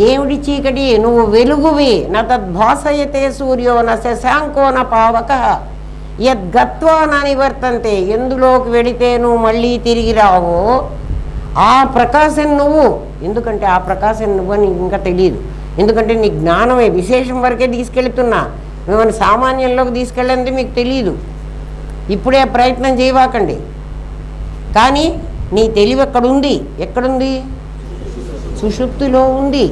ఏమిటి చీకటి? నువ్వు వెలుగువి. న తద్భాసయతే సూర్యో న శశాంకో న పావక యద్గత్వా న నివర్తంతే. ఎందులోకి వెడితే నువ్వు మళ్ళీ తిరిగి రావో ఆ ప్రకాశం నువ్వు. ఎందుకంటే ఆ ప్రకాశం నువ్వని ఇంకా తెలియదు. ఎందుకంటే నీ జ్ఞానమే విశేషం వరకే తీసుకెళ్తున్నా, మిమ్మల్ని సామాన్యంలోకి తీసుకెళ్ళంది మీకు తెలియదు. ఇప్పుడే ప్రయత్నం చేయవాకండి. కానీ నీ తెలివి ఎక్కడుంది? ఎక్కడుంది? సుషుప్తిలో ఉంది.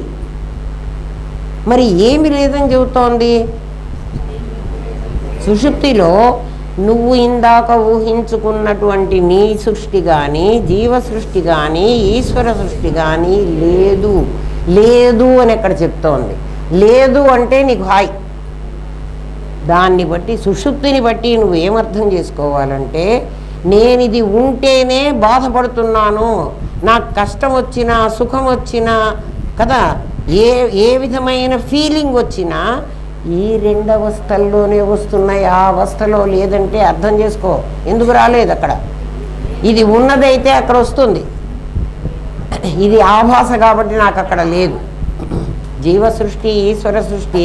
మరి ఏమి లేదని చెబుతోంది? సుషుప్తిలో నువ్వు ఇందాక ఊహించుకున్నటువంటి నీ సృష్టి కానీ జీవ సృష్టి కానీ ఈశ్వర సృష్టి కానీ లేదు. లేదు అని ఎక్కడ చెప్తోంది? లేదు అంటే నీకు హాయ్. దాన్ని బట్టి సుషుప్తిని బట్టి నువ్వు ఏమర్థం చేసుకోవాలంటే నేను ఇది ఉంటేనే బాధపడుతున్నాను, నాకు కష్టం వచ్చినా సుఖం వచ్చినా కదా, ఏ విధమైన ఫీలింగ్ వచ్చినా ఈ రెండు అవస్థల్లోనే వస్తున్నాయి. ఆ అవస్థలో లేదంటే అర్థం చేసుకో ఎందుకు రాలేదు. అక్కడ ఇది ఉన్నదైతే అక్కడ వస్తుంది. ఇది ఆభాస కాబట్టి నాకు అక్కడ లేదు. జీవ సృష్టి ఈశ్వర సృష్టి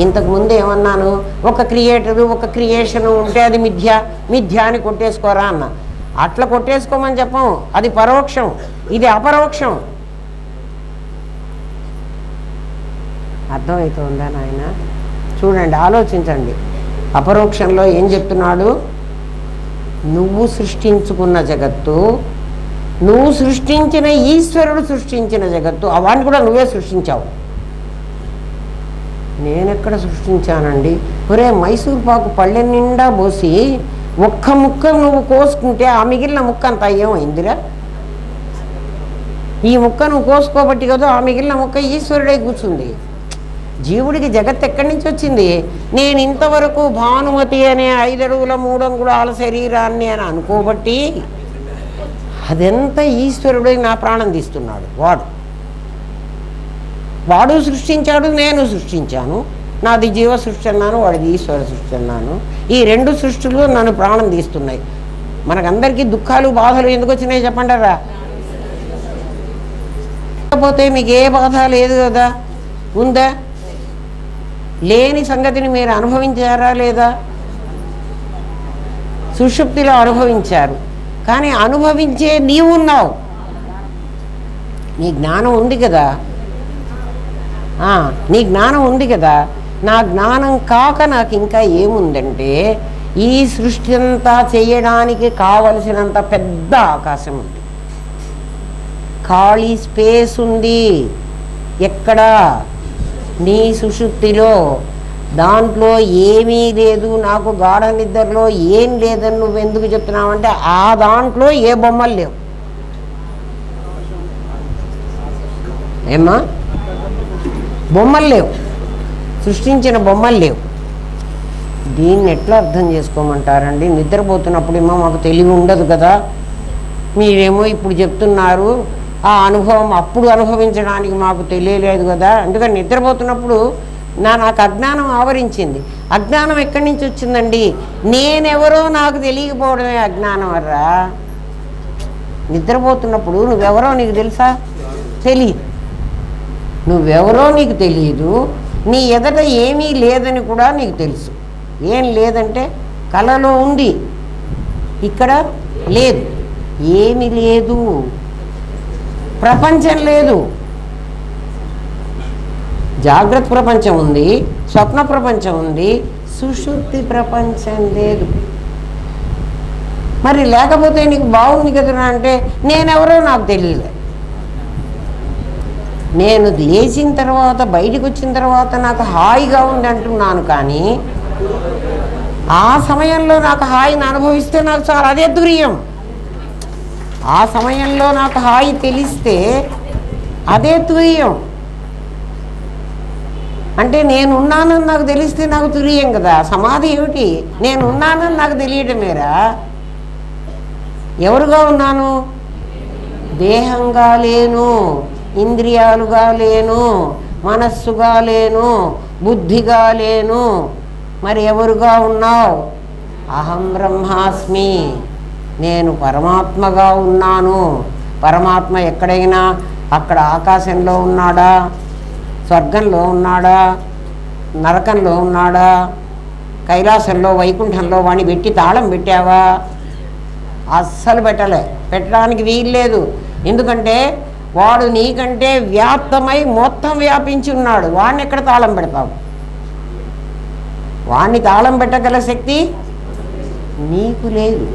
ఇంతకుముందు ఏమన్నాను? ఒక క్రియేటరు ఒక క్రియేషను ఉంటే అది మిథ్య అని కొట్టేసుకోరా అన్న. అట్లా కొట్టేసుకోమని చెప్పం. అది పరోక్షం, ఇది అపరోక్షం. అర్థమవుతుందా నాయన? చూడండి, ఆలోచించండి. అపరోక్షంలో ఏం చెప్తున్నాడు? నువ్వు సృష్టించుకున్న జగత్తు, నువ్వు సృష్టించిన ఈశ్వరుడు సృష్టించిన జగత్తు, వాడిని కూడా నువ్వే సృష్టించావు. నేనెక్కడ సృష్టించానండి? ఒరే, మైసూర్ పాకు పళ్ళె నిండా పోసి ఒక్క ముక్క నువ్వు కోసుకుంటే ఆ మిగిలిన ముక్క అంత ఏమైందిరా? ఈ ముక్క నువ్వు కోసుకోబట్టి కదా ఆ మిగిలిన ముక్క ఈశ్వరుడే కూర్చుంది. జీవుడికి జగత్ ఎక్కడి నుంచి వచ్చింది? నేను ఇంతవరకు భానుమతి అనే 5 అడుగుల 3 అంగుళాల శరీరాన్ని అని అనుకోబట్టి అదెంత ఈశ్వరుడే నా ప్రాణం తీస్తున్నాడు. వాడు సృష్టించాడు, నేను సృష్టించాను. నాది జీవ సృష్టి అన్నాను, వాడిది ఈశ్వర సృష్టి అన్నాను. ఈ 2 సృష్టిలు నన్ను ప్రాణం తీస్తున్నాయి. మనకందరికీ దుఃఖాలు బాధలు ఎందుకు వచ్చినాయి చెప్పంటారా? లేకపోతే మీకు ఏ బాధ లేదు కదా, ఉందా? లేని సంగతిని మీరు అనుభవించారా లేదా? సుషుప్తిలో అనుభవించారు, కానీ అనుభవించే నీవున్నావు. నీ జ్ఞానం ఉంది కదా, నీ జ్ఞానం ఉంది కదా. నా జ్ఞానం కాక నాకు ఇంకా ఏముందంటే ఈ సృష్టి అంతా చేయడానికి కావలసినంత పెద్ద ఆకాశం ఉంది, ఖాళీ స్పేస్ ఉంది. ఎక్కడ? నీ సుషుప్తిలో. దాంట్లో ఏమీ లేదు. నాకు గాఢ నిద్రలో ఏం లేదని నువ్వు ఎందుకు చెప్తున్నావంటే ఆ దాంట్లో ఏ బొమ్మలు లేవు. ఏమ్మా? బొమ్మలు లేవు, సృష్టించిన బొమ్మలు లేవు. దీన్ని ఎట్లా అర్థం చేసుకోమంటారండి? నిద్రపోతున్నప్పుడేమో మాకు తెలివి ఉండదు కదా, మీరేమో ఇప్పుడు చెప్తున్నారు ఆ అనుభవం అప్పుడు అనుభవించడానికి మాకు తెలియలేదు కదా. అందుకని నిద్రపోతున్నప్పుడు నాకు అజ్ఞానం ఆవరించింది. అజ్ఞానం ఎక్కడి నుంచి వచ్చిందండి? నేనెవరో నాకు తెలియకపోవడమే అజ్ఞానం వర్రా. నిద్రపోతున్నప్పుడు నువ్వెవరో నీకు తెలుసా? తెలియదు. నువ్వెవరో నీకు తెలియదు. నీ ఎదట ఏమీ లేదని కూడా నీకు తెలుసు. ఏం లేదంటే కలలో ఉంది, ఇక్కడ లేదు. ఏమీ లేదు, ప్రపంచం లేదు. జాగ్రత్త ప్రపంచం ఉంది, స్వప్న ప్రపంచం ఉంది, సుషుప్తి ప్రపంచం లేదు. మరి లేకపోతే నీకు బాగుంది కదా అంటే నేనెవరో నాకు తెలియలే. నేను లేచిన తర్వాత బయటికి వచ్చిన తర్వాత నాకు హాయిగా ఉంది అంటున్నాను, కానీ ఆ సమయంలో నాకు హాయిని అనుభవిస్తే నాకు చాలా అదే తుర్యం. ఆ సమయంలో నాకు హాయి తెలిస్తే అదే తుర్యం. అంటే నేనున్నానని నాకు తెలిస్తే నాకు తుర్యం కదా. సమాధి ఏమిటి? నేనున్నానని నాకు తెలియటమేరా. ఎవరుగా ఉన్నాను? దేహంగా లేను, ఇంద్రియాలుగా లేను, మనస్సుగా లేను, బుద్ధిగా లేను. మరి ఎవరుగా ఉన్నావు? అహం బ్రహ్మాస్మి, నేను పరమాత్మగా ఉన్నాను. పరమాత్మ ఎక్కడైనా అక్కడ ఆకాశంలో ఉన్నాడా, స్వర్గంలో ఉన్నాడా, నరకంలో ఉన్నాడా, కైలాసంలో వైకుంఠంలో వాడిని పెట్టి తాళం పెట్టావా? అస్సలు పెట్టలే, పెట్టడానికి వీల్లేదు. ఎందుకంటే వాడు నీకంటే వ్యాప్తమై మొత్తం వ్యాపించి ఉన్నాడు. వాడిని ఎక్కడ తాళం పెడతావు? వాడిని తాళం పెట్టగల శక్తి నీకు లేదు.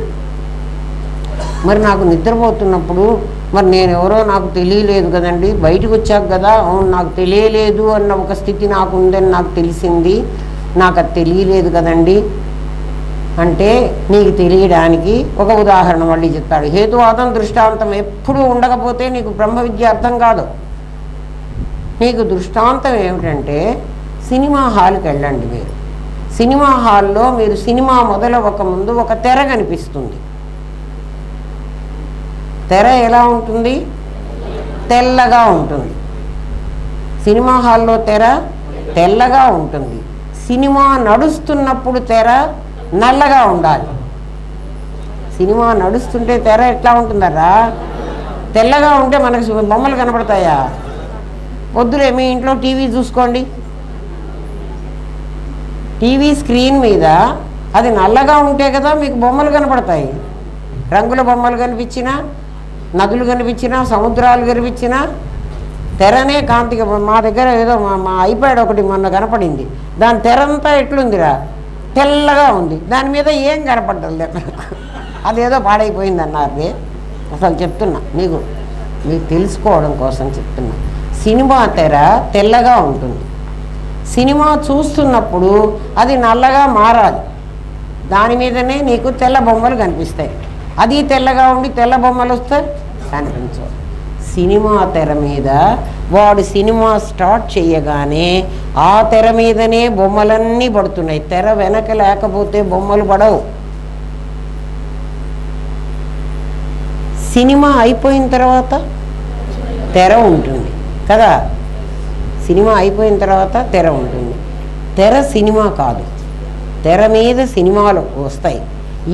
మరి నాకు నిద్రపోతున్నప్పుడు మరి నేను ఎవరో నాకు తెలియలేదు కదండి, బయటకు వచ్చాక కదా అవును నాకు తెలియలేదు అన్న ఒక స్థితి నాకు ఉందని నాకు తెలిసింది, నాకు అది తెలియలేదు కదండి అంటే నీకు తెలియడానికి ఒక ఉదాహరణ మళ్ళీ చెప్తాడు. హేతువాదం దృష్టాంతం ఎప్పుడూ ఉండకపోతే నీకు బ్రహ్మ విద్య అర్థం కాదు. నీకు దృష్టాంతం ఏమిటంటే సినిమా హాల్కి వెళ్ళండి. మీరు సినిమా హాల్లో మీరు సినిమా మొదలవ్వక ముందు ఒక తెర కనిపిస్తుంది. తెర ఎలా ఉంటుంది? తెల్లగా ఉంటుంది. సినిమా హాల్లో తెర తెల్లగా ఉంటుంది. సినిమా నడుస్తున్నప్పుడు తెర నల్లగా ఉండాలి. సినిమా నడుస్తుంటే తెర ఎట్లా ఉంటుందరా? తెల్లగా ఉంటే మనకు బొమ్మలు కనపడతాయా? వద్దులే, మీ ఇంట్లో టీవీ చూసుకోండి. టీవీ స్క్రీన్ మీద అది నల్లగా ఉంటే కదా మీకు బొమ్మలు కనపడతాయి. రంగుల బొమ్మలు కనిపించినా, నదులు కనిపించినా, సముద్రాలు కనిపించినా తెరనే కాంతిగా. మా దగ్గర ఏదో మా ఐప్యాడ్ ఒకటి మొన్న కనపడింది. దాని తెరంతా ఎట్లుందిరా? తెల్లగా ఉంది. దాని మీద ఏం కనపడ్డది? అదేదో పాడైపోయింది అన్నారు. అసలు చెప్తున్నా మీకు తెలుసుకోవడం కోసం చెప్తున్నా. సినిమా తెర తెల్లగా ఉంటుంది. సినిమా చూస్తున్నప్పుడు అది నల్లగా మారాలి. దాని మీదనే నీకు తెల్ల బొమ్మలు కనిపిస్తాయి. అది తెల్లగా ఉండి తెల్ల బొమ్మలు వస్తే కనిపించవు. సినిమా తెర మీద వాడు సినిమా స్టార్ట్ చేయగానే ఆ తెర మీదనే బొమ్మలన్నీ పడుతున్నాయి. తెర వెనక లేకపోతే బొమ్మలు పడవు. సినిమా అయిపోయిన తర్వాత తెర ఉంటుంది కదా. సినిమా అయిపోయిన తర్వాత తెర ఉంటుంది. తెర సినిమా కాదు. తెర మీద సినిమాలు వస్తాయి.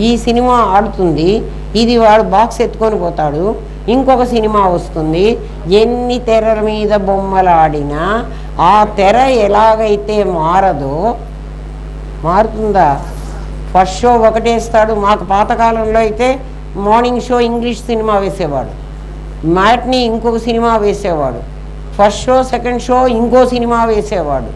ఈ సినిమా ఆడుతుంది, ఇది వాడు బాక్స్ ఎత్తుకొని పోతాడు, ఇంకొక సినిమా వస్తుంది. ఎన్ని తెరల మీద బొమ్మలు ఆడినా ఆ తెర ఎలాగైతే మారదో, మారుతుందా? ఫస్ట్ షో ఒకటేస్తాడు. మాకు పాతకాలంలో అయితే మార్నింగ్ షో ఇంగ్లీష్ సినిమా వేసేవాడు, మ్యాట్ని ఇంకొక సినిమా వేసేవాడు, ఫస్ట్ షో సెకండ్ షో ఇంకో సినిమా వేసేవాడు.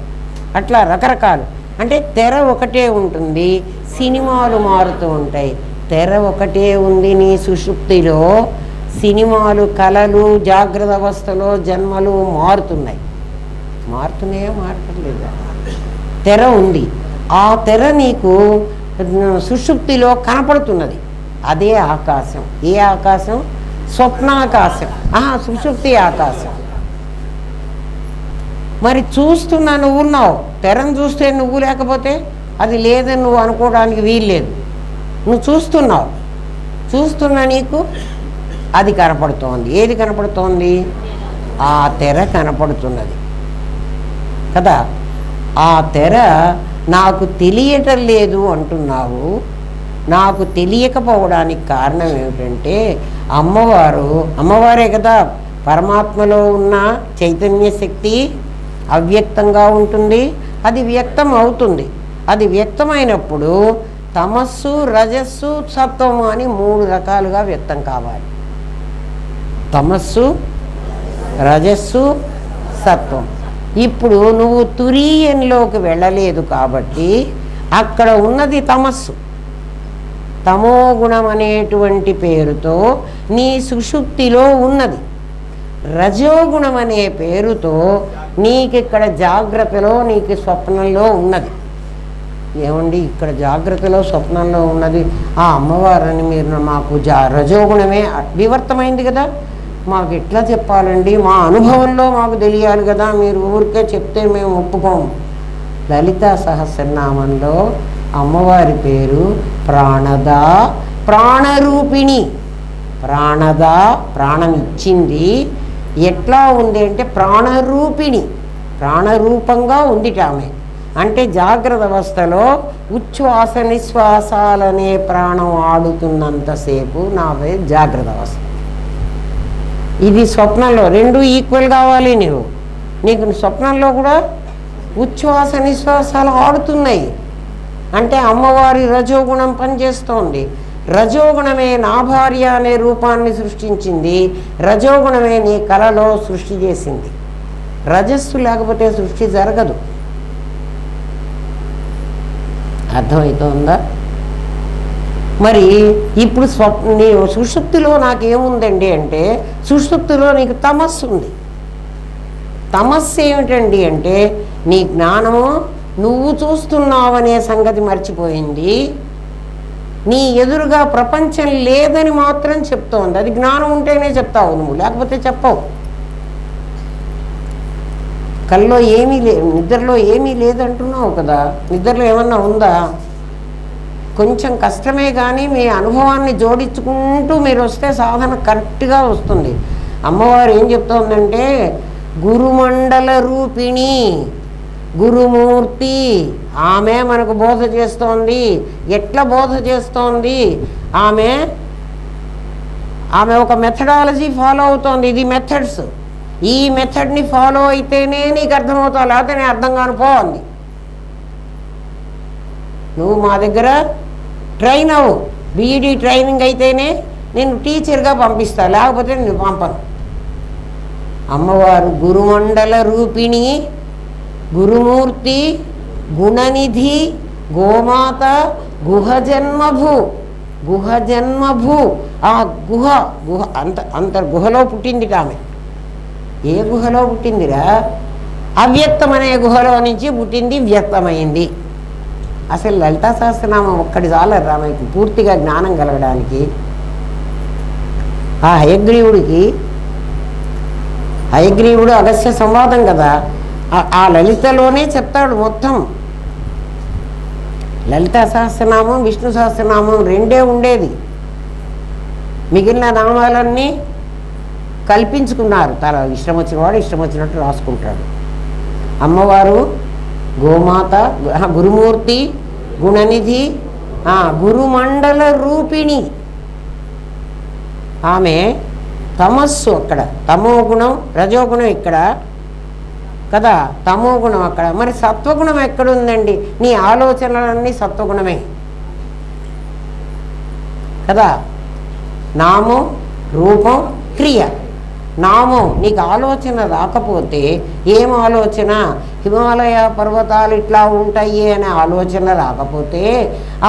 అట్లా రకరకాలు. అంటే తెర ఒకటే ఉంటుంది, సినిమాలు మారుతూ ఉంటాయి. తెర ఒకటే ఉంది నీ సుషుప్తిలో, సినిమాలు, కళలు, జాగ్రత్త అవస్థలో జన్మలు మారుతున్నాయి. మారుతున్నాయా? మారట్లేదా? తెర ఉంది. ఆ తెర నీకు సుషుప్తిలో కనపడుతున్నది. అదే ఆకాశం. ఏ ఆకాశం? స్వప్నాకాశం. సుషుప్తి ఆకాశం. మరి చూస్తున్నా నువ్వు ఉన్నావు. తెరను చూస్తే నువ్వు లేకపోతే అది లేదని నువ్వు అనుకోవడానికి వీల్లేదు. నువ్వు చూస్తున్నావు. చూస్తున్నా నీకు అది కనపడుతోంది. ఏది కనపడుతోంది? ఆ తెర కనపడుతున్నది కదా. ఆ తెర నాకు తెలియటం లేదు అంటున్నావు. నాకు తెలియకపోవడానికి కారణం ఏమిటంటే అమ్మవారే కదా పరమాత్మలో ఉన్న చైతన్య శక్తి అవ్యక్తంగా ఉంటుంది, అది వ్యక్తం అవుతుంది. అది వ్యక్తమైనప్పుడు తమస్సు, రజస్సు, సత్వము అని 3 రకాలుగా వ్యక్తం కావాలి. తమస్సు, రజస్సు, సత్వం. ఇప్పుడు నువ్వు తురీయంలోకి వెళ్ళలేదు కాబట్టి అక్కడ ఉన్నది తమస్సు. తమోగుణం అనేటువంటి పేరుతో నీ సుషుప్తిలో ఉన్నది. రజోగుణం అనే పేరుతో నీకిక్కడ జాగ్రత్తలో, నీకు స్వప్నంలో ఉన్నది. ఏమండి ఇక్కడ జాగ్రత్తలో స్వప్నంలో ఉన్నది ఆ అమ్మవారని మీరు మాకు రజోగుణమే వివర్తమైంది కదా, మాకు ఎట్లా చెప్పాలండి? మా అనుభవంలో మాకు తెలియాలి కదా, మీరు ఊరికే చెప్తే మేము ఒప్పుకోము. లలితా సహస్రనామంలో అమ్మవారి పేరు ప్రాణద, ప్రాణరూపిణి. ప్రాణద, ప్రాణం ఇచ్చింది. ఎట్లా ఉంది అంటే ప్రాణరూపిణి, ప్రాణరూపంగా ఉంది ఆమె. అంటే జాగ్రత్త అవస్థలో ఉచ్ఛ్వాస నిశ్వాసాలనే ప్రాణం ఆడుతున్నంతసేపు నా పేరు జాగ్రత్త అవస్థ. ఇది స్వప్నంలో 2 ఈక్వల్ కావాలి. నీకు స్వప్నంలో కూడా ఉచ్ఛ్వాస నిశ్వాసాలు ఆడుతున్నాయి. అంటే అమ్మవారి రజోగుణం పనిచేస్తోంది. రజోగుణమే నా భార్య అనే రూపాన్ని సృష్టించింది. రజోగుణమే నీ కళలో సృష్టి చేసింది. రజస్సు లేకపోతే సృష్టి జరగదు. అర్థమవుతుందా? మరి ఇప్పుడు నీ సుషుప్తిలో నాకేముందండి అంటే, సుషుప్తిలో నీకు తమస్సు ఉంది. తమస్సు ఏమిటండి అంటే నీ జ్ఞానము నువ్వు చూస్తున్నావనే సంగతి మర్చిపోయింది. నీ ఎదురుగా ప్రపంచం లేదని మాత్రం చెప్తోంది. అది జ్ఞానం ఉంటేనే చెప్తావు నువ్వు, లేకపోతే చెప్పవు. కల్లో ఏమీ నిద్రలో ఏమీ లేదంటున్నావు కదా, నిద్రలో ఏమన్నా ఉందా? కొంచెం కష్టమే కానీ మీ అనుభవాన్ని జోడించుకుంటూ మీరు వస్తే సాధన కరెక్ట్గా వస్తుంది. అమ్మవారు ఏం చెప్తోందంటే గురుమండల రూపిణి, గురుమూర్తి. ఆమె మనకు బోధ చేస్తోంది. ఎట్లా బోధ చేస్తోంది? ఆమె ఒక మెథడాలజీ ఫాలో అవుతోంది. ఇది మెథడ్స్. ఈ మెథడ్ని ఫాలో అయితేనే నీకు అర్థమవుతావు, లేకపోతే నేను అర్థం కానిపోవాలి. నువ్వు మా దగ్గర ట్రైన్ అవ్వు, బీఈడీ ట్రైనింగ్ అయితేనే నేను టీచర్గా పంపిస్తా, లేకపోతే నేను పంపను. అమ్మవారు గురుమండల రూపిణి, గురుమూర్తి, గుణనిధి, గోమాత, గుహజన్మభూ. గుహజన్మభూ. ఆ గుహ గుహలో పుట్టింది ఆమె. ఏ గుహలో పుట్టిందిరా? అవ్యక్తం అనే గుహలో నుంచి పుట్టింది, వ్యక్తమైంది. అసలు లలితా సహస్రనామం ఒక్కటి చాలరు రామయ్యకి పూర్తిగా జ్ఞానం కలగడానికి. ఆ హయగ్రీవుడు అగస్య సంవాదం కదా, ఆ లలితలోనే చెప్తాడు మొత్తం. లలితా సహస్రనామం, విష్ణు సహస్రనామం 2 ఉండేది. మిగిలిన నామాలన్నీ కల్పించుకున్నారు. తల ఇష్టం వచ్చిన వాడు ఇష్టం వచ్చినట్టు రాసుకుంటాడు. అమ్మవారు గోమాత, గురుమూర్తి, గుణనిధి, గురుమండల రూపిణి ఆమె. తమస్సు అక్కడ తమో గుణం, రజోగుణం ఇక్కడ కదా, తమో గుణం అక్కడ. మరి సత్వగుణం ఎక్కడుందండి? నీ ఆలోచనలన్నీ సత్వగుణమే కదా. నామం, రూపం, క్రియ. నామం నీకు ఆలోచన రాకపోతే ఏం ఆలోచన? హిమాలయ పర్వతాలు ఇట్లా ఉంటాయి అనే ఆలోచన రాకపోతే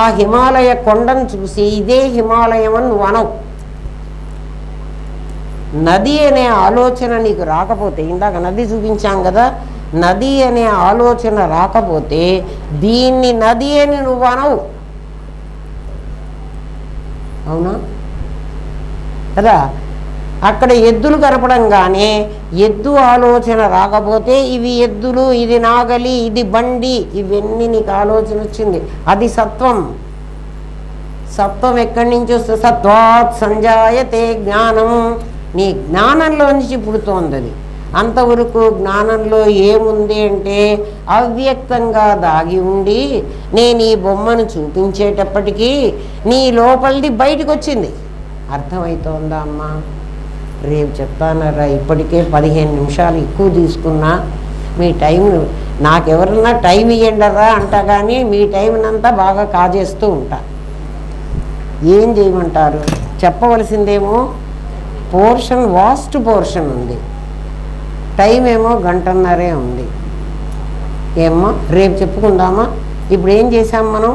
ఆ హిమాలయ కొండను చూసి ఇదే హిమాలయం అని నువ్వు అనవు. నది అనే ఆలోచన నీకు రాకపోతే, ఇందాక నది చూపించాం కదా, నది అనే ఆలోచన రాకపోతే దీన్ని నది అని నువ్వు అనవు. అవునా కదా. అక్కడ ఎద్దులు కనపడంగానే ఎద్దు ఆలోచన రాకపోతే ఇవి ఎద్దులు, ఇది నాగలి, ఇది బండి, ఇవన్నీ నీకు ఆలోచన వచ్చింది. అది సత్వం. సత్వం ఎక్కడి నుంచి వస్తుంది? సత్వాత్ సంజాయతే జ్ఞానం. నీ జ్ఞానంలో నుంచి పుడుతోంది అది. అంతవరకు జ్ఞానంలో ఏముంది అంటే అవ్యక్తంగా దాగి ఉండి నేను ఈ బొమ్మను చూపించేటప్పటికీ నీ లోపలిది బయటకు వచ్చింది. అర్థమవుతోందా అమ్మా? రేపు చెప్తానరా. ఇప్పటికే 15 నిమిషాలు ఎక్కువ తీసుకున్నా. మీ టైం నాకెవరన్నా టైం ఇవ్వండరా అంట, కానీ మీ టైంనంతా బాగా కాజేస్తూ ఉంటా. ఏం చేయమంటారు? చెప్పవలసిందేమో పోర్షన్, వాస్ట్ పోర్షన్ ఉంది. టైం ఏమో 1.5 గంటన్నరే ఉంది. ఏమో రేపు చెప్పుకుందామా? ఇప్పుడు ఏం చేసాం మనం?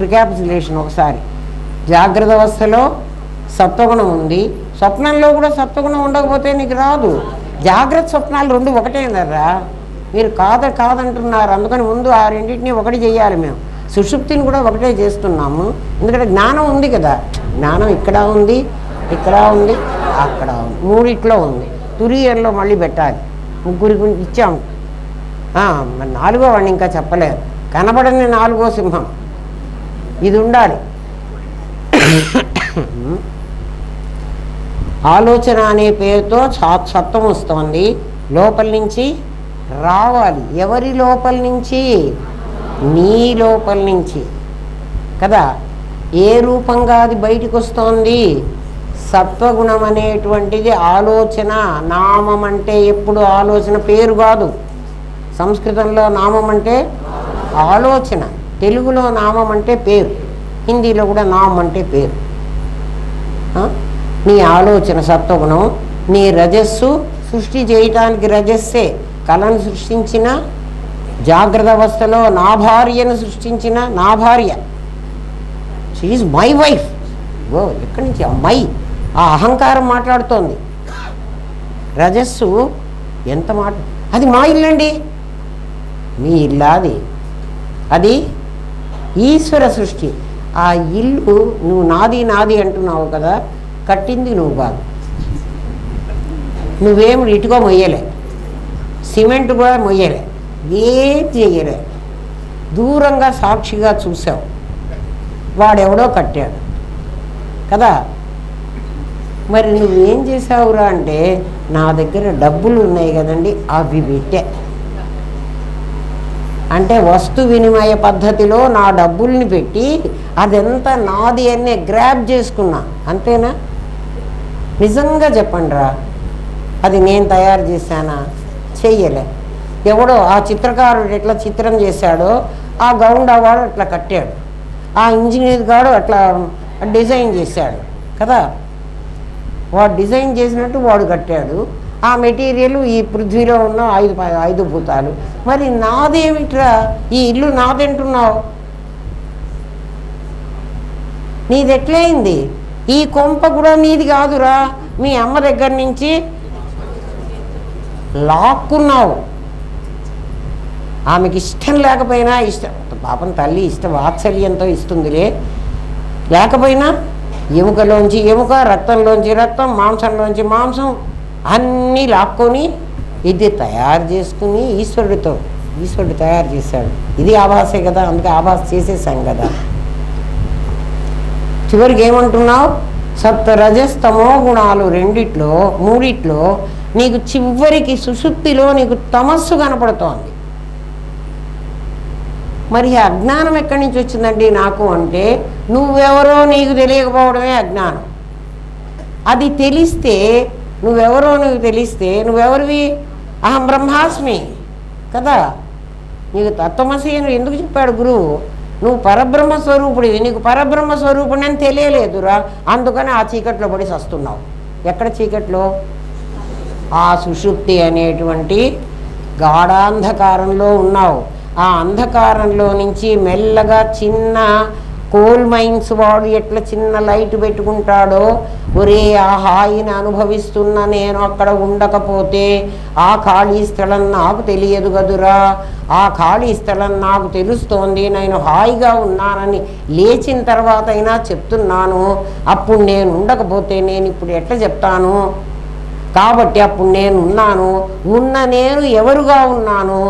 రికాప్సులేషన్ ఒకసారి. జాగ్రత్త అవస్థలో సత్వగుణం ఉంది, స్వప్నంలో కూడా సత్వగుణం ఉండకపోతే నీకు రాదు. జాగ్రత్త స్వప్నాలు రెండు ఒకటేనరా. మీరు కాదంటున్నారు. అందుకని ముందు ఆ రెండింటినీ ఒకటి చేయాలి. మేము సుషుప్తిని కూడా ఒకటే చేస్తున్నాము. ఎందుకంటే జ్ఞానం ఉంది కదా. జ్ఞానం ఇక్కడ ఉంది, ఇక్కడ ఉంది, అక్కడ ఉంది, మూడిట్లో ఉంది. తురియర్లో మళ్ళీ పెట్టాలి. ముగ్గురికి ఇచ్చాము. మరి 4వ వాడిని ఇంకా చెప్పలేదు. కనబడని 4వ సింహం ఇది ఉండాలి. ఆలోచన అనే పేరుతో సత్వం వస్తుంది. లోపల నుంచి రావాలి. ఎవరి లోపల నుంచి? నీ లోపల నుంచి కదా. ఏ రూపంగా అది బయటకు వస్తోంది? సత్వగుణం అనేటువంటిది ఆలోచన. నామం అంటే ఎప్పుడు ఆలోచన, పేరు కాదు. సంస్కృతంలో నామం అంటే ఆలోచన, తెలుగులో నామం అంటే పేరు, హిందీలో కూడా నామం అంటే పేరు. నీ ఆలోచన సత్వగుణం. నీ రజస్సు సృష్టి చేయటానికి రజస్సే. కళను సృష్టించిన, జాగ్రత్త అవస్థలో నా భార్యను సృష్టించిన, నా భార్య, షీ ఈజ్ మై వైఫ్. ఓ ఎక్కడి నుంచి మై? ఆ అహంకారం మాట్లాడుతోంది. రజస్సు ఎంత మాట. అది మా ఇల్లండి. మీ ఇల్లాది? అది ఈశ్వర సృష్టి. ఆ ఇల్లు నువ్వు నాది నాది అంటున్నావు కదా, కట్టింది నువ్వు కాదు. నువ్వేమి ఇటుకో మొయ్యలే, సిమెంట్ కూడా మొయ్యలే, ఏం చెయ్యలే. దూరంగా సాక్షిగా చూసావు. వాడెవడో కట్టాడు కదా. మరి నువ్వేం చేసావురా అంటే, నా దగ్గర డబ్బులు ఉన్నాయి కదండి అవి పెట్టే. అంటే వస్తు వినిమయ పద్ధతిలో నా డబ్బుల్ని పెట్టి అదంతా నాది అనే గ్రాబ్ చేసుకున్నా. అంతేనా? నిజంగా చెప్పండి రా, అది నేను తయారు చేశానా? చెయ్యలే. ఎవడో ఆ చిత్రకారుడు ఎట్లా చిత్రం చేశాడో ఆ గౌండ్ వాడు అట్లా కట్టాడు, ఆ ఇంజనీర్ గాడు అట్లా డిజైన్ చేశాడు కదా. వాడు డిజైన్ చేసినట్టు వాడు కట్టాడు. ఆ మెటీరియల్ ఈ పృథ్వీలో ఉన్న 5 భూతాలు. మరి నాదేమిట్రా? ఈ ఇల్లు నాదంటున్నావు, నీది ఎట్లయింది? ఈ కొంప కూడా నీది కాదురా, మీ అమ్మ దగ్గర నుంచి లాక్కున్నావు. ఆమెకి ఇష్టం లేకపోయినా, ఇష్టం పాపం తల్లి వాత్సల్యంతో ఇస్తుందిలే, లేకపోయినా ఎముకలోంచి ఎముక, రక్తంలోంచి రక్తం, మాంసంలోంచి మాంసం అన్నీ లాక్కొని ఇది తయారు చేసుకుని ఈశ్వరుడు తయారు చేశాడు. ఇది ఆభాసే కదా. అందుకే ఆభాస చేసేసాం కదా. చివరికి ఏమంటున్నావు? సప్తరజస్తమో గుణాలు మూడిట్లో నీకు చివరికి సుషుప్తిలో నీకు తమస్సు కనపడుతోంది. మరి అజ్ఞానం ఎక్కడి నుంచి వచ్చిందండి నాకు అంటే, నువ్వెవరో నీకు తెలియకపోవడమే అజ్ఞానం. అది తెలిస్తే నువ్వెవరో నీకు తెలిస్తే నువ్వెవరివి? అహం బ్రహ్మాస్మి కదా. నీకు తత్వమసి అని ఎందుకు చెప్పాడు గురువు? నువ్వు పరబ్రహ్మ స్వరూపుడివి, నీకు పరబ్రహ్మ స్వరూపుడు అని తెలియలేదురా, అందుకని ఆ చీకట్లో పడి వస్తున్నావు. ఎక్కడ చీకట్లో? ఆ సుషుప్తి అనేటువంటి గాఢాంధకారంలో ఉన్నావు. ఆ అంధకారంలో నుంచి మెల్లగా చిన్న కోల్ మైన్స్ వాడు ఎట్లా చిన్న లైట్ పెట్టుకుంటాడో, ఒరే ఆ హాయిని అనుభవిస్తున్న నేను అక్కడ ఉండకపోతే ఆ ఖాళీ స్థలం నాకు తెలియదు కదురా, ఆ ఖాళీ స్థలం నాకు తెలుస్తోంది, నేను హాయిగా ఉన్నానని లేచిన తర్వాత అయినా చెప్తున్నాను. అప్పుడు నేను ఉండకపోతే నేను ఇప్పుడు ఎట్లా చెప్తాను? కాబట్టి అప్పుడు నేను ఉన్నాను. ఉన్న నేను ఎవరుగా ఉన్నాను?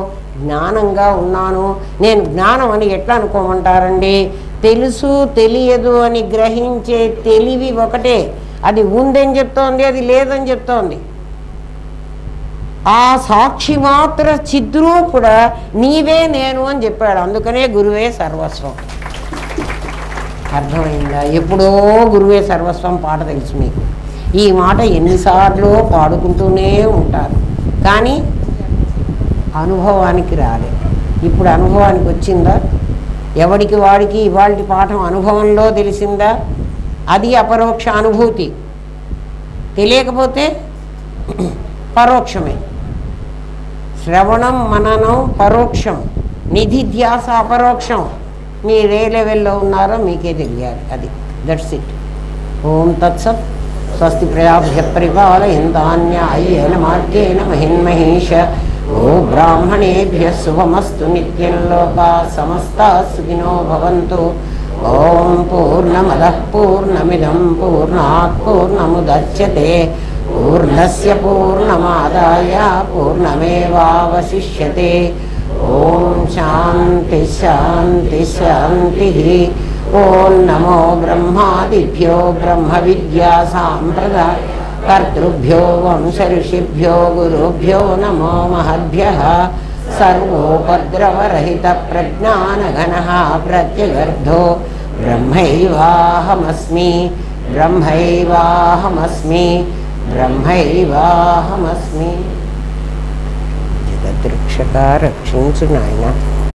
జ్ఞానంగా ఉన్నాను. నేను జ్ఞానం అని ఎట్లా అనుకోమంటారండి? తెలుసు తెలియదు అని గ్రహించే తెలివి ఒకటే. అది ఉందని చెప్తోంది, అది లేదని చెప్తోంది. ఆ సాక్షి మాత్ర చిద్రూపుడ నీవే నేను అని చెప్పాడు. అందుకనే గురువే సర్వస్వం. అర్థమైందా? ఎప్పుడో గురువే సర్వస్వం పాట తెలుసు మీకు. ఈ మాట ఎన్నిసార్లు పాడుకుంటూనే ఉంటారు, కానీ అనుభవానికి రాలే. ఇప్పుడు అనుభవానికి వచ్చిందా? ఎవడికి వాడికి ఇవాళ పాఠం అనుభవంలో తెలిసిందా? అది అపరోక్ష అనుభూతి. తెలియకపోతే పరోక్షమే. శ్రవణం మననం పరోక్షం, నిధిధ్యాస అపరోక్షం. మీరు ఏ లెవెల్లో ఉన్నారో మీకే తెలియాలి. అది దట్స్ ఇట్. ఓం తత్సత్. స్వస్తి ప్రజాభ్య పరిపాలయంతాన్యాయేన మార్గేణ మహిన్మహేష. ఓ బ్రాహ్మణేభ్యః శుభమస్తు నిత్యం. లోకాః సమస్తాః సుఖినో భవంతు. ఓం పూర్ణమదః పూర్ణమిదం పూర్ణాత్ పూర్ణముదచ్యతే పూర్ణస్య పూర్ణమాదాయ పూర్ణమేవావశిష్యతే. ఓం శాంతి శాంతి శాంతి. ఓం నమో బ్రహ్మాదిభ్యో బ్రహ్మ విద్యా సాంప్రదాయ కర్తృభ్యో వంశ ఋషిభ్యో గురుభ్యో నమో మహద్భ్యః. సర్వోపద్రవరహిత ప్రజ్ఞానఘనః ప్రత్యగర్ధో బ్రహ్మైవాహమస్మి బ్రహ్మైవాహమస్మి బ్రహ్మైవాహమస్మి. జగద్రక్షక రక్షించు నాయన.